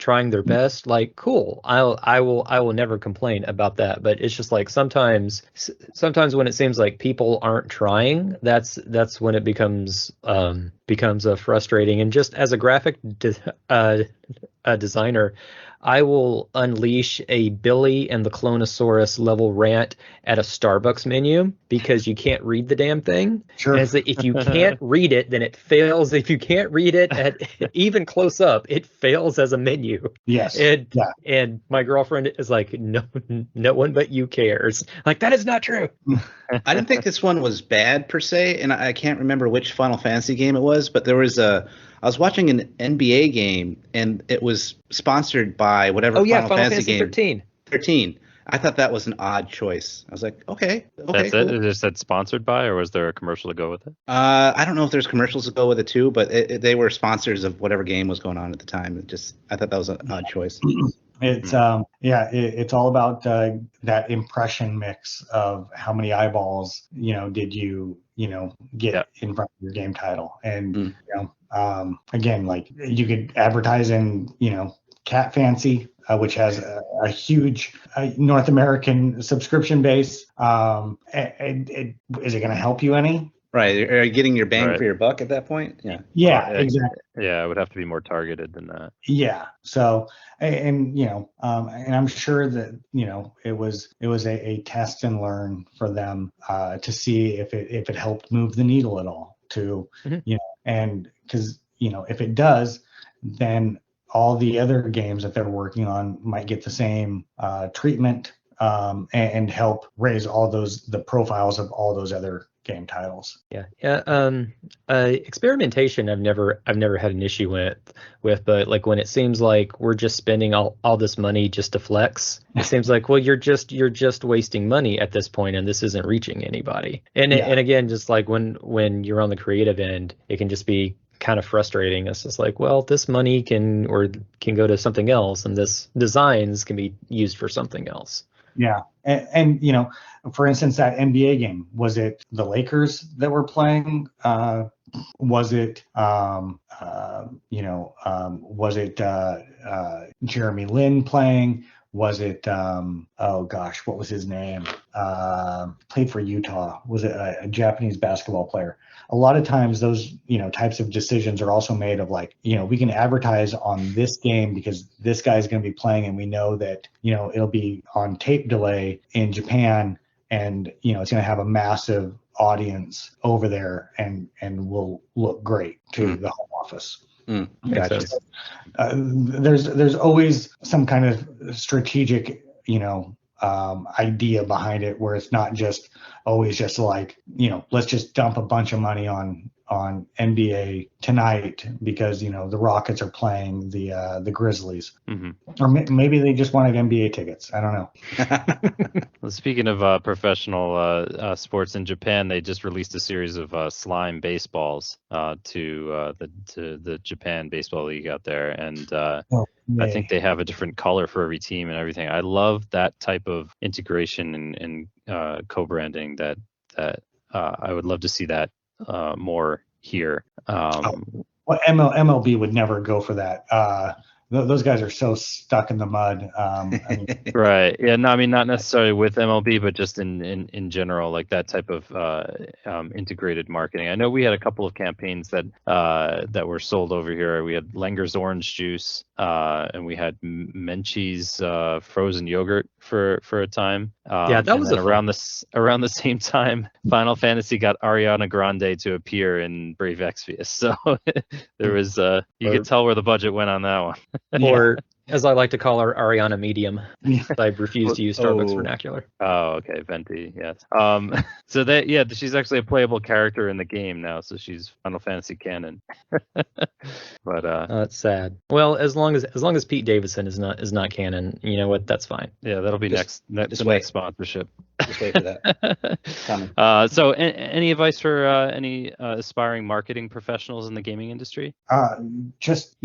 their best, like, cool, I will never complain about that. But it's just like sometimes when it seems like people aren't trying, that's when it becomes frustrating. And just as a graphic designer, I will unleash a Billy and the Clonosaurus level rant at a Starbucks menu because you can't read the damn thing. Sure. And if you can't read it, then it fails. If you can't read it at even close up, it fails as a menu. Yes. And my girlfriend is like, no one but you cares. Like, that is not true. I didn't think this one was bad per se, and I can't remember which Final Fantasy game it was, but I was watching an NBA game, and it was sponsored by whatever Final Fantasy game. 13. 13. I thought that was an odd choice. I was like, okay. That's cool. it? It just said sponsored by, or was there a commercial to go with it? I don't know if there's commercials to go with it too, but they were sponsors of whatever game was going on at the time. I thought that was an odd choice. It's it's all about that impression mix of how many eyeballs did you get in front of your game title, and again, like, you could advertise in Cat Fancy, which has a huge North American subscription base. Is it going to help you any? Right. Are you getting your bang for your buck at that point? Yeah. Yeah, exactly. Yeah, it would have to be more targeted than that. Yeah. So, and I'm sure that it was a test and learn for them to see if it helped move the needle at all. And because if it does, then all the other games that they're working on might get the same treatment and help raise the profiles of all those other game titles. Experimentation I've never had an issue with, but like when it seems like we're just spending all this money just to flex, it seems like, well, you're just wasting money at this point, and this isn't reaching anybody. And again, just like when you're on the creative end, it can just be kind of frustrating. It's just like, well, this money can go to something else, and this designs can be used for something else. Yeah. And for instance, that NBA game, was it the Lakers that were playing? Was it Jeremy Lin playing? Was it what was his name? Played for Utah. Was it a Japanese basketball player? A lot of times those types of decisions are also made of, like, we can advertise on this game because this guy's going to be playing, and we know that it'll be on tape delay in Japan, and it's going to have a massive audience over there, and will look great to the home office. Gotcha. There's always some kind of strategic idea behind it, where it's not just always just like let's just dump a bunch of money on NBA tonight because the Rockets are playing the Grizzlies, or maybe they just wanted NBA tickets. I don't know. Well, speaking of professional sports, in Japan, they just released a series of slime baseballs to the Japan Baseball League out there, and I think they have a different color for every team and everything. I love that type of integration and co-branding. That I would love to see that more here. Well, Well, MLB would never go for that. Those guys are so stuck in the mud. I mean, Right. Yeah. No, I mean, not necessarily with MLB, but just in general, like that type of integrated marketing. I know we had a couple of campaigns that were sold over here. We had Langer's orange juice, and we had Menchie's frozen yogurt for a time. Yeah, that was around the same time, Final Fantasy got Ariana Grande to appear in Brave Exvius. So there was you could tell where the budget went on that one. Or, as I like to call her, Ariana Medium. I refuse to use Starbucks Oh. vernacular. Oh, okay, Venti, yes. So she's actually a playable character in the game now, so she's Final Fantasy canon. But That's sad. Well, as long as Pete Davidson is not canon, you know what? That's fine. yeah, that'll be Just next wait. sponsorship. Just wait for that. Coming. So any advice for any aspiring marketing professionals in the gaming industry? just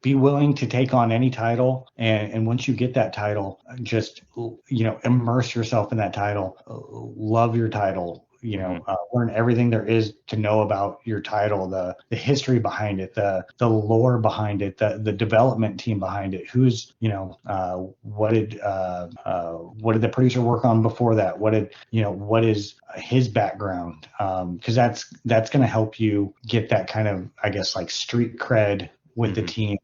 be willing to take on any title, and once you get that title, just immerse yourself in that title, love your title, learn everything there is to know about your title, the history behind it, the lore behind it, the development team behind it, who's what did the producer work on before that, what is his background, because that's going to help you get that kind of, I guess, like street cred with the team,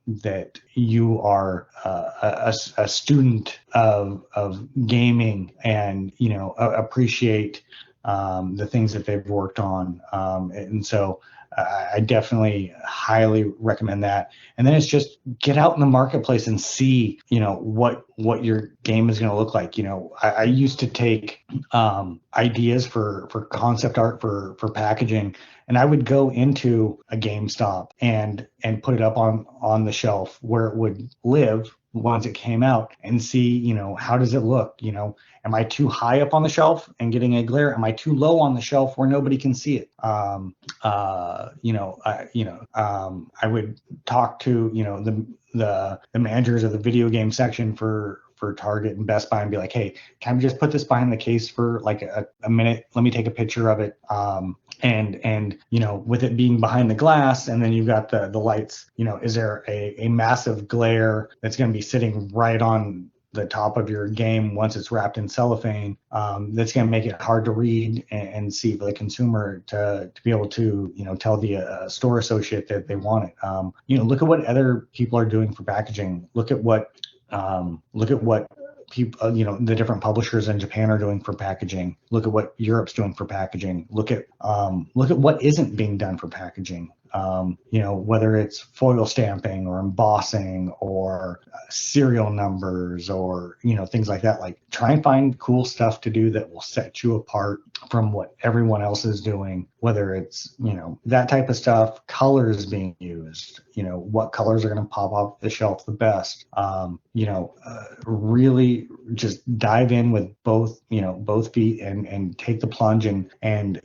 that you are a student of gaming, and appreciate the things that they've worked on, and so I definitely highly recommend that. And then it's just get out in the marketplace and see what your game is going to look like. I used to take ideas for concept art for packaging, and I would go into a GameStop and put it up on the shelf where it would live once it came out, and see, how does it look? Am I too high up on the shelf and getting a glare? Am I too low on the shelf where nobody can see it? I would talk to, the managers of the video game section for Target and Best Buy and be like, hey, can we just put this behind the case for like a minute? Let me take a picture of it. And with it being behind the glass, and then you've got the lights, is there a massive glare that's going to be sitting right on the top of your game once it's wrapped in cellophane, that's going to make it hard to read and see for the consumer to be able to tell the store associate that they want it. Look at what other people are doing for packaging. Look at what people, the different publishers in Japan are doing for packaging. Look at what Europe's doing for packaging. Look at what isn't being done for packaging. Whether it's foil stamping or embossing or serial numbers or things like that. Like, try and find cool stuff to do that will set you apart from what everyone else is doing. Whether it's that type of stuff, colors being used. What colors are going to pop off the shelf the best. Really just dive in with both feet and take the plunge and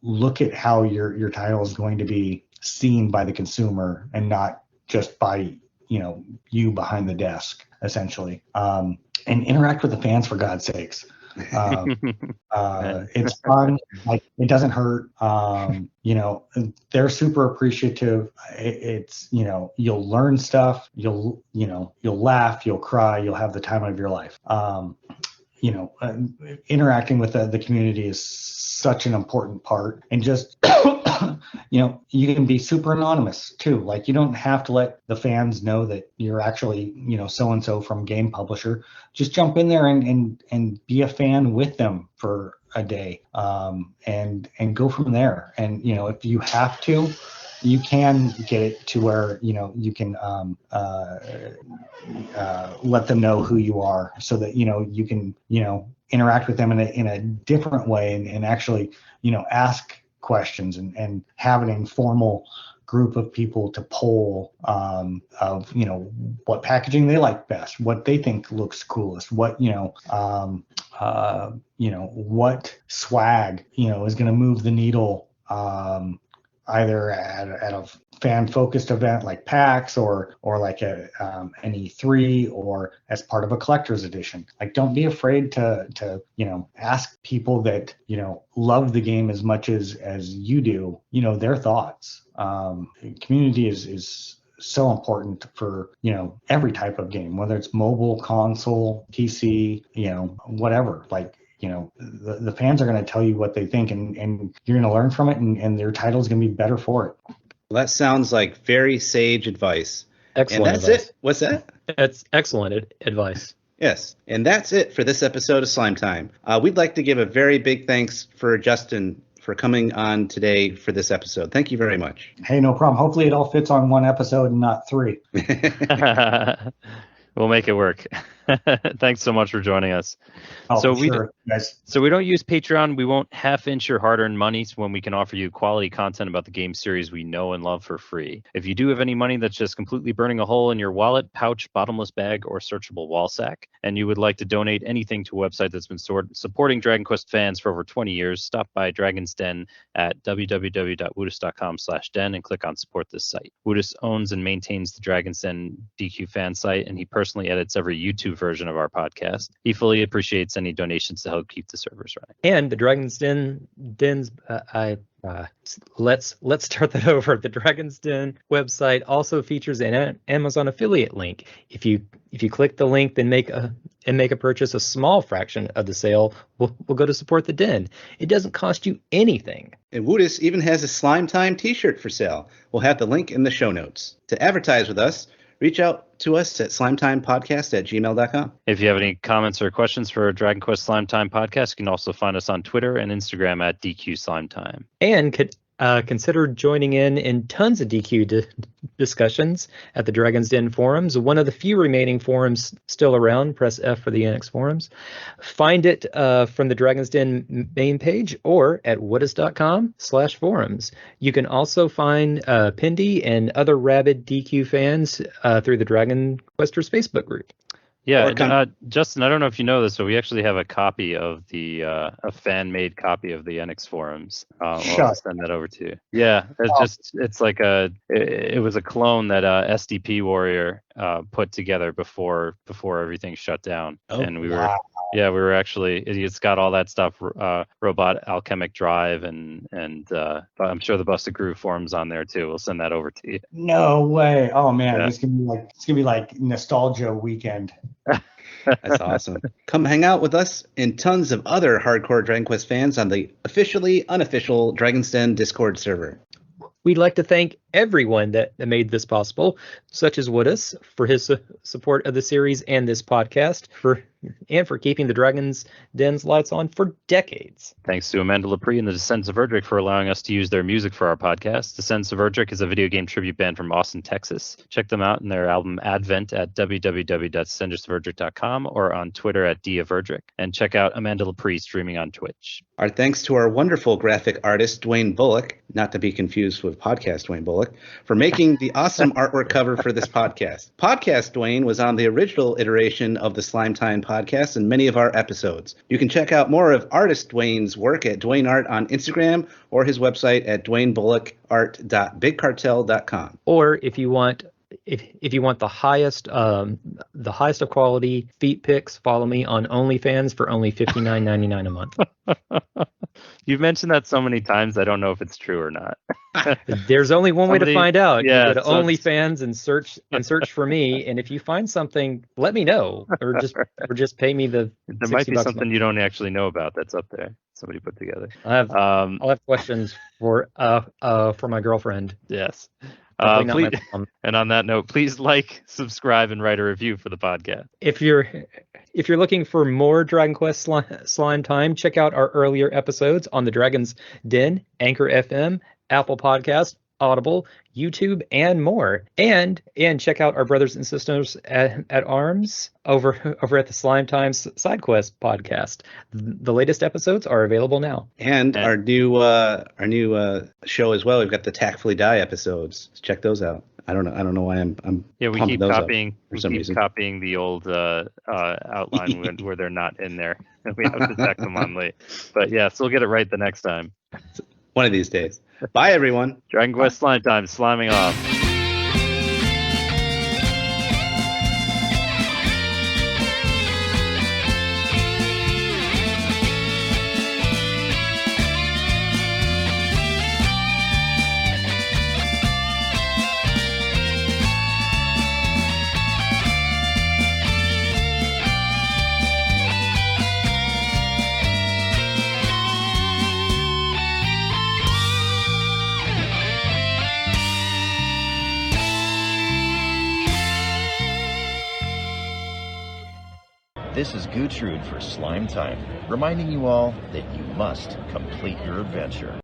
look at how your title is going to be seen by the consumer, and not just by you behind the desk, essentially. And interact with the fans, for God's sakes. It's fun. Like, it doesn't hurt. They're super appreciative. It's you'll learn stuff. You'll laugh. You'll cry. You'll have the time of your life. Interacting with the community is such an important part, and just you can be super anonymous too. Like, you don't have to let the fans know that you're actually so and so from game publisher. Just jump in there and be a fan with them for a day, and go from there. And if you have to, you can get it to where you can let them know who you are, so that you can interact with them in a different way, and actually ask questions, and have an informal group of people to poll of what packaging they like best, what they think looks coolest, what what swag is going to move the needle either at a fan-focused event like PAX or like an E3 or as part of a collector's edition. Like, don't be afraid to ask people that love the game as much as you do, their thoughts. Community is so important for every type of game, whether it's mobile, console, PC, whatever. Like, the fans are going to tell you what they think, and you're going to learn from it, and their title is going to be better for it. Well, that sounds like very sage advice. Excellent. And that's advice. it. What's that? That's excellent advice. Yes. And that's it for this episode of Slime Time. We'd like to give a very big thanks for Justin for coming on today for this episode. Thank you very much. Hey, no problem. Hopefully it all fits on one episode and not 3. We'll make it work. Thanks so much for joining us. Oh, so sure, guys. So we don't use Patreon. We won't half-inch your hard-earned money when we can offer you quality content about the game series we know and love for free. If you do have any money that's just completely burning a hole in your wallet, pouch, bottomless bag, or searchable wall sack, and you would like to donate anything to a website that's been supporting Dragon Quest fans for over 20 years, stop by Dragon's Den at www.woodus.com/den and click on support this site. Woodus owns and maintains the Dragon's Den DQ fan site, and he personally edits every YouTube version of our podcast. He fully appreciates any donations to help keep the servers running. And the Dragon's Den's let's start that over. The Dragon's Den website also features an Amazon affiliate link. If you click the link, then make a purchase, a small fraction of the sale will go to support the Den. It doesn't cost you anything. And Woodus even has a Slime Time t-shirt for sale. We'll have the link in the show notes. To advertise with us, reach out to us at slimetimepodcast@gmail.com. If you have any comments or questions for Dragon Quest Slime Time podcast, you can also find us on Twitter and Instagram at DQ Slime Time. And consider joining in tons of DQ discussions at the Dragon's Den forums, one of the few remaining forums still around. Press F for the Enix forums. Find it from the Dragon's Den main page or at woodus.com/forums. You can also find Pendy and other rabid DQ fans through the Dragon Questers Facebook group. Yeah, Justin, I don't know if you know this, but we actually have a copy of a fan-made copy of the Enix forums. I'll send that over to you. Yeah, it's like it was a clone that SDP Warrior put together before everything shut down, and we were. Yeah, we were actually. It's got all that stuff, robot alchemic drive, and I'm sure the Busted Groove forums on there too. We'll send that over to you. No way! Oh man, It's gonna be like nostalgia weekend. That's awesome. Come hang out with us and tons of other hardcore Dragon Quest fans on the officially unofficial Dragon's Den Discord server. We'd like to thank everyone that made this possible, such as Woodus for his support of the series and this podcast, for keeping the Dragon's Den's lights on for decades. Thanks to Amanda Lepre and the Descendants of Erdrick for allowing us to use their music for our podcast. Descendants of Erdrick is a video game tribute band from Austin, Texas. Check them out in their album Advent at www.descendantsoferdrick.com or on Twitter at @DofErdrick. And check out Amanda Lepre streaming on Twitch. Our thanks to our wonderful graphic artist, Dwayne Bullock, not to be confused with podcast Dwayne Bullock, for making the awesome artwork cover for this podcast. Podcast Dwayne was on the original iteration of the Slime Time podcast and many of our episodes. You can check out more of artist Dwayne's work at Dwayne Art on Instagram or his website at dwaynebullockart.bigcartel.com. Or if you want the highest of quality feet pics, follow me on OnlyFans for only $59.99 a month. You've mentioned that so many times, I don't know if it's true or not. There's only one way to find out. Yeah, you go to OnlyFans and search for me, and if you find something, let me know, or just pay me the. There might be something you don't actually know about that's up there. Somebody put together. I'll have questions for my girlfriend. Yes. Please, and on that note, please like, subscribe, and write a review for the podcast. If you're looking for more Dragon Quest Slime Time, check out our earlier episodes on the Dragon's Den, Anchor FM, Apple Podcast, Audible, YouTube, and more. And check out our brothers and sisters at arms over at the Slime Time Side Quest podcast. The latest episodes are available now. And our new show as well. We've got the Tactfully Die episodes. Check those out. I don't know why I'm we keep copying the old outline where they're not in there. We have to tack them on late. But yeah, so we'll get it right the next time. One of these days. Bye, everyone. Dragon Quest slime time, sliming off. This is Gertrude for Slime Time, reminding you all that you must complete your adventure.